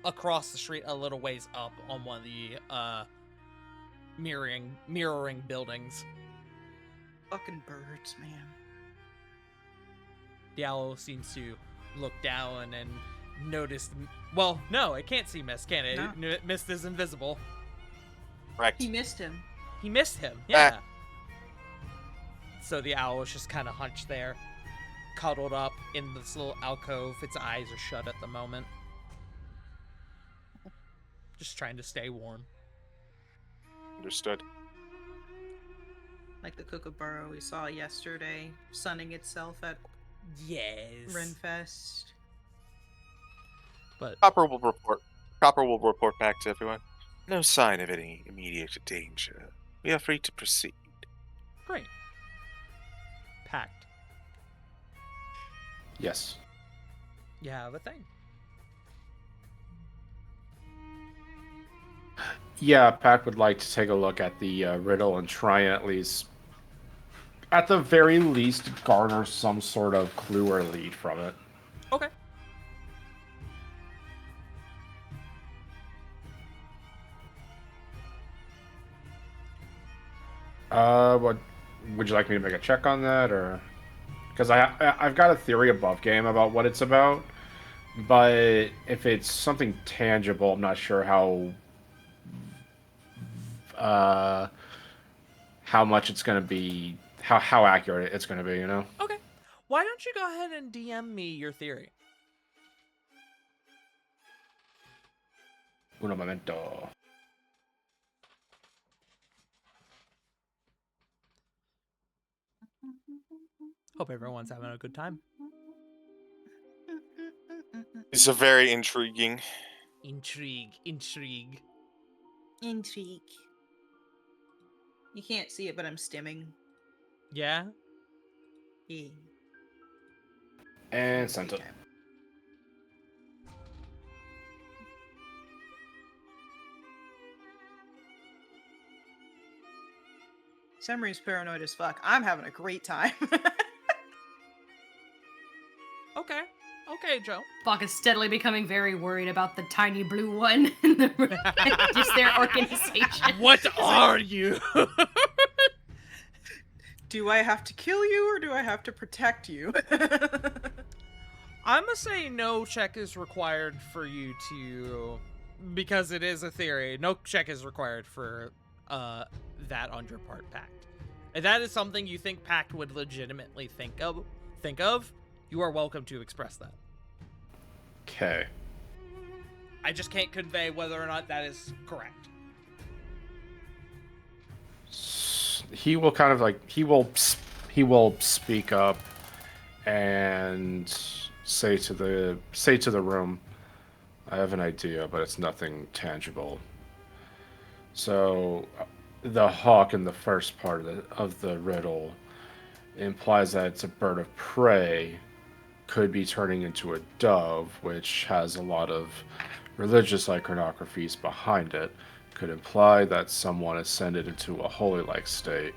S1: across the street a little ways up on one of the mirroring buildings.
S2: Fucking birds, man.
S1: The owl seems to look down and notice. Well, no, it can't see Mist, can it?
S2: No.
S1: Mist is invisible.
S8: Correct.
S2: He missed him.
S1: He missed him. Yeah. So the owl is just kind of hunched there, cuddled up in this little alcove. Its eyes are shut at the moment. Just trying to stay warm.
S8: Understood.
S2: Like the kookaburra we saw yesterday, sunning itself at
S1: Yes.
S2: Renfest.
S1: But
S8: Copper will report back to everyone. No sign of any immediate danger. We are free to proceed.
S1: great. Packed.
S3: Yes.
S1: You have a thing.
S3: Yeah, Pac would like to take a look at the riddle and try and at the very least, garner some sort of clue or lead from it.
S1: Okay.
S3: What would you like me to make a check on that, or because I've got a theory above game about what it's about, but if it's something tangible, I'm not sure how much it's going to be, how accurate it's going to be, you know?
S1: Okay. Why don't you go ahead and DM me your theory?
S3: Uno momento.
S1: Hope everyone's having a good time.
S8: It's a very intriguing.
S1: Intrigue.
S2: Intrigue. You can't see it, but I'm stimming.
S1: Yeah?
S2: Yeah.
S3: And sent it.
S2: Semri's paranoid as fuck. I'm having a great time.
S1: Okay. Okay, Joe.
S4: Spock is steadily becoming very worried about the tiny blue one in the room. Just their organization.
S1: What are you?
S2: Do I have to kill you or do I have to protect you?
S1: I'm gonna say no check is required for you to, because it is a theory, no check is required for that on your part, Pact. If that is something you think Pact would legitimately think of, you are welcome to express that.
S3: Okay.
S1: I just can't convey whether or not that is correct.
S3: He will kind of like he will speak up and say to the room, I have an idea, but it's nothing tangible. So the hawk in the first part of the riddle implies that it's a bird of prey, could be turning into a dove, which has a lot of religious iconographies behind it. Could imply that someone ascended into a holy-like state.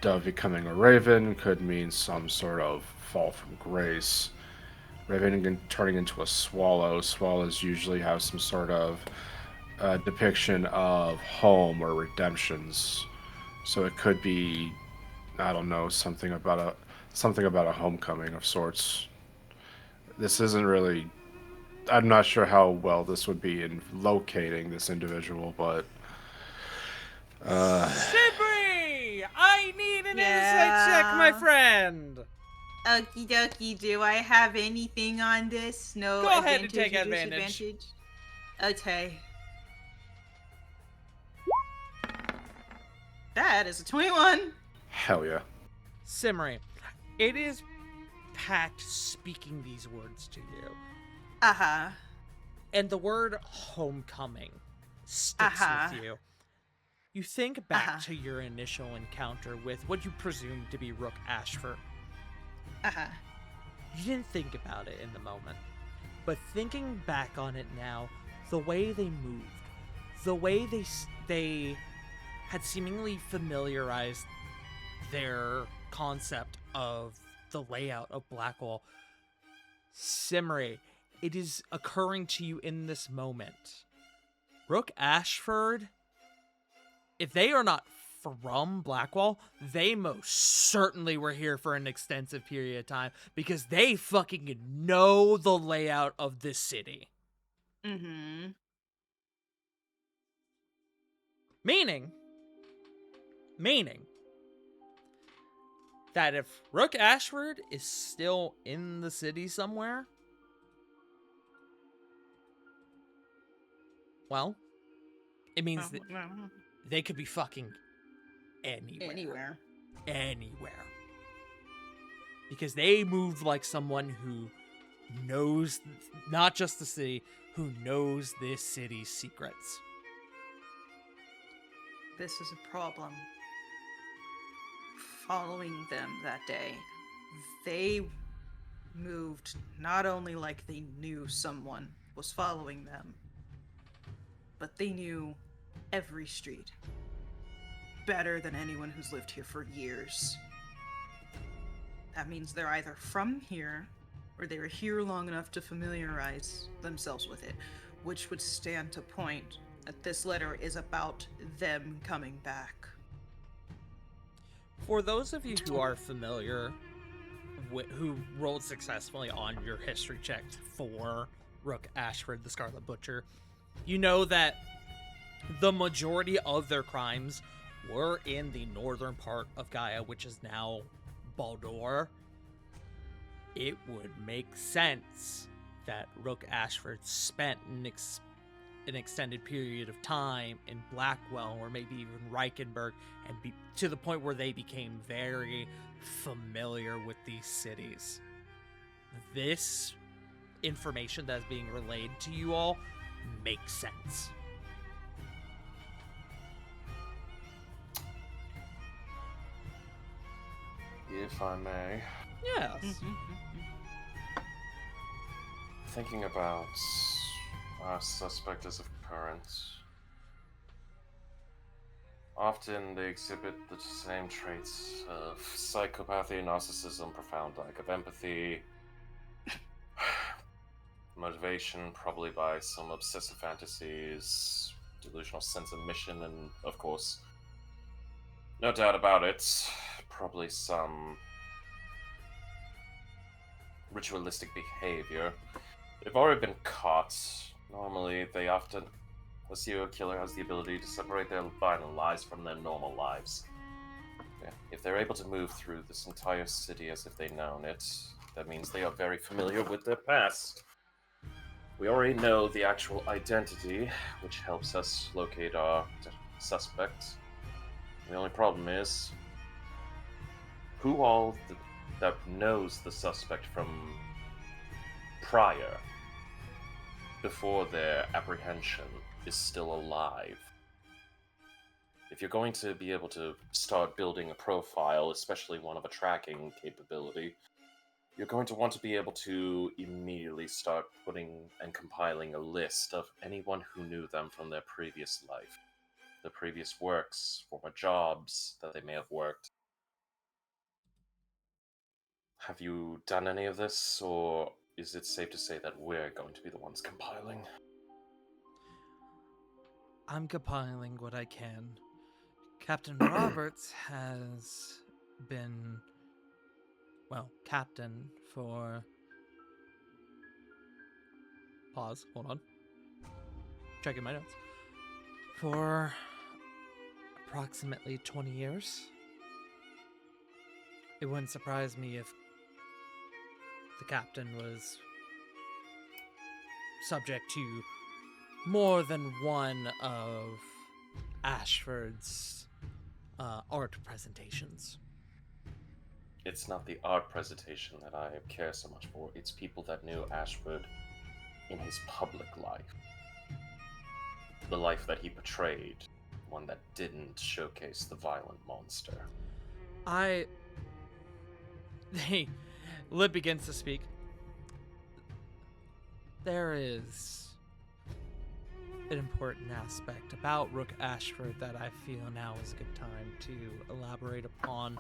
S3: Dove becoming a raven could mean some sort of fall from grace. Raven turning into a swallow. Swallows usually have some sort of depiction of home or redemptions. So it could be, I don't know, something about a homecoming of sorts. This isn't really. I'm not sure how well this would be in locating this individual, but
S1: Sibri! I need an insight check,
S2: Yeah.
S1: my friend.
S2: Okie dokie, do I have anything on this? No
S1: Go ahead and
S2: advantage
S1: take
S2: or
S1: advantage.
S2: disadvantage? Okay. That is a 21.
S3: hell yeah.
S1: Simri, it is Pat speaking these words to you.
S2: Uh-huh.
S1: And the word homecoming sticks with you. You think back to your initial encounter with what you presumed to be Rook Ashford. You didn't think about it in the moment. But thinking back on it now, the way they moved, the way they had seemingly familiarized their concept of the layout of Blackwall, Simri, it is occurring to you in this moment. Rook Ashford, if they are not from Blackwall, they most certainly were here for an extensive period of time because they fucking know the layout of this city.
S2: Mm-hmm.
S1: Meaning that if Rook Ashford is still in the city somewhere, well, it means that they could be fucking anywhere. Anywhere. Because they move like someone who knows not just the city, who knows this city's secrets.
S2: This is a problem. Following them that day, they moved not only like they knew someone was following them, but they knew every street better than anyone who's lived here for years. That means they're either from here or they were here long enough to familiarize themselves with it, which would stand to point that this letter is about them coming back.
S1: For those of you who are familiar, who rolled successfully on your history check for Rook Ashford, the Scarlet Butcher, you know that the majority of their crimes were in the northern part of Gaia, which is now Baldur. It would make sense that Rook Ashford spent an extended period of time in Blackwell or maybe even Reichenberg, and to the point where they became very familiar with these cities. This information that's being relayed to you all makes sense.
S7: If I may,
S1: Yes.
S7: thinking about our suspect as of current, often they exhibit the same traits of psychopathy, narcissism, profound lack of empathy, motivation probably by some obsessive fantasies, delusional sense of mission, and of course, no doubt about it, probably some ritualistic behavior. They've already been caught. Normally, a serial killer has the ability to separate their violent lives from their normal lives. Yeah. If they're able to move through this entire city as if they've known it, that means they are very familiar with their past. We already know the actual identity, which helps us locate our suspect. The only problem is, who all that knows the suspect from prior, before their apprehension, is still alive. If you're going to be able to start building a profile, especially one of a tracking capability, you're going to want to be able to immediately start putting and compiling a list of anyone who knew them from their previous life, their previous works, former jobs that they may have worked. Have you done any of this, or is it safe to say that we're going to be the ones compiling?
S1: I'm compiling what I can. Captain Roberts has been, well, captain for... Pause, hold on. Checking my notes. For approximately 20 years. It wouldn't surprise me if the captain was subject to more than one of Ashford's art presentations.
S7: It's not the art presentation that I care so much for, it's people that knew Ashford in his public life. The life that he portrayed, one that didn't showcase the violent monster.
S1: Hey, Lib begins to speak. There is an important aspect about Rook Ashford that I feel now is a good time to elaborate upon.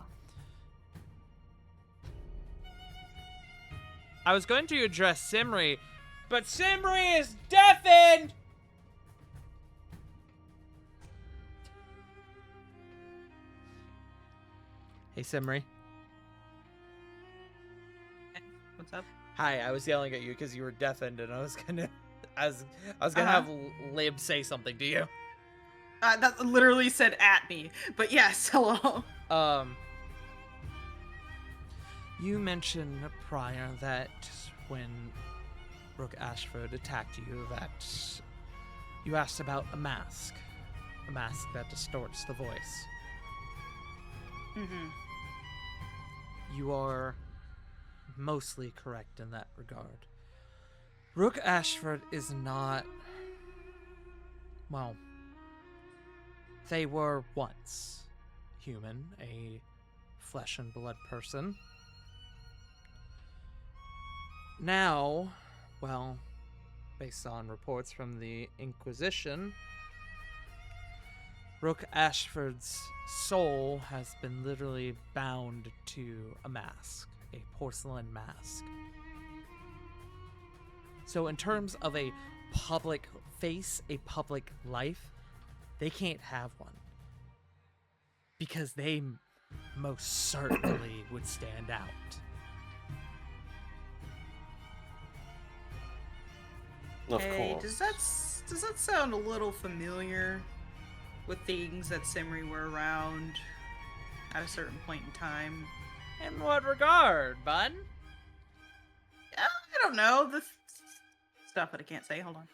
S1: I was going to address Simri, but Simri is deafened! Hey, Simri.
S2: What's up?
S1: Hi, I was yelling at you because you were deafened, and I was gonna have Lib say something to you.
S2: That literally said at me, but yes, hello.
S1: You mentioned prior that when Rook Ashford attacked you, that you asked about a mask that distorts the voice.
S2: Mm-hmm.
S1: You are mostly correct in that regard. Rook Ashford is not... Well, they were once human, a flesh and blood person. Now, well, based on reports from the Inquisition, Rook Ashford's soul has been literally bound to a mask, a porcelain mask. So in terms of a public face, a public life, they can't have one. Because they most certainly would stand out.
S7: Of
S2: Hey,
S7: course.
S2: does that sound a little familiar with things that Simri were around at a certain point in time?
S1: In what regard, bud?
S2: I don't know. The stuff that I can't say. Hold on.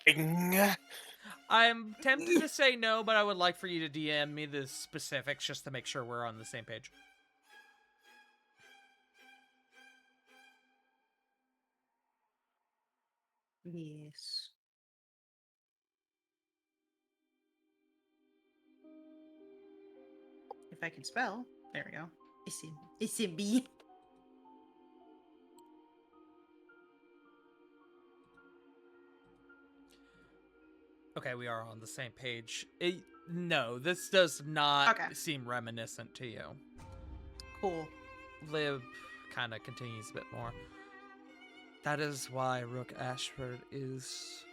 S8: Ing.
S1: I'm tempted to say no, but I would like for you to DM me the specifics just to make sure we're on the same page.
S2: Yes. If I can spell. There we go. Isimbi.
S1: Okay, we are on the same page. No, this does not
S2: Okay.
S1: seem reminiscent to you.
S2: Cool.
S1: Liv kind of continues a bit more. That is why Rook Ashford is...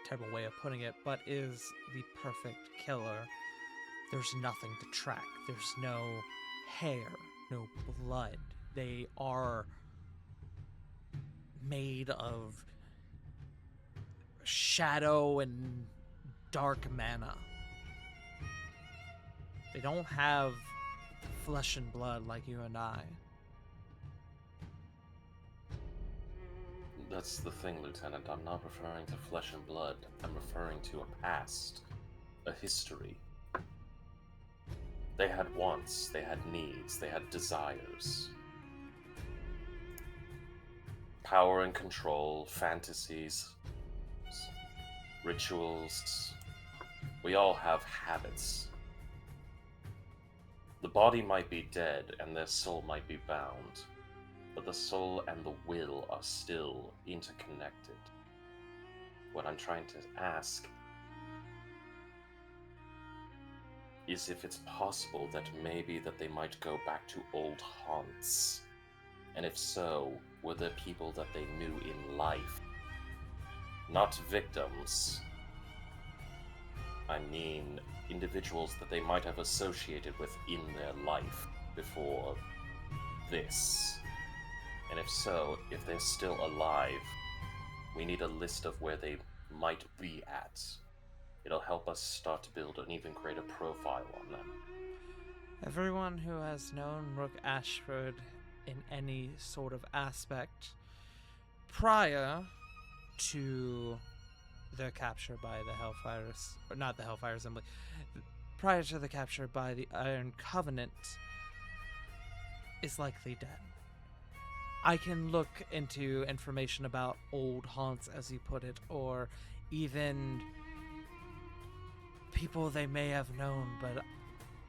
S1: terrible way of putting it, but is the perfect killer. There's nothing to track. There's no hair, no blood. They are made of shadow and dark mana. They don't have flesh and blood like you and I.
S7: That's the thing, Lieutenant. I'm not referring to flesh and blood. I'm referring to a past, a history. They had wants, they had needs, they had desires. Power and control, fantasies, rituals. We all have habits. The body might be dead and their soul might be bound, but the soul and the will are still interconnected. What I'm trying to ask is if it's possible that maybe that they might go back to old haunts. And if so, were there people that they knew in life? Not victims. I mean, individuals that they might have associated with in their life before this. And if so, if they're still alive, we need a list of where they might be at. It'll help us start to build an even greater profile on them.
S1: Everyone who has known Rook Ashford in any sort of aspect prior to their capture by the Hellfires, or not the Hellfire Assembly, prior to the capture by the Iron Covenant, is likely dead. I can look into information about old haunts, as you put it, or even people they may have known, but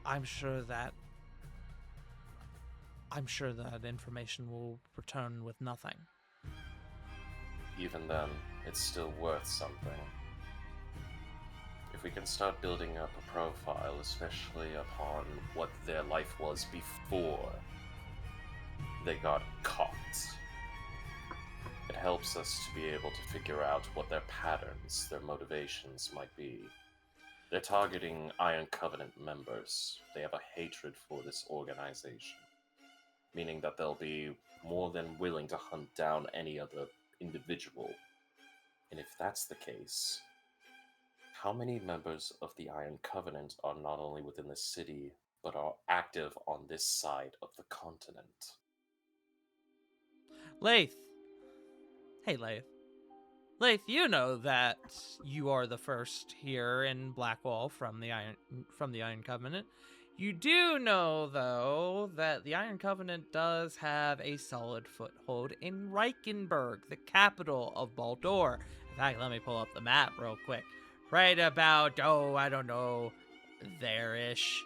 S1: I'm sure that information will return with nothing.
S7: Even then, it's still worth something. If we can start building up a profile, especially upon what their life was before they got caught, it helps us to be able to figure out what their patterns, their motivations might be. They're targeting Iron Covenant members. They have a hatred for this organization, meaning that they'll be more than willing to hunt down any other individual. And if that's the case, how many members of the Iron Covenant are not only within the city, but are active on this side of the continent?
S1: Lath. Hey, Lath. Lath, you know that you are the first here in Blackwall from the Iron Covenant. You do know, though, that the Iron Covenant does have a solid foothold in Reichenberg, the capital of Baldur. In fact, let me pull up the map real quick. Right about, I don't know, there-ish.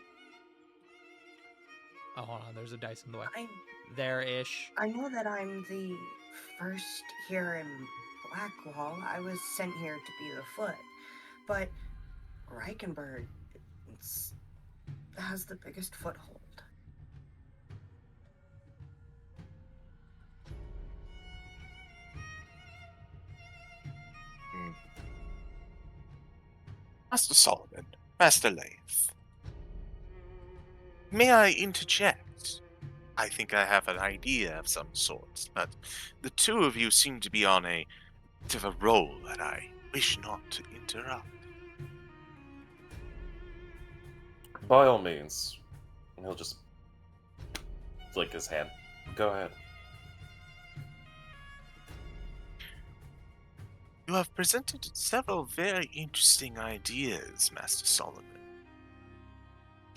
S1: Oh, hold on, there's a dice in the way. There-ish.
S6: I know that I'm the first here in Blackwall. I was sent here to be the foot. But Reichenberg has the biggest foothold.
S8: Master Solomon, Master Lath. May I interject? I think I have an idea of some sort, but the two of you seem to be on a bit of a roll that I wish not to interrupt.
S7: By all means. And he'll just flick his hand. Go ahead.
S8: You have presented several very interesting ideas, Master Solomon.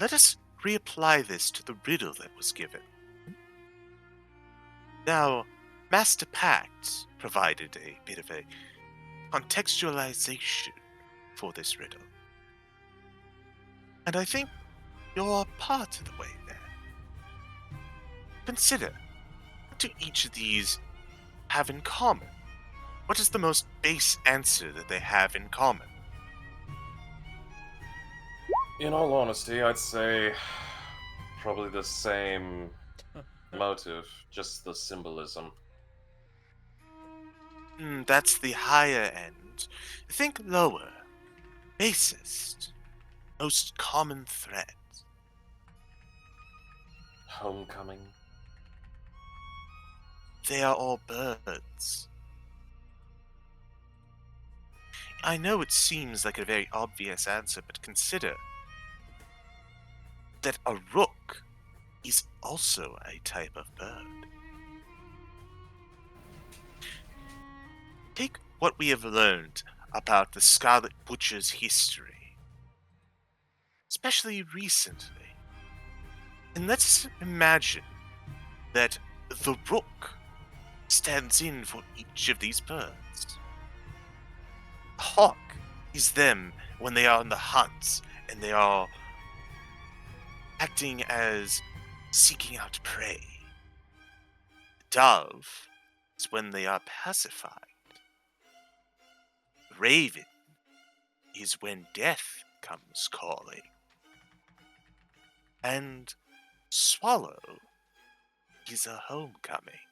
S8: Let us reapply this to the riddle that was given. Now, Master Pact provided a bit of a contextualization for this riddle. And I think you're part of the way there. Consider, what do each of these have in common? What is the most base answer that they have in common?
S7: In all honesty, I'd say probably the same motive, just the symbolism.
S8: That's the higher end. Think lower. Basest. Most common thread.
S7: Homecoming.
S8: They are all birds. I know it seems like a very obvious answer, but consider that a rook is also a type of bird. take what we have learned about the Scarlet Butcher's history, especially recently, and let's imagine that the rook stands in for each of these birds. The hawk is them when they are on the hunt and they are acting as seeking out prey. The dove is when they are pacified. The raven is when death comes calling. And swallow is a homecoming.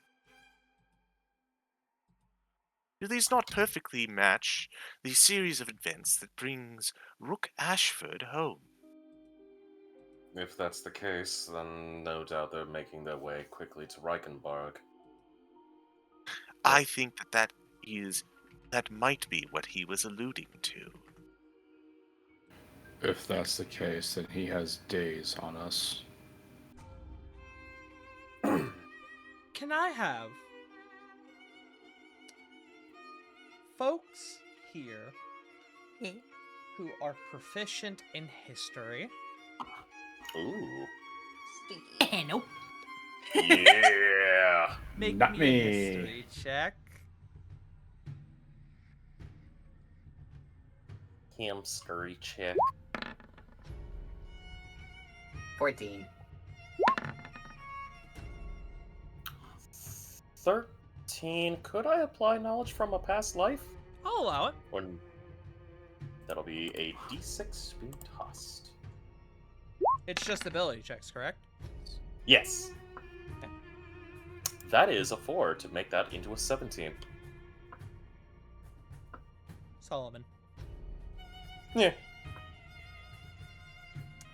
S8: Do these not perfectly match the series of events that brings Rook Ashford home?
S7: If that's the case, then no doubt they're making their way quickly to Reichenbach.
S8: I think that that might be what he was alluding to.
S3: If that's the case, then he has days on us.
S1: Can I have folks here who are proficient in history?
S7: Ooh.
S4: Nope.
S7: Yeah.
S1: Make
S3: Not
S1: me
S3: me.
S1: a history check.
S7: Hamstery chick.
S6: 14.
S7: 13. Could I apply knowledge from a past life?
S1: I'll allow it.
S7: Or that'll be a d6 being tossed.
S1: It's just ability checks, correct?
S7: Yes.
S1: Okay.
S7: That is a 4 to make that into a 17.
S1: Solomon.
S7: Yeah.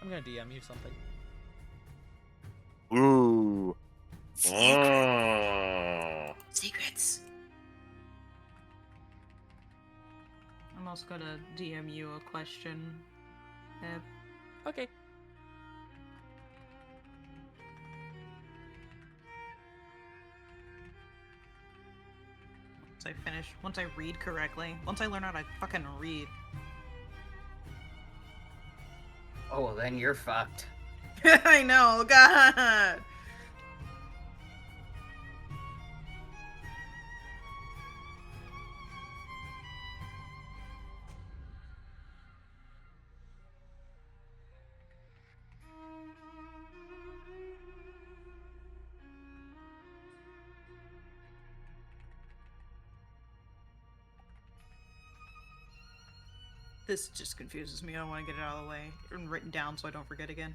S1: I'm gonna DM you something.
S8: Ooh.
S4: Secrets. I'm also gonna DM you a question.
S1: Okay.
S2: Once I read correctly, once I learn how to fucking read.
S6: Oh, well, then you're fucked.
S2: I know, God. This just confuses me. I don't want to get it out of the way and written down so I don't forget again.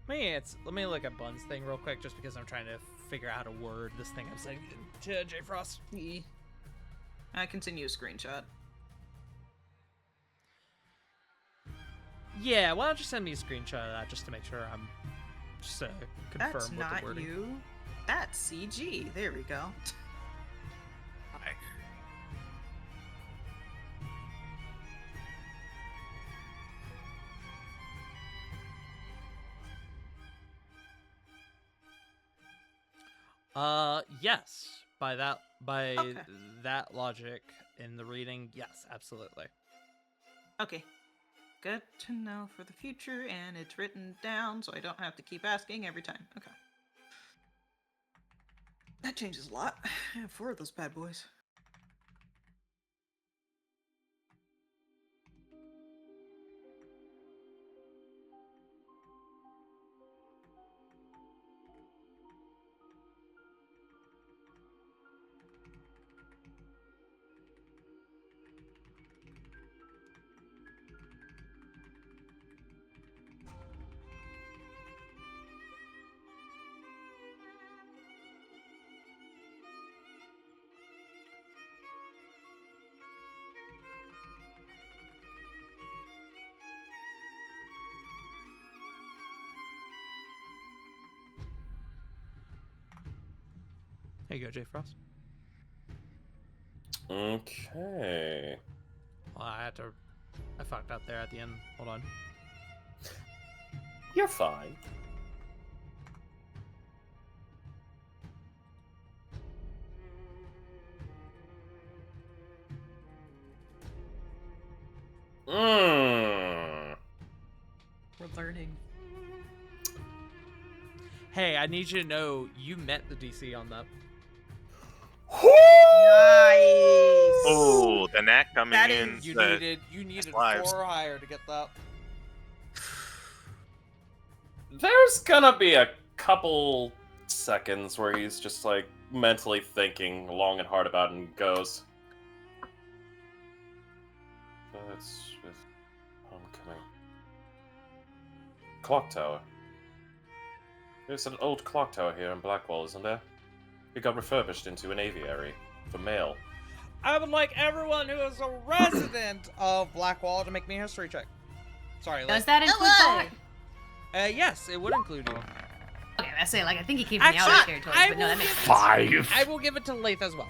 S1: Let me look at Bun's thing real quick, just because I'm trying to figure out how to word this thing I'm saying to J Frost.
S2: I can send you a screenshot.
S1: Yeah, why don't you send me a screenshot of that just to make sure I'm just confirm
S2: That's
S1: with
S2: not
S1: the wording.
S2: you. That's CG. There we go.
S8: Hi.
S1: Yes. By
S2: Okay.
S1: that logic in the reading, yes, absolutely.
S2: Okay. Good to know for the future, and it's written down so I don't have to keep asking every time. Okay. That changes a lot. I have 4 of those bad boys.
S1: There you go, J Frost.
S7: Okay.
S1: Well, I had to I fucked up there at the end. Hold on.
S7: You're fine. Mmm.
S2: We're learning.
S1: Hey, I need you to know you met the DC on that.
S2: Nice.
S8: Oh, the knack coming
S2: That
S8: in.
S2: is-
S1: You
S8: the-
S1: needed
S8: lives.
S1: 4 or higher to get that.
S7: There's gonna be a couple seconds where he's just like mentally thinking long and hard about it and goes. That's with homecoming. Clock tower. There's an old clock tower here in Blackwall, isn't there? It got refurbished into an aviary for mail.
S1: I would like everyone who is a resident of Blackwall to make me a history check. Sorry,
S4: Does that include
S2: Hello.
S4: Paul?
S1: yes, it would include you.
S4: Okay, I say like I think he came from the
S1: Actually,
S4: outer territory,
S1: I
S4: but no,
S1: will
S4: that makes
S1: give-
S4: sense.
S3: 5.
S1: I will give it to Lath as well.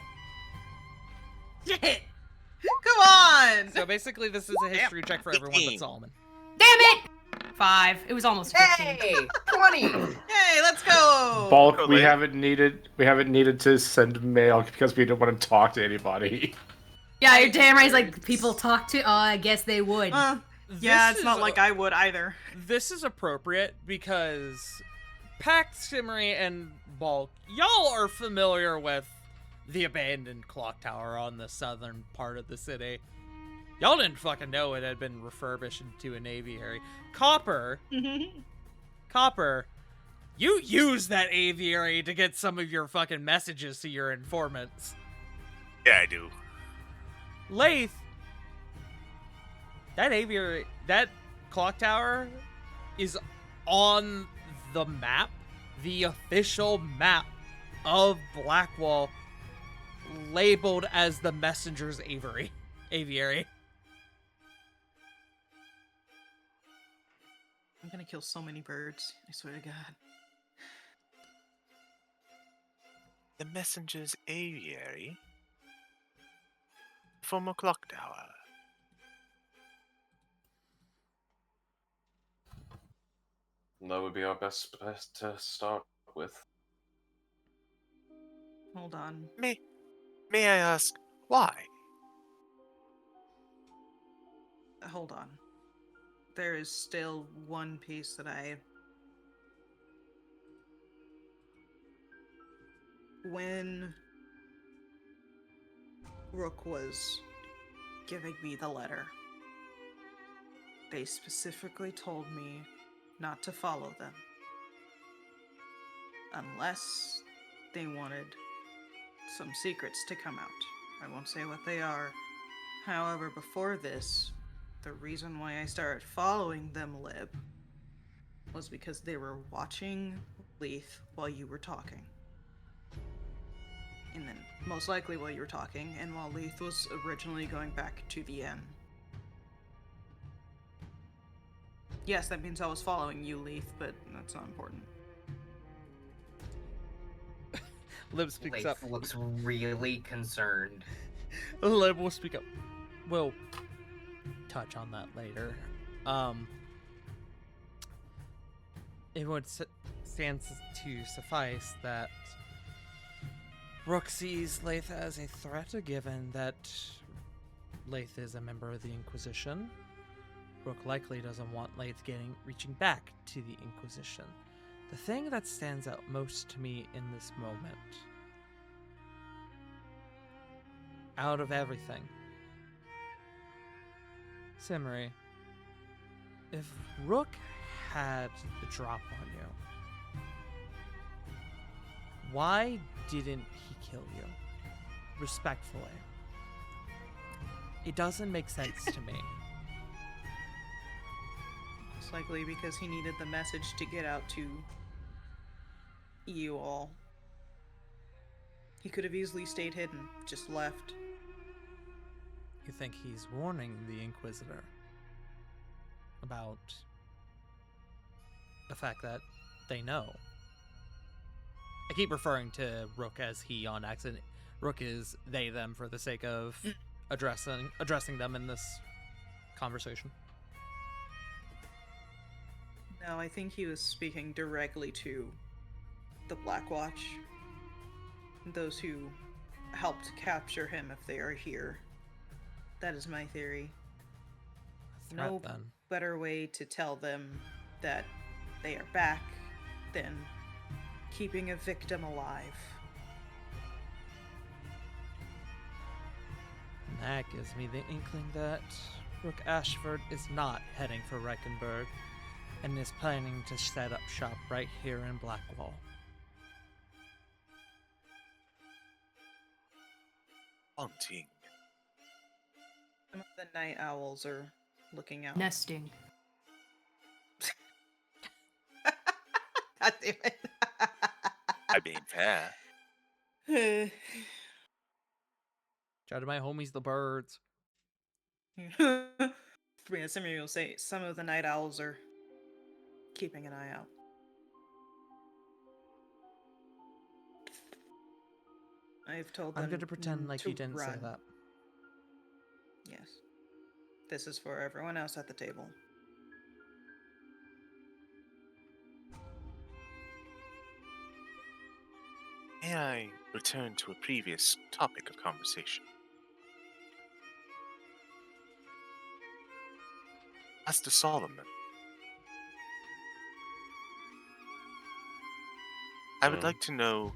S2: Shit. Come on.
S1: So basically, this is a history check for everyone but
S8: 15.
S1: Solomon.
S4: Damn it! 5. It was almost 15.
S6: Hey, 20.
S2: Hey, let's go.
S3: Bulk,
S8: Oh,
S3: we
S8: wait.
S3: haven't needed to send mail because we don't want to talk to anybody.
S4: Yeah, you're damn right. He's like, people talk to. Oh, I guess they would.
S2: Yeah,
S1: This
S2: it's not
S1: is
S2: like
S1: a-
S2: I would either.
S1: This is appropriate because Pact, Shimmery, and Bulk, y'all are familiar with the abandoned clock tower on the southern part of the city. Y'all didn't fucking know it had been refurbished into an aviary. Copper, you use that aviary to get some of your fucking messages to your informants.
S8: Yeah, I do.
S1: Lath, that aviary, that clock tower is on the map, the official map of Blackwall, labeled as the Messenger's aviary.
S2: I'm gonna kill so many birds. I swear to God.
S8: The messenger's aviary. Former clock tower.
S7: That would be our best to start with.
S2: Hold on.
S8: May I ask why?
S2: Hold on. There is still one piece that when Rook was giving me the letter, they specifically told me not to follow them unless they wanted some secrets to come out. I won't say what they are. However, before this, the reason why I started following them, Lib, was because they were watching Leith while you were talking. And then, most likely while you were talking, and while Leith was originally going back to the inn. Yes, that means I was following you, Leith, but that's not important.
S1: Lib speaks up.
S6: Leif looks really concerned.
S1: Lib will speak up. We'll touch on that later. It would stand to suffice that Rook sees Lath as a threat, given that Lath is a member of the Inquisition. Rook likely doesn't want Lath reaching back to the Inquisition. The thing that stands out most to me in this moment, out of everything, Simmery, if Rook had the drop on you, why didn't he kill you? Respectfully. It doesn't make sense to me.
S2: Most likely because he needed the message to get out to you all. He could have easily stayed hidden, just left.
S1: You think he's warning the Inquisitor about the fact that they know? I keep referring to Rook as he on accident. Rook is they, them for the sake of addressing them in this conversation.
S2: No, I think he was speaking directly to the Black Watch. Those who helped capture him if they are here. That is my theory.
S1: A threat,
S2: No
S1: then.
S2: better way to tell them that they are back than keeping a victim alive.
S1: And that gives me the inkling that Rook Ashford is not heading for Reichenberg and is planning to set up shop right here in Blackwall.
S8: Haunting.
S2: Some of the night owls are looking out.
S4: Nesting.
S2: God damn it.
S8: I mean, fair.
S1: Shout out to my homies, the birds.
S2: Somebody will say some of the night owls are keeping an eye out. I've told them
S1: I'm going to pretend like
S2: to
S1: you didn't say
S2: run.
S1: that.
S2: Yes. This is for everyone else at the table.
S8: May I return to a previous topic of conversation? Master Solomon. I would like to know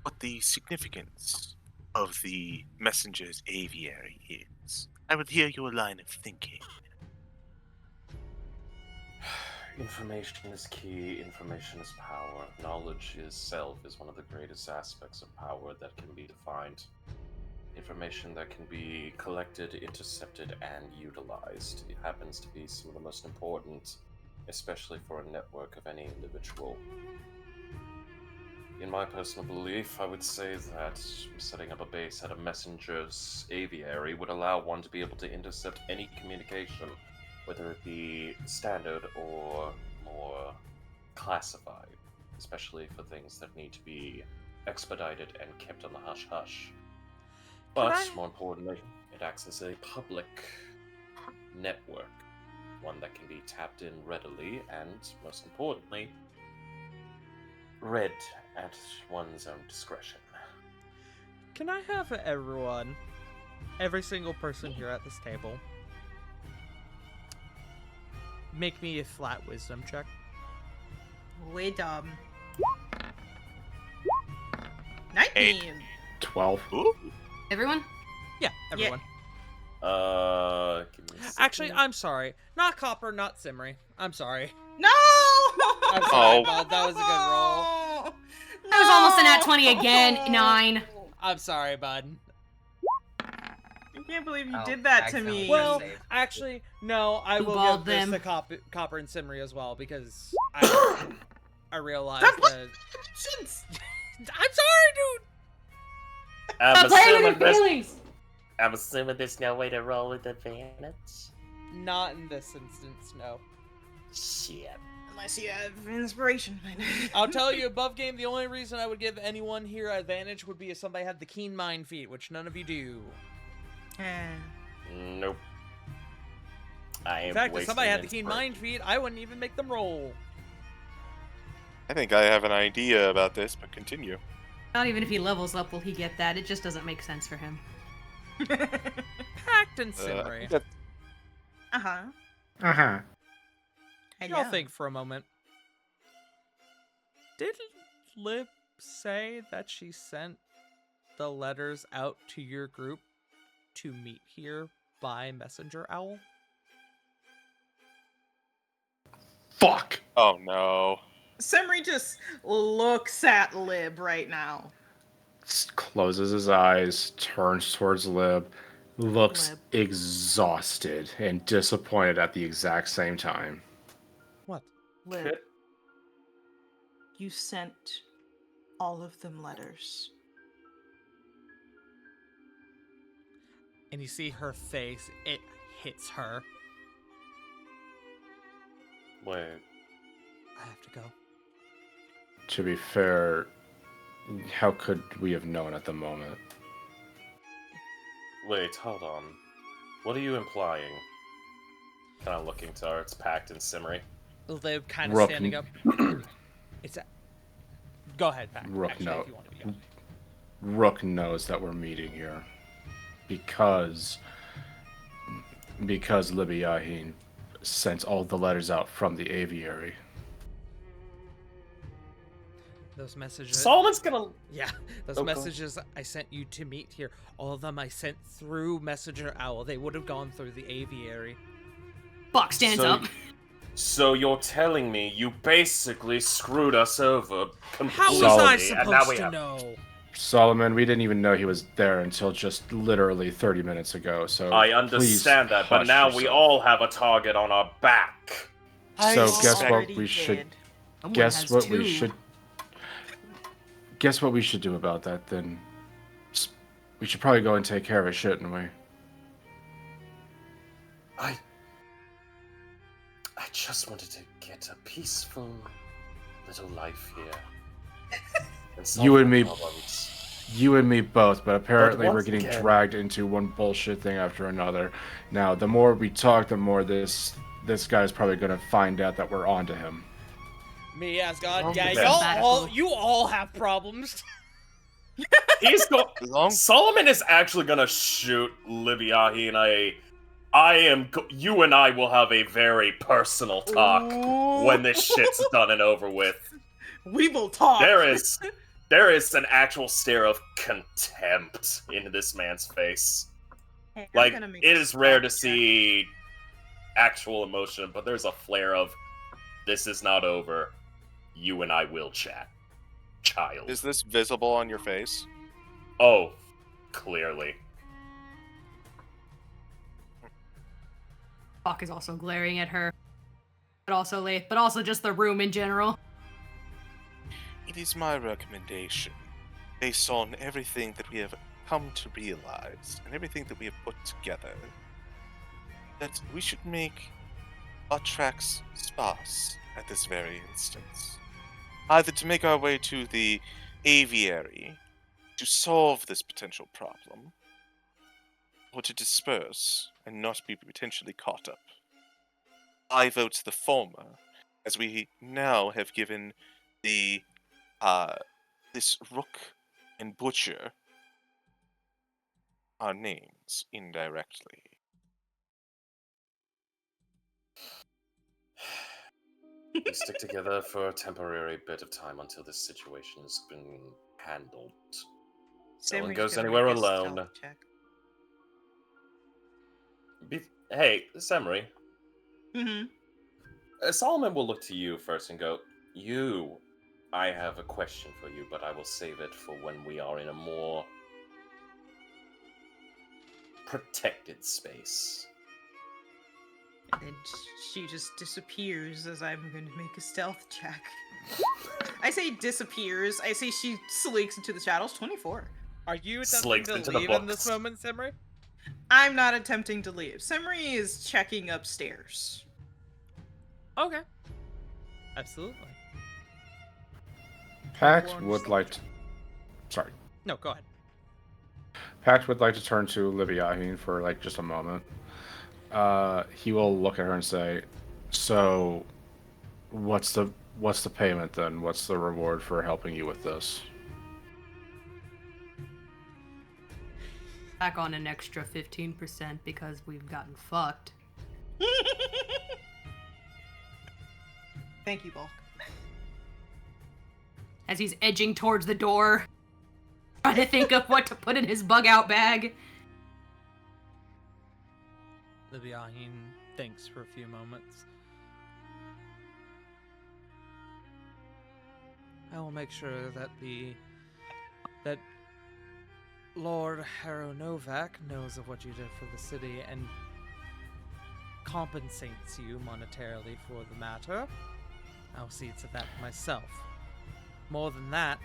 S8: what the significance of the messenger's aviary is. I would hear your line of thinking.
S7: Information is key, information is power. Knowledge itself is one of the greatest aspects of power that can be defined. Information that can be collected, intercepted, and utilized. It happens to be some of the most important, especially for a network of any individual. In my personal belief, I would say that setting up a base at a messenger's aviary would allow one to be able to intercept any communication, whether it be standard or more classified, especially for things that need to be expedited and kept on the hush-hush. But, more importantly, it acts as a public network, one that can be tapped in readily and, most importantly, read at one's own discretion.
S1: Can I have everyone, every single person here at this table, make me a flat wisdom check?
S2: Wait, 19.
S3: 12.
S8: Ooh.
S4: Everyone?
S1: Yeah, everyone.
S7: Give me a second.
S1: Actually, I'm sorry. Not Copper, not Simri. I'm sorry.
S2: No!
S1: I'm sorry,
S8: Oh.
S1: bud. That was a good roll.
S4: That was almost an at 20 again. 9.
S1: I'm sorry, bud.
S2: I can't believe you
S6: Oh,
S2: did that to
S6: accidentally
S2: me.
S1: Well,
S6: save.
S1: actually, no, I will
S4: Balled
S1: give this
S4: them.
S1: to Copper and Simri as well, because I realized that... I'm sorry, dude!
S7: I'm
S4: Stop playing with
S7: assuming
S4: your
S7: there's,
S4: feelings!
S7: I'm assuming there's no way to roll with advantage.
S1: Not in this instance, no.
S7: Shit.
S2: Unless you have inspiration.
S1: I'll tell you, above game, the only reason I would give anyone here advantage would be if somebody had the keen mind feat, which none of you do.
S7: Nope. I am
S1: In fact, if
S7: wasting
S1: somebody had the keen
S7: inspiration.
S1: mind feat, I wouldn't even make them roll.
S8: I think I have an idea about this, but continue.
S4: Not even if he levels up will he get that. It just doesn't make sense for him.
S1: Pact and
S8: I
S1: Simri.
S8: think that-
S2: Uh-huh.
S3: Uh-huh.
S1: Y'all think for a moment. Did Lib say that she sent the letters out to your group to meet here by messenger owl?
S3: Fuck!
S8: Oh no.
S2: Simri just looks at Lib right now.
S3: Closes his eyes, turns towards Lib, looks
S4: Lib.
S3: exhausted and disappointed at the exact same time.
S1: What?
S2: Lib, you sent all of them letters.
S1: And you see her face, it hits her.
S7: Wait.
S1: I have to go.
S3: To be fair, how could we have known at the moment?
S7: Wait, hold on. What are you implying? Kind of looking towards Pact and Simmery.
S1: They're kind of
S3: Rook.
S1: standing up. It's. Go ahead, Pac.
S3: Rook,
S1: Actually,
S3: no.
S1: if you want to be going.
S3: Rook knows that we're meeting here because Libby Yahin sent all the letters out from the aviary.
S1: Those messages.
S7: Solomon's gonna.
S1: Yeah, those
S7: Oh, go ahead.
S1: messages I sent you to meet here, all of them I sent through Messenger Owl. They would have gone through the aviary.
S4: Buck stands
S7: So-
S4: up.
S7: So you're telling me you basically screwed us over completely,
S1: How was I
S7: and now
S1: supposed
S7: we
S1: to
S7: have.
S1: know?
S3: Solomon, we didn't even know he was there until just literally 30 minutes ago, so
S7: I
S3: please
S7: understand that, but
S3: hush
S7: now we
S3: yourself.
S7: all have a target on our back.
S3: So guess what
S2: Already
S3: we should
S2: did.
S4: Someone
S3: guess
S4: has
S3: what
S4: two.
S3: we should guess what we should do about that then. We should probably go and take care of it, shouldn't we?
S7: I just wanted to get a peaceful little life here. And solve
S3: You and
S7: the
S3: me-
S7: problems.
S3: You and me both, but apparently we're
S7: once
S3: getting
S7: again-
S3: dragged into one bullshit thing after another. Now, the more we talk, the more this guy's probably gonna find out that we're onto him.
S1: Me, Asgard,
S7: Long
S1: yeah,
S7: sabbatical.
S1: you all have problems.
S7: He's going.
S8: Long
S7: Solomon is actually gonna shoot Libyahi, and you and I will have a very personal talk when this shit's done and over with.
S2: We will talk.
S7: There is an actual stare of contempt in this man's face.
S2: Hey, I'm
S7: Like,
S2: gonna make
S7: it
S2: a
S7: is rare to
S2: stealth check.
S7: see actual emotion, but there's a flare of, this is not over. You and I will chat. Child.
S8: Is this visible on your face?
S7: Oh, clearly.
S4: Buck is also glaring at her. But also just the room in general.
S8: It is my recommendation, based on everything that we have come to realize and everything that we have put together, that we should make our tracks sparse at this very instance. Either to make our way to the aviary to solve this potential problem, or to disperse and not be potentially caught up. I vote the former, as we now have given the this Rook and Butcher our names indirectly.
S7: We stick together for a temporary bit of time until this situation has been handled. No one
S2: Sammy's
S7: goes
S2: gonna
S7: anywhere
S2: make a
S7: alone.
S2: stealth check.
S7: Hey, Samurai.
S2: Mm-hmm.
S7: Solomon will look to you first and go, I have a question for you, but I will save it for when we are in a more protected space.
S2: And then she just disappears as I'm going to make a stealth check. I say disappears. I say she slinks into the shadows. 24.
S1: Are you attempting
S7: Slinks
S1: to
S7: into the
S1: leave in this
S7: books.
S1: moment, Simri?
S2: I'm not attempting to leave. Simri is checking upstairs.
S1: Okay. Absolutely.
S3: Pact would like to... Sorry.
S1: No, go ahead.
S3: Pact would like to turn to Libyahin for like just a moment. He will look at her and say, "So, what's the payment then? What's the reward for helping you with this?"
S4: Back on an extra 15% because we've gotten fucked.
S2: Thank you, Bulk.
S4: As he's edging towards the door, trying to think of what to put in his bug out bag.
S1: Libyahin thinks for a few moments. I will make sure that that Lord Harrow Novak knows of what you did for the city and compensates you monetarily for the matter. I'll see to that myself. More than that,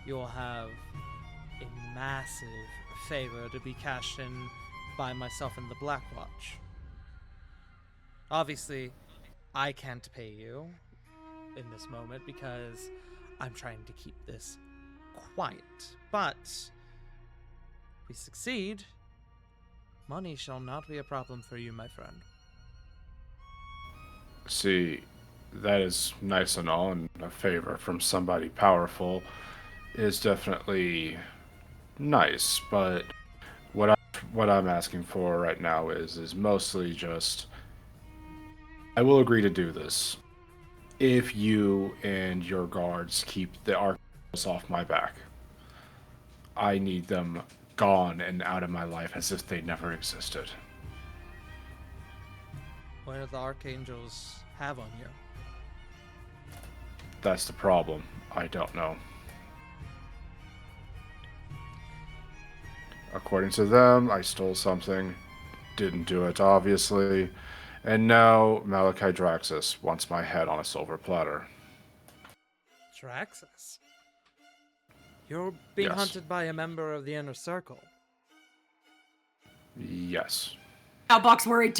S1: you'll have a massive favor to be cashed in by myself and the Black Watch. Obviously, I can't pay you in this moment because I'm trying to keep this quiet. But if we succeed, money shall not be a problem for you, my friend.
S3: See, that is nice and all, and a favor from somebody powerful is definitely nice, but what I'm asking for right now is mostly just I will agree to do this if you and your guards keep the archangels off my back. I need them gone and out of my life as if they never existed.
S1: What do the archangels have on you?
S3: That's the problem. I don't know. According to them, I stole something. Didn't do it, obviously. And now Malachi Draxus wants my head on a silver platter.
S1: Traxxas. You're being
S3: Yes.
S1: hunted by a member of the inner circle.
S3: Yes.
S4: Now Bach's worried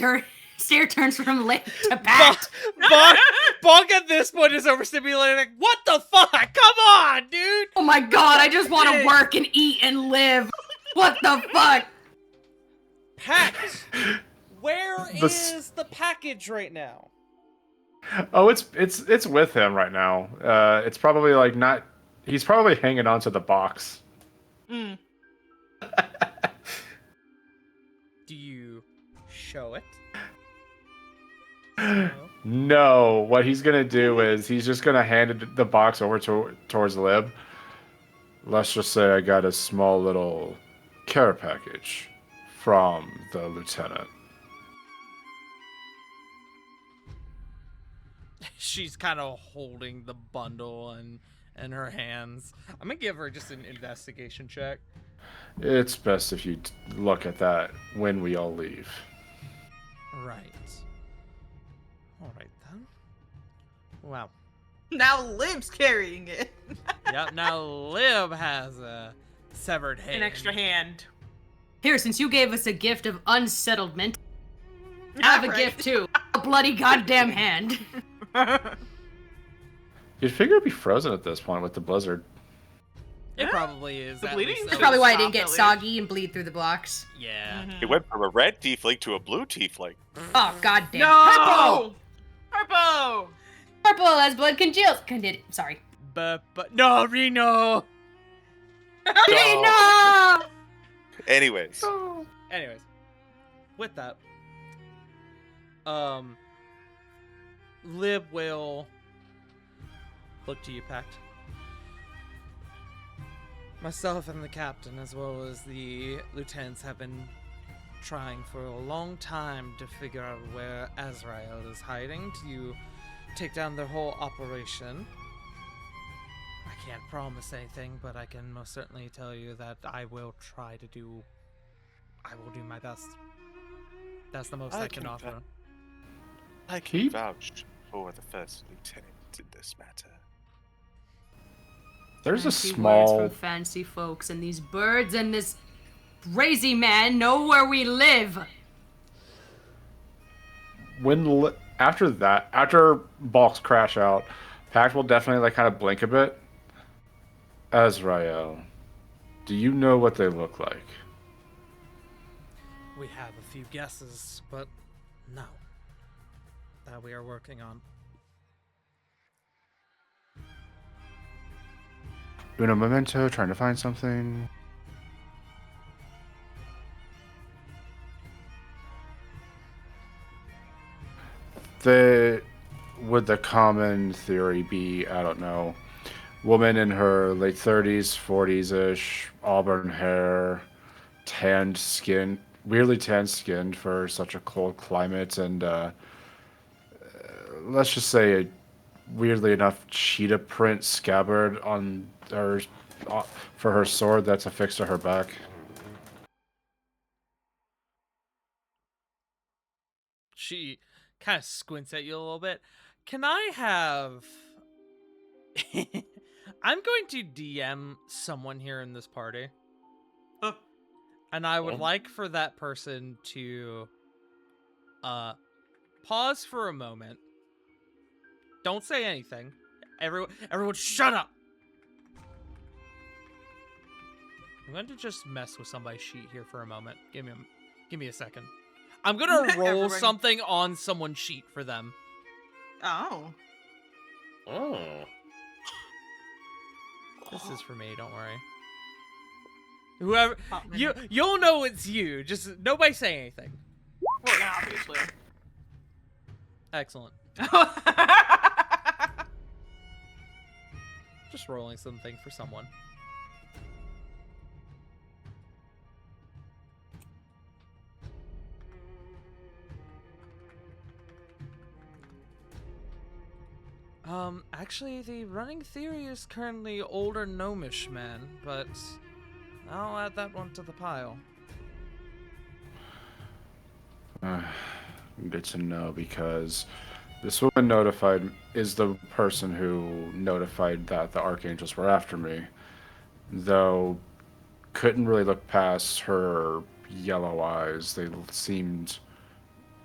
S4: stare turns from Link to Pat.
S1: Bog at this point is overstimulated. Like, what the fuck? Come on, dude!
S4: Oh my god, I just want to work and eat and live. What the fuck?
S1: Packed! Where is the package right now?
S3: Oh, it's with him right now. It's probably like not. He's probably hanging onto the box.
S2: Mm.
S1: Do you show it?
S3: No, what he's gonna do is he's just gonna hand the box over towards Lib. Let's just say I got a small little care package from the lieutenant.
S1: She's kind of holding the bundle in her hands. I'm gonna give her just an investigation check.
S3: It's best if you look at that when we all leave.
S1: Right. All right then. Wow.
S2: Now Liv's carrying it.
S1: Yep. Now Liv has a severed hand.
S2: An extra hand.
S4: Here, since you gave us a gift of unsettlement, have a
S2: Right.
S4: gift too. A bloody goddamn hand.
S3: You'd figure it'd be frozen at this point with the blizzard.
S1: It
S2: Yeah.
S1: probably is.
S2: The
S1: at
S2: bleeding
S1: least-
S2: is
S4: That's
S1: at
S4: probably
S1: least-
S4: why I didn't get
S2: Soft,
S4: soggy and bleed through the blocks.
S1: Yeah.
S2: Mhm.
S8: It went from a red tiefling to a blue tiefling.
S4: Oh goddamn.
S2: No! Purple!
S4: Purple as blood congeals. Sorry.
S1: But no, Reno.
S4: No!
S8: Anyways,
S1: Anyways, with that, Lib will look to you, Pact. Myself and the captain, as well as the lieutenants, have been trying for a long time to figure out where Azrael is hiding to take down their whole operation. I can't promise anything, but I can most certainly tell you that I will do my best. That's the most I can
S8: can
S1: offer.
S8: I can
S3: Keep-
S8: vouch for the first lieutenant in this matter.
S3: There's a
S4: Fancy
S3: small.
S4: words from fancy folks, and these birds and this crazy man know where we live.
S3: After Bulks crash out, Pact will definitely like kind of blink a bit. Azrael, do you know what they look like?
S1: We have a few guesses, but no. That we are working on.
S3: Uno momento, trying to find something. Would the common theory be, I don't know, woman in her late 30s, 40s-ish, auburn hair, tanned skin, weirdly tanned skin for such a cold climate, and let's just say a weirdly enough cheetah print scabbard on her for her sword that's affixed to her back.
S1: She kind of squints at you a little bit. Can I have... I'm going to DM someone here in this party.
S2: Huh.
S1: And I would
S7: Oh.
S1: like for that person to pause for a moment. Don't say anything. Everyone shut up. I'm going to just mess with somebody's sheet here for a moment. Give me a second. I'm going to roll
S2: Everyone-
S1: something on someone's sheet for them.
S2: Oh.
S7: Oh.
S1: This is for me. Don't worry. Whoever
S2: Oh,
S1: you'll know it's you. Just nobody say anything.
S2: Well, yeah, obviously.
S1: Excellent. Just rolling something for someone. Actually, the running theory is currently older gnomish man, but I'll add that one to the pile.
S3: Good to know, because this woman notified is the person who notified that the archangels were after me, though couldn't really look past her yellow eyes. They seemed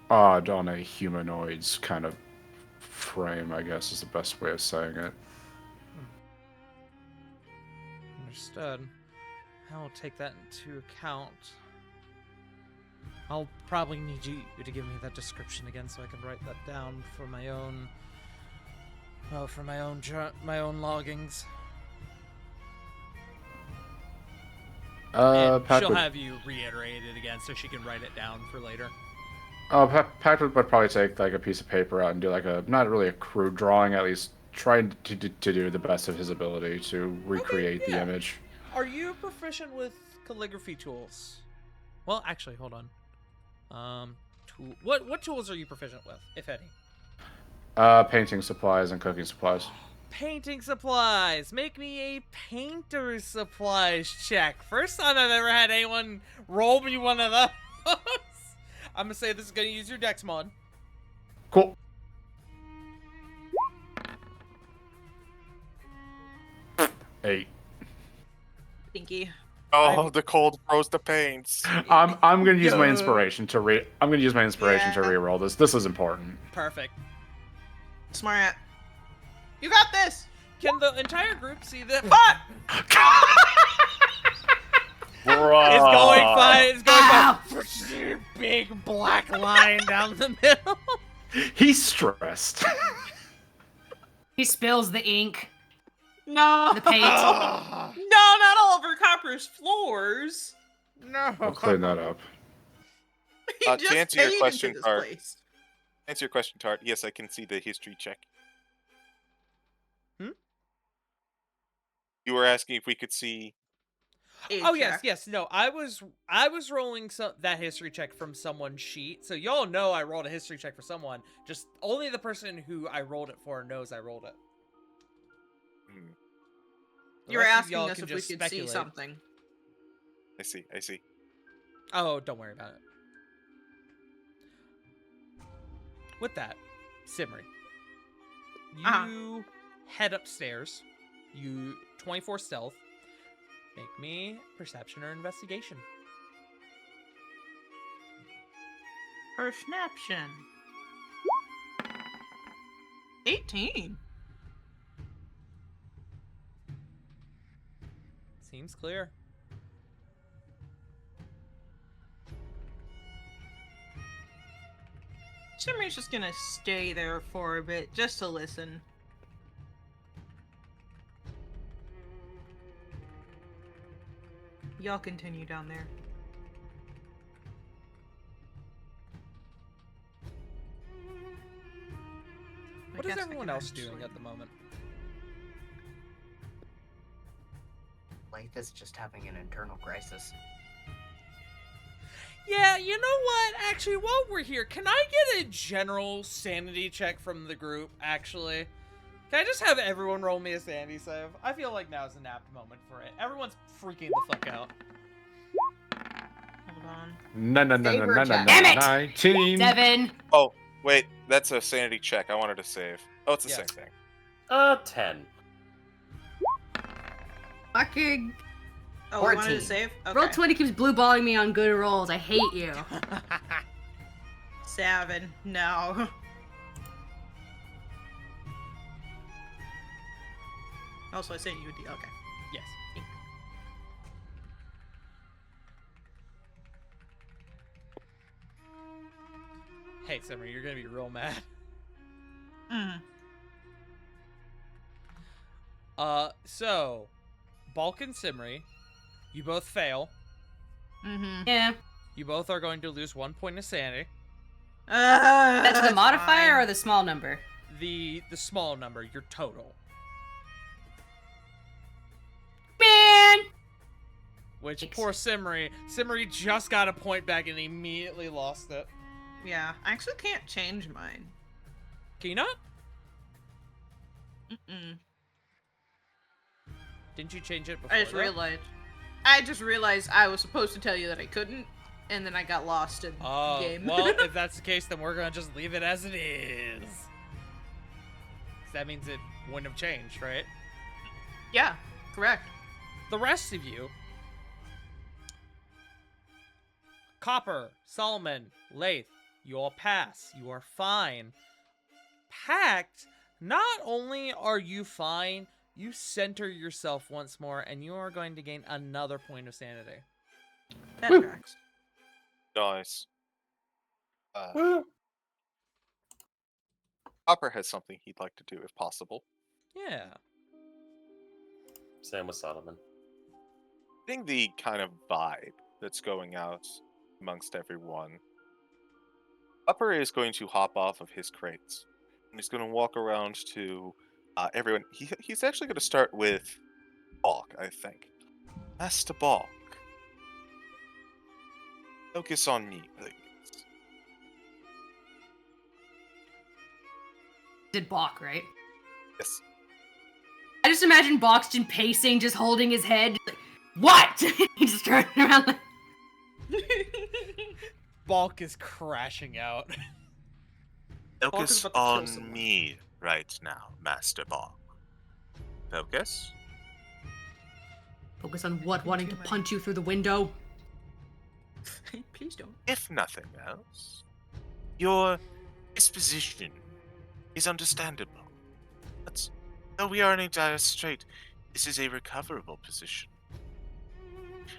S3: odd on a humanoid's kind of frame, I guess is the best way of saying it.
S1: Understood. I will take that into account. I'll probably need you to give me that description again so I can write that down for my own, well, for my own loggings. And
S3: Pac
S1: she'll
S3: would,
S1: have you reiterate it again so she can write it down for later.
S3: Pac would probably take like a piece of paper out and do like a, not really a crude drawing, at least trying to do the best of his ability to recreate the image.
S1: Are you proficient with calligraphy tools? Well, actually, hold on. What tools are you proficient with, if any?
S3: Painting supplies and cooking supplies.
S1: Painting supplies. Make me a painter's supplies check. First time I've ever had anyone roll me one of those. I'm gonna say this is gonna use your dex mod.
S3: Cool. Eight.
S2: Stinky.
S8: Oh, the cold froze the pains.
S3: I'm gonna use my inspiration to reroll this. This is important.
S1: Perfect.
S2: Smart. You got this.
S1: Can the entire group see this?
S2: Fuck.
S7: Bruh.
S1: It's going fine. It's going fine. Big black line down the middle.
S3: He's stressed.
S4: He spills the ink,
S2: No.
S4: the paint.
S2: No, not all over Copper's floors.
S1: No.
S3: I'll clean that up.
S2: He
S5: To
S2: just
S5: answer your
S2: paid
S5: question,
S2: into this
S5: Tart.
S2: place.
S5: Answer your question, Tart. Yes, I can see the history check. You were asking if we could see.
S2: Age
S1: Oh yes,
S2: check.
S1: yes. No, I was rolling that history check from someone's sheet, so y'all know I rolled a history check for someone. Just only the person who I rolled it for knows I rolled it. The
S2: You were
S1: rest of
S2: asking
S1: y'all
S2: us
S1: can
S2: if we
S1: just
S2: could
S1: speculate.
S2: see something.
S5: I see. I see.
S1: Oh, don't worry about it. With that, Simri, you head upstairs. You 24 stealth. Make me perception or investigation.
S2: Perception. 18.
S1: Seems clear.
S2: Simri's just gonna stay there for a bit, just to listen. Y'all continue down there.
S1: What is everyone else doing at the moment?
S6: Life is just having an internal crisis.
S1: Yeah, you know what? Actually, while we're here, can I get a general sanity check from the group, actually? Can I just have everyone roll me a sanity save? I feel like now's an apt moment for it. Everyone's freaking the fuck out.
S2: Hold on.
S3: No, 19.
S4: 7.
S5: Oh, wait. That's a sanity check. I wanted to save. Oh, it's the
S1: Yeah.
S5: same thing.
S7: 10.
S4: Fucking
S2: Oh, we wanted
S6: 14.
S2: to save? Okay.
S4: roll 20 keeps blue balling me on good rolls. I hate you.
S2: 7. No. Also, I sent you a D. Okay.
S1: Yes. Hey, Summer, you're gonna be real mad.
S2: Mm.
S1: So, Balk and Simri, you both fail.
S2: Mm-hmm.
S4: Yeah.
S1: You both are going to lose 1 point of sanity.
S4: That's the
S2: That's
S4: modifier
S2: fine.
S4: or the small number?
S1: The small number, your total.
S4: Man!
S1: Which,
S4: Thanks.
S1: poor Simri. Simri just got a point back and immediately lost it.
S2: Yeah, I actually can't change mine.
S1: Can you not?
S2: Mm-mm.
S1: Didn't you change it before
S2: I just realized I was supposed to tell you that I couldn't, and then I got lost in the
S1: Oh,
S2: game.
S1: well, if that's the case, then we're gonna just leave it as it is. 'Cause that means it wouldn't have changed, right?
S2: Yeah, correct.
S1: The rest of you, Copper, Solomon, Lath, you all pass. You are fine. Pact, not only are you fine, you center yourself once more, and you are going to gain another point of sanity.
S2: That
S3: Woo.
S2: tracks.
S5: Nice.
S3: Well,
S5: Hopper has something he'd like to do if possible.
S1: Yeah.
S7: Same with Solomon.
S5: Getting the kind of vibe that's going out amongst everyone, Upper is going to hop off of his crates and he's going to walk around to everyone. He's actually going to start with Balk, I think. Master Balk, focus on me, please.
S4: Did Bach, right?
S5: Yes.
S4: I just imagine Boxton pacing, just holding his head. Like, what? He just turned around like,
S1: Balk is crashing out.
S5: Focus
S2: about to kill
S5: on
S2: someone.
S5: me right now, Master Balk. Focus.
S4: focus on what? Wanting to
S2: Too many.
S4: punch you through the window?
S2: Please don't.
S5: If nothing else, your disposition is understandable. But though we are in a dire strait, this is a recoverable position.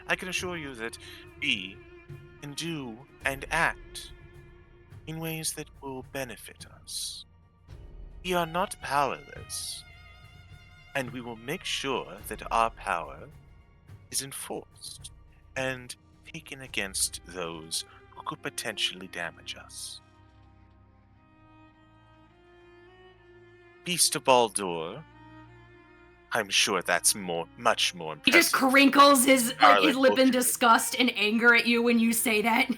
S5: I can assure you that we can do and act in ways that will benefit us. We are not powerless, and we will make sure that our power is enforced and taken against those who could potentially damage us. Beast of Baldur, I'm sure that's much more
S4: He just
S5: impressive.
S4: crinkles his
S5: Scarlet
S4: lip in
S5: Orchard.
S4: disgust and anger at you when you say that.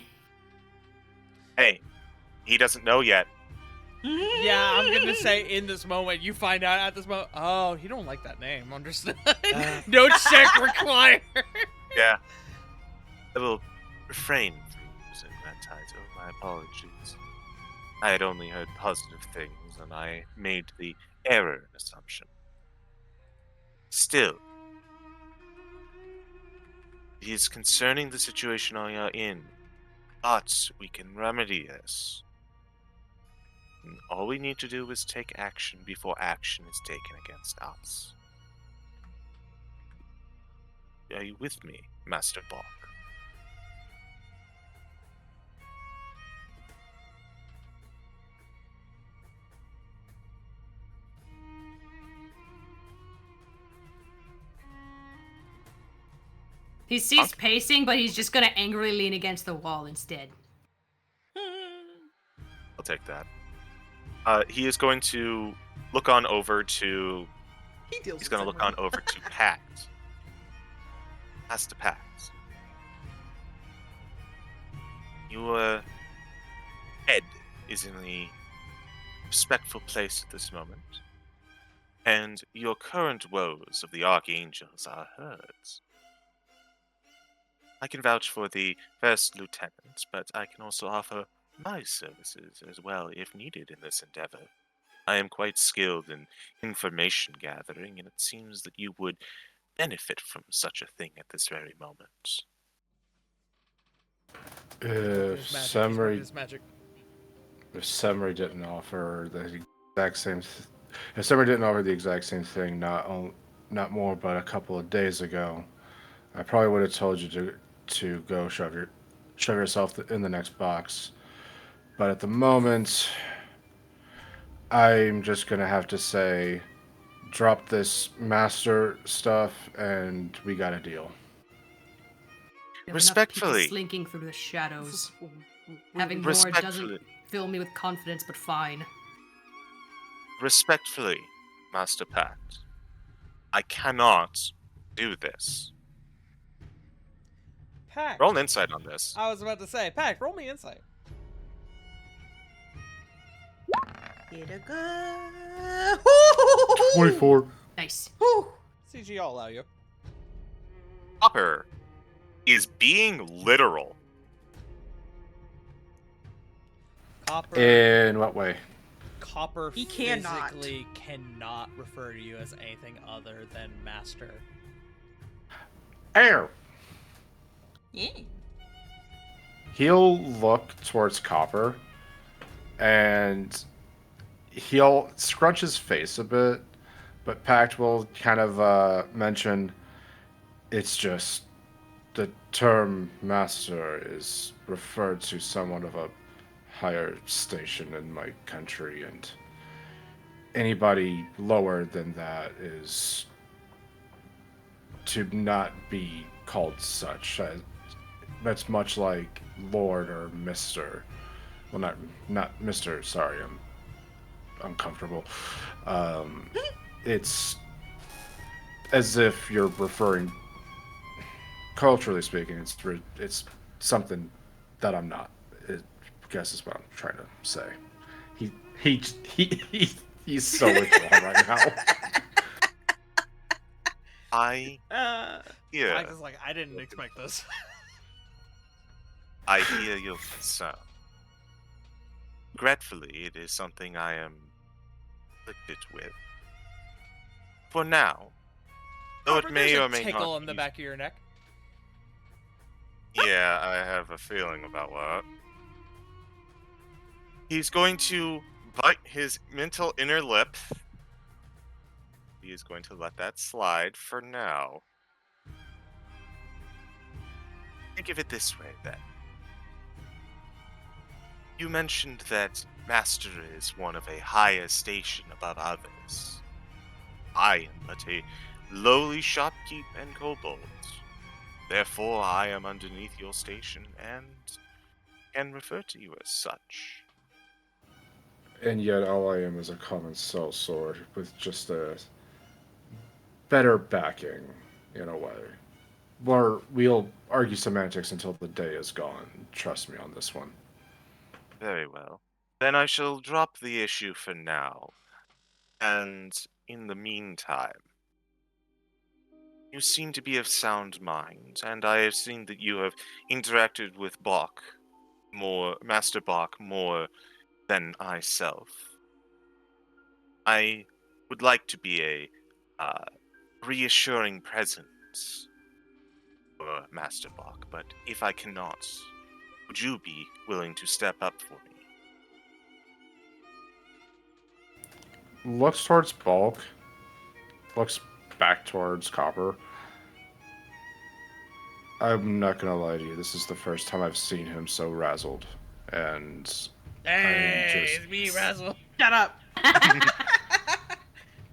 S5: Hey, he doesn't know yet.
S1: Yeah, I'm gonna say in this moment, you find out at this moment, oh, he don't like that name, understood? No check required.
S5: Yeah. I will refrain from using that title. My apologies. I had only heard positive things, and I made the error in assumption. Still, it is concerning the situation we are in, but we can remedy this. And all we need to do is take action before action is taken against us. Are you with me, Master Balk?
S4: He ceased pacing, but he's just gonna angrily lean against the wall instead.
S5: I'll take that. He is going to look on over to. He's going to look on over to Pact. Master Pact. Your head is in the respectful place at this moment, and your current woes of the archangels are heard. I can vouch for the first lieutenant, but I can also offer my services as well if needed in this endeavor. I am quite skilled in information gathering, and it seems that you would benefit from such a thing at this very moment.
S3: if
S1: His magic.
S3: Semri didn't offer the exact same, if Semri didn't offer the exact same thing, not more, but a couple of days ago, I probably would have told you to go shove yourself in the next box. But at the moment, I'm just gonna have to say, drop this master stuff, and we got a deal.
S4: We have enough people
S5: Respectfully.
S4: slinking through the shadows. Having more
S5: Respectfully.
S4: doesn't fill me with confidence, but fine.
S5: Respectfully, Master Pact, I cannot do this.
S1: Pack.
S5: Roll an insight on this.
S1: I was about to say, Pack, roll me insight.
S2: Get a good.
S3: 24.
S4: Nice.
S2: Whew.
S1: CG, I'll allow you.
S5: Copper is being literal.
S1: Copper.
S3: In what way?
S1: Copper
S2: He cannot.
S1: physically cannot refer to you as anything other than master.
S3: Air.
S2: Yeah.
S3: He'll look towards Copper, and he'll scrunch his face a bit, but Pact will kind of mention, it's just the term master is referred to someone of a higher station in my country, and anybody lower than that is to not be called such. That's much like Lord or Mister. Well, not Mister. Sorry, I'm uncomfortable. It's as if you're referring, culturally speaking, it's something that I'm not. I guess is what I'm trying to say. He's so withdrawn right now.
S5: I hear.
S1: I was like, I didn't expect this.
S5: I hear your concern. Regretfully, it is something I am afflicted with. For now, though
S1: Copper,
S5: it may
S1: there's
S5: or
S1: a
S5: may
S1: tickle
S5: not
S1: in the
S5: be-
S1: back of your neck.
S5: Yeah, I have a feeling about that. He's going to bite his mental inner lip. He is going to let that slide for now. Think of it this way, then. You mentioned that Master is one of a higher station above others. I am but a lowly shopkeep and kobold. Therefore, I am underneath your station and can refer to you as such.
S3: And yet all I am is a common sellsword with just a better backing, in a way. Or we'll argue semantics until the day is gone. Trust me on this one.
S5: Very well. Then I shall drop the issue for now. And in the meantime, you seem to be of sound mind, and I have seen that you have interacted with Master Bach, more than myself. I would like to be a reassuring presence for Master Bach, but if I cannot, would you be willing to step up for me?
S3: Looks towards Bulk. Looks back towards Copper. I'm not gonna lie to you, this is the first time I've seen him so razzled. And
S1: It's me, Razzle.
S2: Shut up.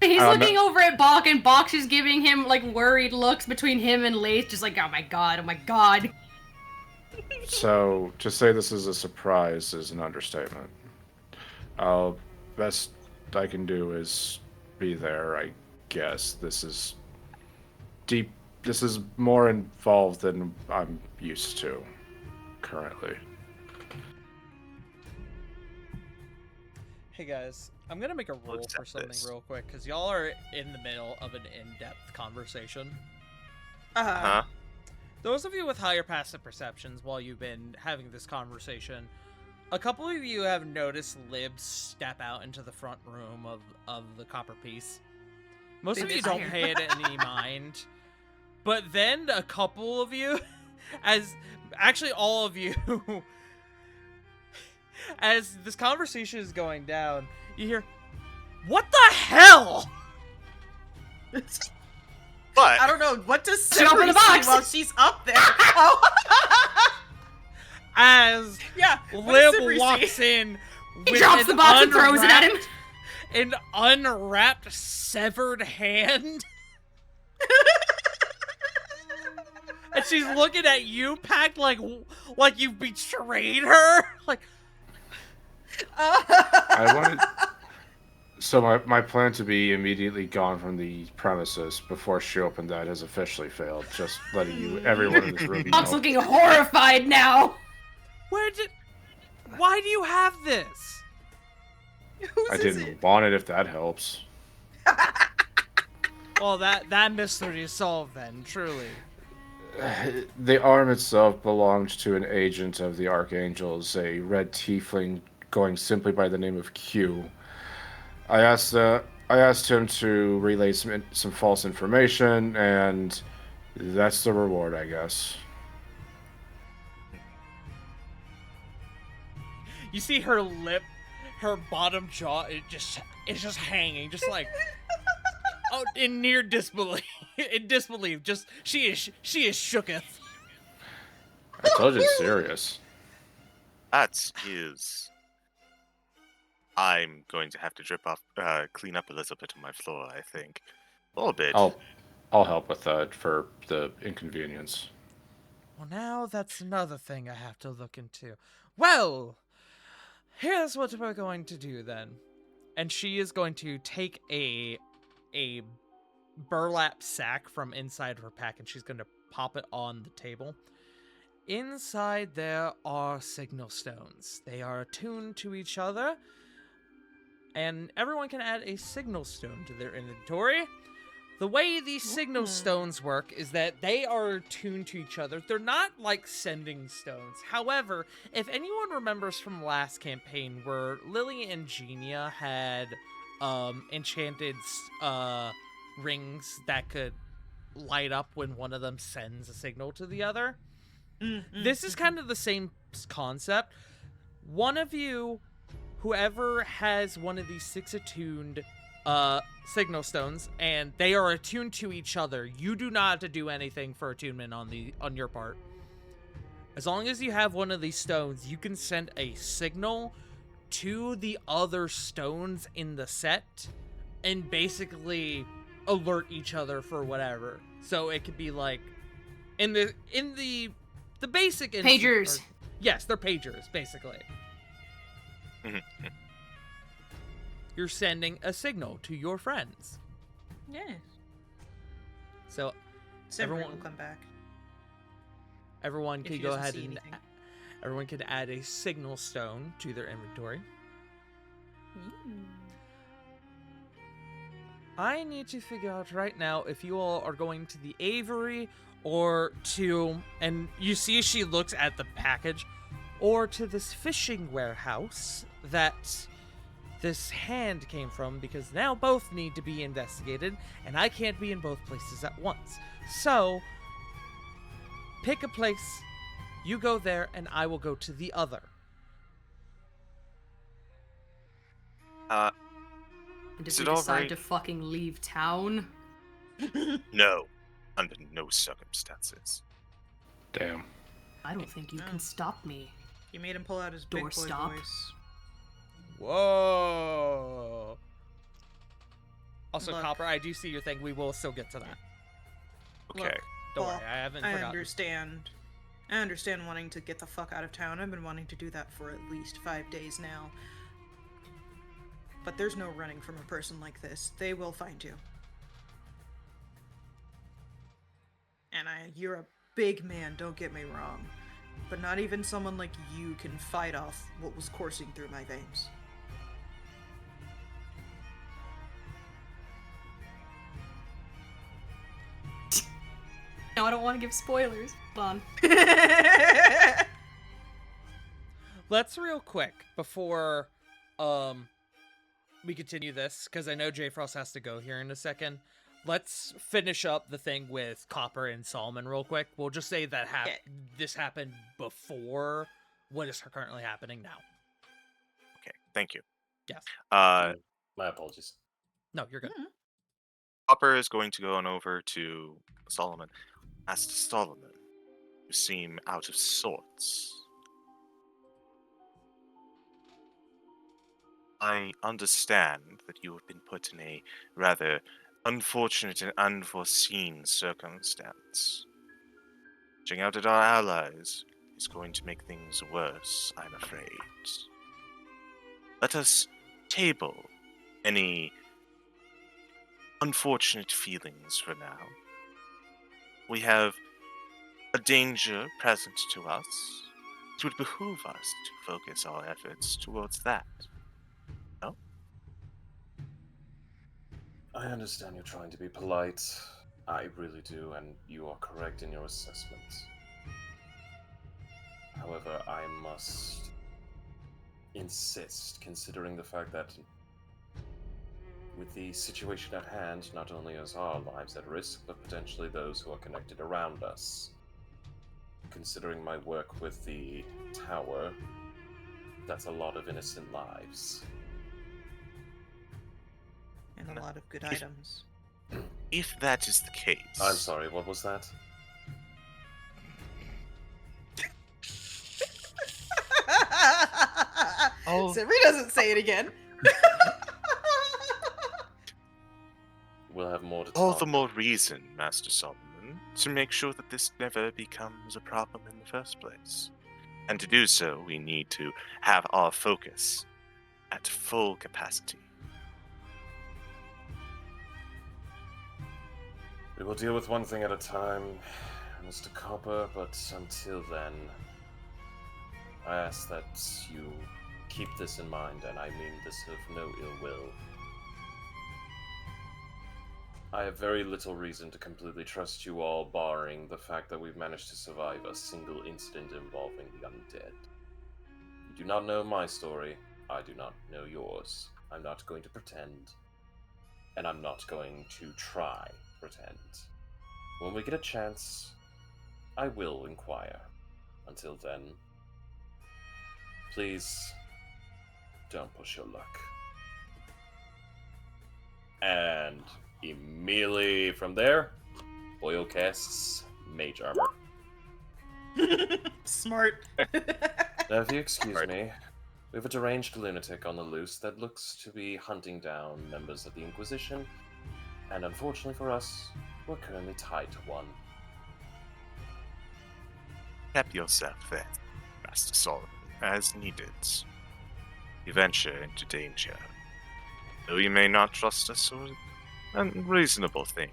S4: He's
S3: no-
S4: looking over at Bach, and Bach's just giving him like worried looks between him and Lace, just like, oh my god, oh my god.
S3: so to say this is a surprise is an understatement. Best I can do is be there, I guess. This is deep. This is more involved than I'm used to currently.
S1: Hey guys, I'm gonna make a roll
S5: accept
S1: for something
S5: this.
S1: real quick, because y'all are in the middle of an in-depth conversation.
S5: Huh?
S1: Those of you with higher passive perceptions, while you've been having this conversation, a couple of you have noticed Lib step out into the front room of the copper piece. Most
S4: They
S1: of you
S4: desire.
S1: don't pay it any mind, but then a couple of you, actually all of you, as this conversation is going down, you hear, "What the hell?"
S2: I
S5: But
S2: don't know what to say
S4: Jump in the box.
S2: while she's up there. Oh.
S1: As
S2: Yeah. what does
S1: Lib
S2: Sibri
S1: walks
S2: see?
S1: in
S4: He
S1: with
S4: drops
S1: an
S4: the box and throws it at him.
S1: an unwrapped, severed hand. And she's looking at you, Pact, like you've betrayed her. Like,
S3: I wanted. So my plan to be immediately gone from the premises before she opened that has officially failed. Just letting you, everyone in this room
S4: Fox
S3: know.
S4: looking horrified now.
S1: why do you have this?
S3: I didn't want it if that helps.
S1: Well, that mystery is solved then, truly.
S3: The arm itself belonged to an agent of the Archangels, a red tiefling going simply by the name of Q. I asked him to relay some false information, and that's the reward, I guess.
S1: You see her lip, her bottom jaw, it's just hanging, just like in near disbelief. In disbelief, just she is shooketh.
S3: I told you it's serious.
S8: That is. I'm going to have to clean up a little bit on my floor, I think. A little bit.
S3: I'll help with that for the inconvenience.
S1: Well, now that's another thing I have to look into. Well, here's what we're going to do then. And she is going to take a burlap sack from inside her pack, and she's going to pop it on the table. Inside there are signal stones. They are attuned to each other, and everyone can add a signal stone to their inventory. The way these signal stones work is that they are attuned to each other. They're not like sending stones. However, if anyone remembers from last campaign where Lily and Genia had enchanted rings that could light up when one of them sends a signal to the other, this is kind of the same concept. One of you, whoever has one of these 6 attuned signal stones, and they are attuned to each other, you do not have to do anything for attunement on your part. As long as you have one of these stones, you can send a signal to the other stones in the set and basically alert each other for whatever. So it could be like in the basic
S4: Pagers.
S1: Yes, they're pagers basically. You're sending a signal to your friends.
S2: Yes.
S1: So
S2: Everyone
S1: everyone
S2: will come back.
S1: Everyone
S2: If
S1: can
S2: he
S1: go
S2: doesn't
S1: ahead
S2: see
S1: and
S2: anything.
S1: everyone can add a signal stone to their inventory. I need to figure out right now if you all are going to the Aviary or to, and you see she looks at the package, or to this fishing warehouse that this hand came from, because now both need to be investigated, and I can't be in both places at once. So, pick a place, you go there, and I will go to the other.
S4: And
S8: Is
S4: did
S8: it
S4: we
S8: all
S4: decide
S8: right?
S4: to fucking leave town?
S8: No, under no circumstances.
S3: Damn.
S4: I don't think you can stop me.
S2: You made him pull out his big boy
S4: Doorstop.
S2: voice.
S1: Whoa. Also,
S2: Look.
S1: Copper, I do see your thing. We will still get to that.
S8: Okay.
S2: Look,
S1: Don't
S2: Paul,
S1: worry, I haven't
S2: I
S1: forgotten.
S2: understand. I understand wanting to get the fuck out of town. I've been wanting to do that for at least 5 days now. But there's no running from a person like this. They will find you. And you're a big man, don't get me wrong. But not even someone like you can fight off what was coursing through my veins.
S4: No, I don't want to give spoilers. Hold on.
S1: Let's real quick before we continue this, because I know J Frost has to go here in a second. Let's finish up the thing with Copper and Solomon real quick. We'll just say that
S2: Okay.
S1: this happened before what is currently happening now.
S8: Okay. Thank you.
S1: Yes.
S7: My apologies.
S1: No, you're good.
S8: Hopper is going to go on over to Solomon. As to Solomon, you seem out of sorts. I understand that you have been put in a rather unfortunate and unforeseen circumstance. Reaching out at our allies is going to make things worse, I'm afraid. Let us table any unfortunate feelings for now. We have a danger present to us. It would behoove us to focus our efforts towards that. No?
S7: I understand you're trying to be polite. I really do, and you are correct in your assessment. However, I must insist, considering the fact that with the situation at hand, not only is our lives at risk, but potentially those who are connected around us. Considering my work with the tower, that's a lot of innocent lives.
S2: And a lot of good items.
S8: If that is the case...
S7: I'm sorry, what was that?
S8: Oh.
S2: Sivri doesn't say it again.
S7: We'll have more to
S8: All
S7: talk.
S8: the more reason, Master Solomon, to make sure that this never becomes a problem in the first place. And to do so, we need to have our focus at full capacity.
S7: We will deal with one thing at a time, Mr. Copper, but until then, I ask that you keep this in mind, and I mean this of no ill will. I have very little reason to completely trust you all, barring the fact that we've managed to survive a single incident involving the undead. You do not know my story, I do not know yours. I'm not going to pretend, and I'm not going to try pretend. When we get a chance, I will inquire. Until then, please don't push your luck. And immediately from there, Boyle casts Mage Armor.
S2: Smart.
S7: Now, if you excuse me, we have a deranged lunatic on the loose that looks to be hunting down members of the Inquisition, and unfortunately for us, we're currently tied to one.
S8: Help yourself then, Master Solomon, as needed. You venture into danger. Though you may not trust us, or an unreasonable thing.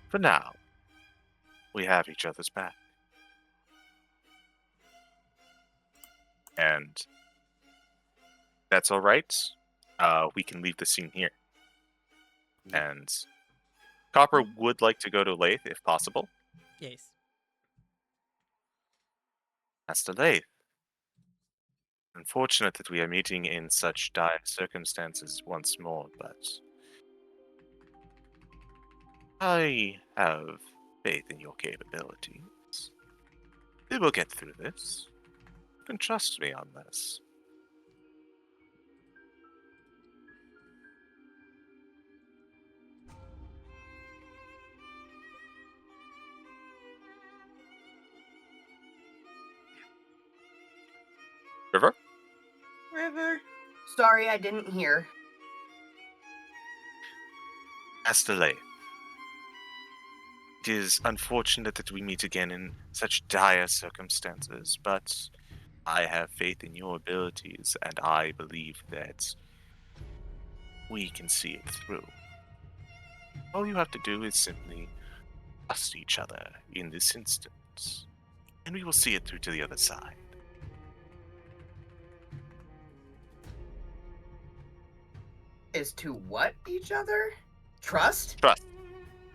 S8: For now, we have each other's back. And that's all right. We can leave the scene here. And Copper would like to go to Lathe if possible.
S1: Yes.
S8: Master Lathe. Unfortunate that we are meeting in such dire circumstances once more, but I have faith in your capabilities. We will get through this. You can trust me on this. River?
S2: River.
S6: Sorry, I didn't hear.
S8: Master Lathe. It is unfortunate that we meet again in such dire circumstances, but I have faith in your abilities, and I believe that we can see it through. All you have to do is simply trust each other in this instance, and we will see it through to the other side.
S6: Is to what each other? Trust?
S8: Trust.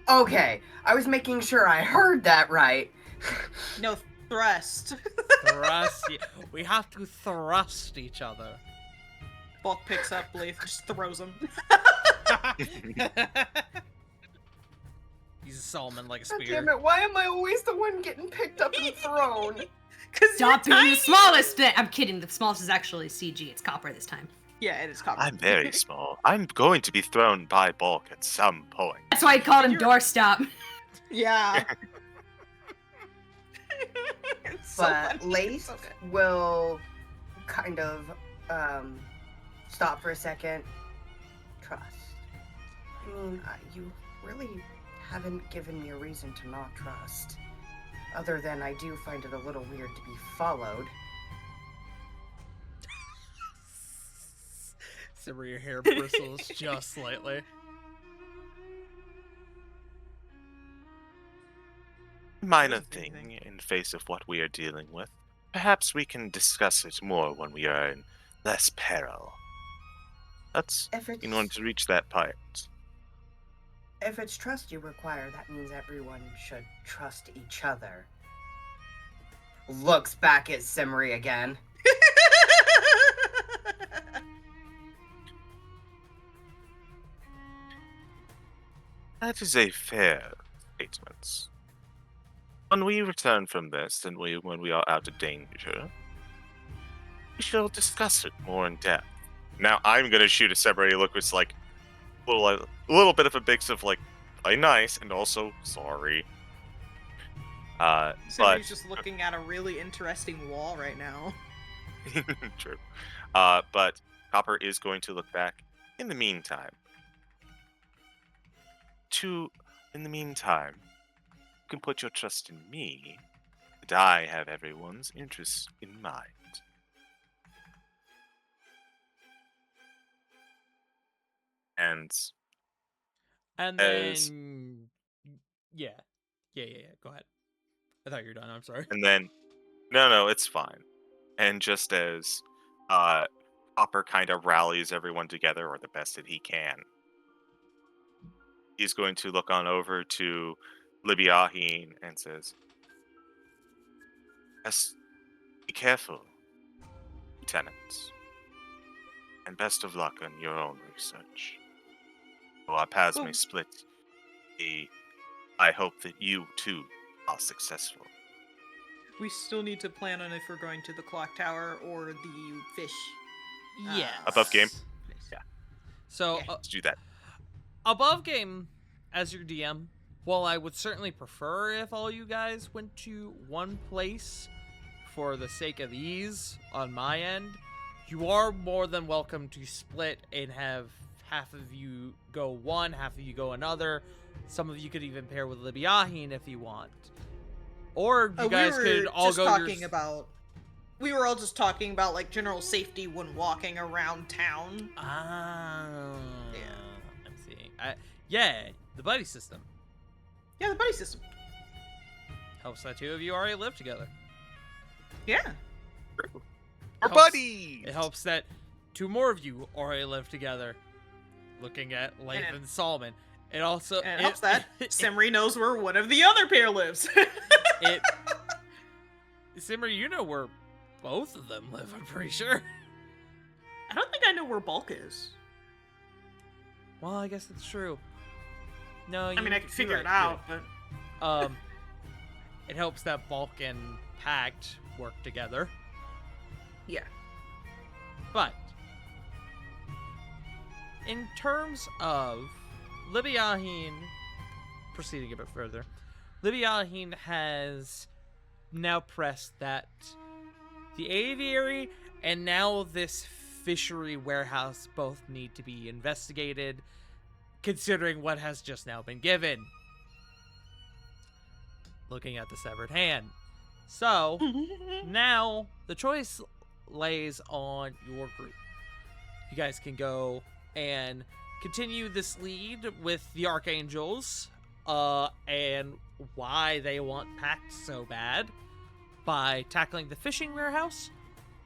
S6: Okay, I was making sure I heard that right.
S2: No, thrust.
S1: Thrust. We have to thrust each other.
S2: Bulk picks up, Lathe just throws him.
S1: He's a Solomon like a
S6: God
S1: spear.
S6: damn it, why am I always the one getting picked up and thrown?
S2: Cause
S4: Stop
S2: you're
S4: being the
S2: tiny.
S4: smallest thing. I'm kidding. The smallest is actually CG. It's Copper this time.
S2: Yeah, it is Copper.
S8: I'm very small. I'm going to be thrown by Bulk at some point.
S4: That's why I called him
S2: You're-
S4: doorstop.
S2: Yeah. It's so
S6: But
S2: funny.
S6: Lace
S2: It's so good.
S6: will kind of stop for a second. Trust. I mean, you really haven't given me a reason to not trust. Other than I do find it a little weird to be followed.
S1: Simmer, your hair bristles just slightly.
S8: Minor
S2: Doesn't do anything.
S8: thing in face of what we are dealing with. Perhaps we can discuss it more when we are in less peril. That's
S6: If
S8: in order
S6: it's
S8: to reach that point.
S6: if it's trust you require, that means everyone should trust each other. Looks back at Simri again.
S8: That is a fair statement. When we return from this, and when we are out of danger, we shall discuss it more in depth. Now I'm gonna shoot a separate look which like a little bit of a mix of like play nice and also sorry.
S2: Somebody's just looking at a really interesting wall right now.
S8: True. But Copper is going to look back. In the meantime, you can put your trust in me, that I have everyone's interests in mind. And
S1: And
S8: As-
S1: then, yeah. Go ahead. I thought you were done. I'm sorry.
S8: then, no, it's fine. And just as Copper kind of rallies everyone together, or the best that he can, he's going to look on over to Libiahine and says, "Yes, be careful, Lieutenant, and best of luck on your own research. Though our paths may split, I hope that you too are successful."
S2: We still need to plan on if we're going to the clock tower or the fish.
S1: Yes.
S8: Above game?
S2: Yeah.
S1: So,
S2: Yeah.
S8: Let's do that.
S1: above game, as your DM, while I would certainly prefer if all you guys went to one place for the sake of ease on my end, you are more than welcome to split and have half of you go one, half of you go another. Some of you could even pair with Libiahine if you want. Or you guys could all go
S2: We were all just talking about like general safety when walking around town.
S1: Ah,
S2: Yeah.
S1: I'm seeing. Yeah, the buddy system
S2: Yeah, the buddy system.
S1: helps that two of you already live together.
S2: Yeah.
S8: We're
S1: Helps-
S8: buddies!
S1: It helps that two more of you already live together. Looking at Leif and Solomon, it also
S2: And it helps that Simri knows where one of the other pair lives.
S1: Simmer, you know where both of them live. I'm pretty sure.
S2: I don't think I know where Bulk is.
S1: Well, I guess that's true. No,
S2: I mean, I could figure
S1: you're
S2: it
S1: right,
S2: out,
S1: but it helps that Bulk and Pact work together.
S2: yeah.
S1: But in terms of Libiahine, proceeding a bit further, Libiahine has now pressed that the aviary and now this fishery warehouse both need to be investigated, considering what has just now been given. Looking at the severed hand. So, now the choice lays on your group. You guys can go and continue this lead with the Archangels, and why they want Pact so bad by tackling the fishing warehouse,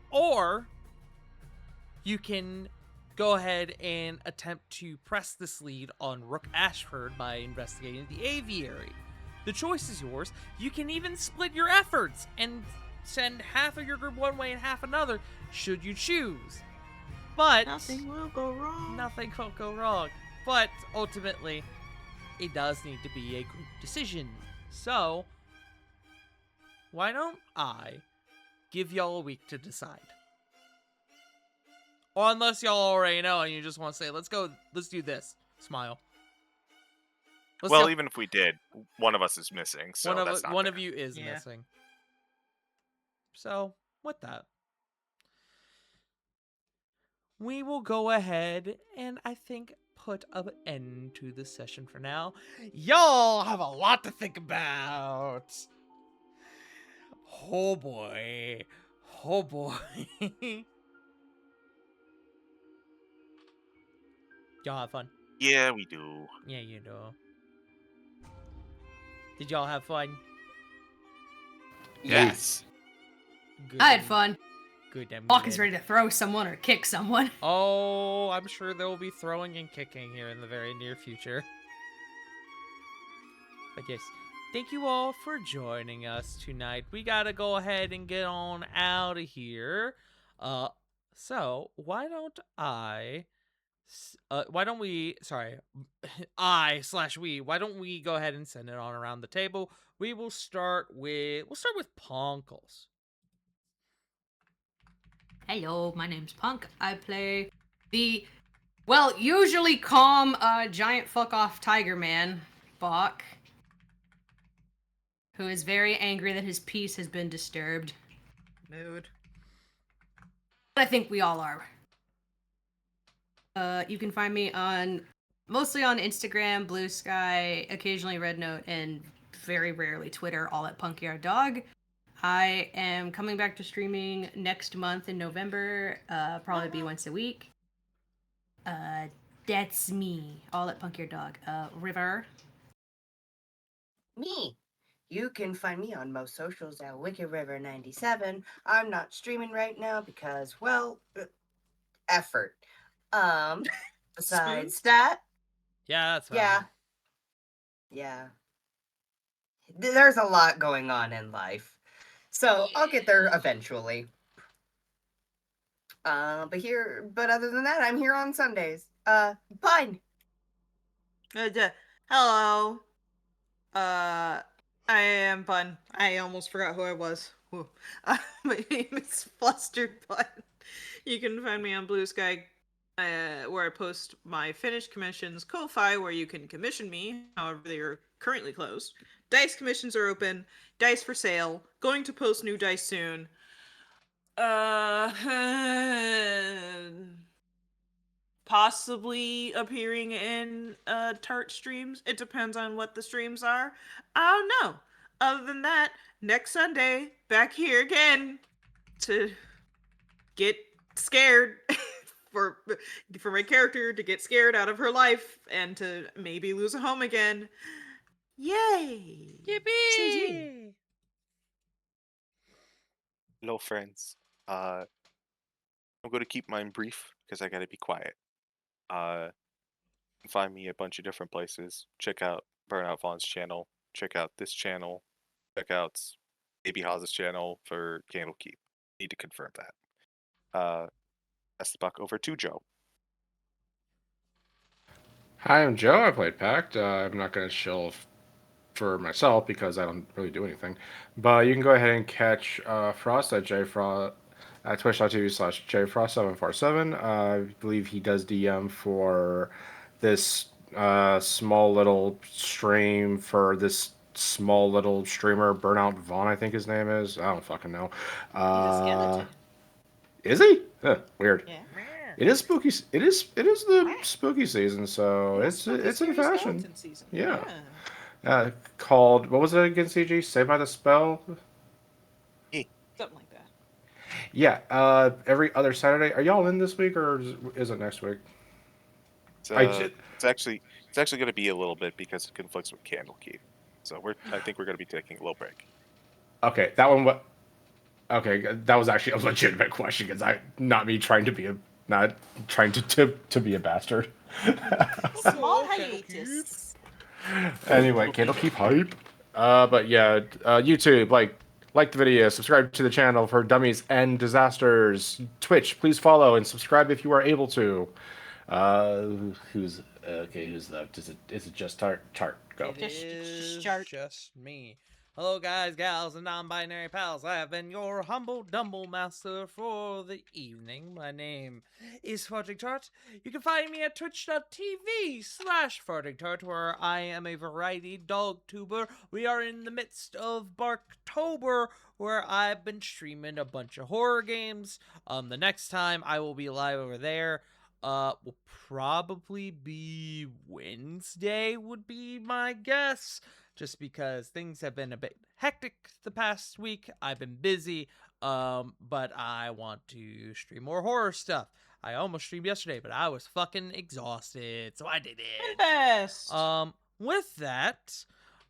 S1: or you can go ahead and attempt to press this lead on Rook Ashford by investigating the aviary. The choice is yours. You can even split your efforts and send half of your group one way and half another, should you choose. But
S2: Nothing will go wrong.
S1: nothing will go wrong. But ultimately, it does need to be a group decision. So, why don't I give y'all a week to decide? Or unless y'all already know and you just want to say, let's do this. Smile.
S8: Well, even if we did, one of us is missing, so that's not
S1: one
S8: fair.
S1: of you is
S2: Yeah.
S1: missing. So, with that, we will go ahead and I think put an end to the session for now. Y'all have a lot to think about. Oh boy. Oh boy. Y'all have fun.
S8: Yeah, we do.
S1: Yeah, you know. Did y'all have fun?
S6: Yes.
S1: Good.
S4: I had fun.
S1: Good. Damn
S4: Hawk is
S1: good.
S4: ready to throw someone or kick someone.
S1: Oh, I'm sure there will be throwing and kicking here in the very near future. But yes, thank you all for joining us tonight. We gotta go ahead and get on out of here. So why don't why don't we go ahead and send it on around the table? We'll start with Punkles.
S4: Hello, my name's Punk. I play the, usually calm, giant fuck off tiger man, Bach, who is very angry that his peace has been disturbed.
S2: Mood.
S4: I think we all are. You can find me mostly on Instagram, Blue Sky, occasionally Red Note, and very rarely Twitter, all at PunkyOurDog. I am coming back to streaming next month in November, probably be once a week. That's me, all at PunkyOurDog. River.
S6: Me. You can find me on most socials at WickedRiver97. I'm not streaming right now because, well, effort. Besides that,
S1: Yeah, that's fine.
S6: yeah. There's a lot going on in life. So I'll get there eventually. But other than that, I'm here on Sundays. Pine.
S2: Hello. I am Bun. I almost forgot who I was. Whew. My name is Flustered Bun. You can find me on Blue Sky, where I post my finished commissions. Ko-Fi, where you can commission me. However, they are currently closed. Dice commissions are open. Dice for sale. Going to post new dice soon. Possibly appearing in Tart streams. It depends on what the streams are. I don't know. Other than that, next Sunday, back here again to get scared for my character to get scared out of her life and to maybe lose a home again. Yay!
S1: Yippee!
S8: Hello, friends. I'm going to keep mine brief because I got to be quiet. You can find me a bunch of different places. Check out Burnout Vaughn's channel. Check out this channel. Check out Baby Hawes' channel for Candlekeep. Need to confirm that. Pass the buck over to Joe.
S3: Hi, I'm Joe. I played Pact. I'm not going to shill for myself because I don't really do anything. But you can go ahead and catch Frost at jfrost at twitch.tv/jfrost747. I believe he does DM for this small little stream for this small little streamer, Burnout Vaughn, I think his name is. I don't fucking know.
S2: He's a skeleton.
S3: Is he? Weird.
S2: Yeah.
S3: It is spooky. It is the spooky season, so it's in
S2: Scary
S3: fashion.
S2: skeleton season.
S3: Yeah. Called, what was it again, CG? Saved by the Spell?
S2: Something like that.
S3: Yeah, every other Saturday. Are y'all in this week, or is it next week?
S8: It's actually going to be a little bit because it conflicts with Candlekeep. So I think we're going to be taking a little break.
S3: Okay, that one. Okay, that was actually a legitimate question because not me trying to be not trying to be a bastard.
S2: Small hiatus.
S3: Anyway, Candlekeep hype. But yeah, YouTube, like the video, subscribe to the channel for dummies and disasters. Twitch, please follow and subscribe if you are able to. Who's left? Is it just Tart? Go.
S1: It is just me. Hello, guys, gals, and non-binary pals. I have been your humble dumble master for the evening. My name is Farting Tart. You can find me at twitch.tv/Farting Tart, where I am a variety dog tuber. We are in the midst of Barktober, where I've been streaming a bunch of horror games. The next time I will be live over there will probably be Wednesday, would be my guess. Just because things have been a bit hectic the past week. I've been busy, but I want to stream more horror stuff. I almost streamed yesterday, but I was fucking exhausted, so I did it.
S2: Best.
S1: With that,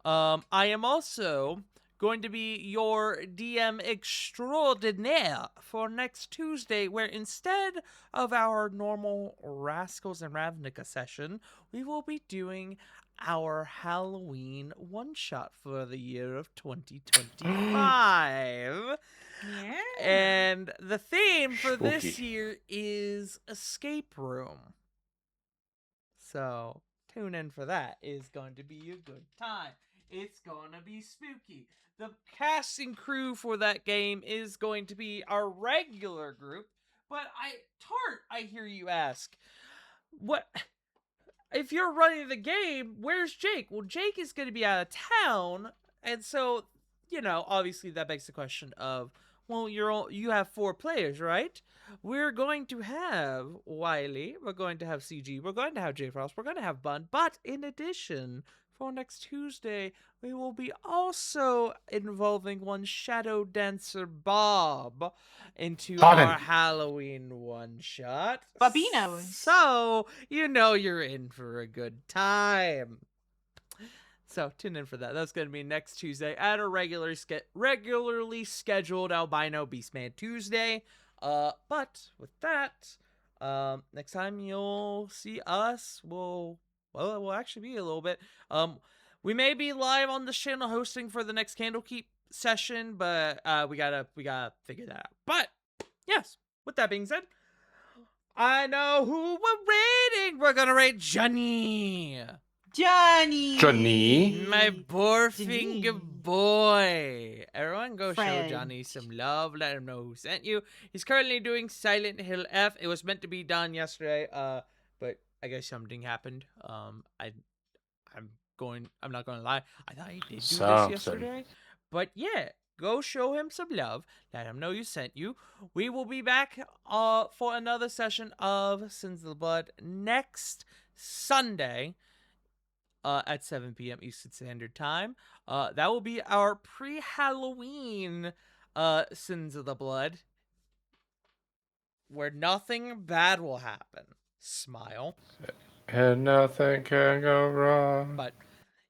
S1: I am also going to be your DM extraordinaire for next Tuesday, where instead of our normal Rascals and Ravnica session, we will be doing our Halloween one-shot for the year of 2025.
S2: Yeah.
S1: And the theme for this
S3: Spooky.
S1: year is escape room. So tune in for that. It's going to be a good time. It's going to be spooky. The casting crew for that game is going to be our regular group. But Tart, I hear you ask, what if you're running the game, where's Jake? Well, Jake is going to be out of town, and so, obviously that begs the question of, well, you have 4 players, right? We're going to have Wiley, we're going to have CG, we're going to have J Frost, we're going to have Bun, but in addition, for next Tuesday, we will be also involving one Shadow Dancer Bob into
S3: Bobbin.
S1: our Halloween one-shot.
S2: Bobinos.
S1: So, you're in for a good time. So, tune in for that. That's going to be next Tuesday at a regularly scheduled Albino Beastman Tuesday. But with that, next time you'll see us, it will actually be a little bit. We may be live on this channel hosting for the next Candlekeep session, but we gotta figure that out. But yes, with that being said, I know who we're rating. We're gonna rate Johnny.
S2: Johnny.
S1: My Borfinger
S2: Johnny.
S1: boy. Everyone go show
S2: Friend.
S1: Johnny some love. Let him know who sent you. He's currently doing Silent Hill F. It was meant to be done yesterday, but I guess something happened. I'm not gonna lie. I thought he did do this
S3: Something.
S1: yesterday. But yeah, go show him some love. Let him know you sent you. We will be back for another session of Sins of the Blood next Sunday. At 7 p.m. Eastern Standard Time. That will be our pre-Halloween Sins of the Blood, where nothing bad will happen. Smile.
S3: And nothing can go wrong.
S1: But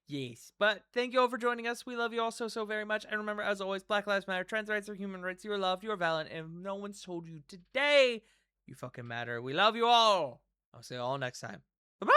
S1: yes. But thank you all for joining us. We love you all so, so very much. And remember, as always, Black Lives Matter, trans rights are human rights. You are loved, you are valid. And if no one's told you today, you fucking matter. We love you all. I'll see you all next time. Bye-bye.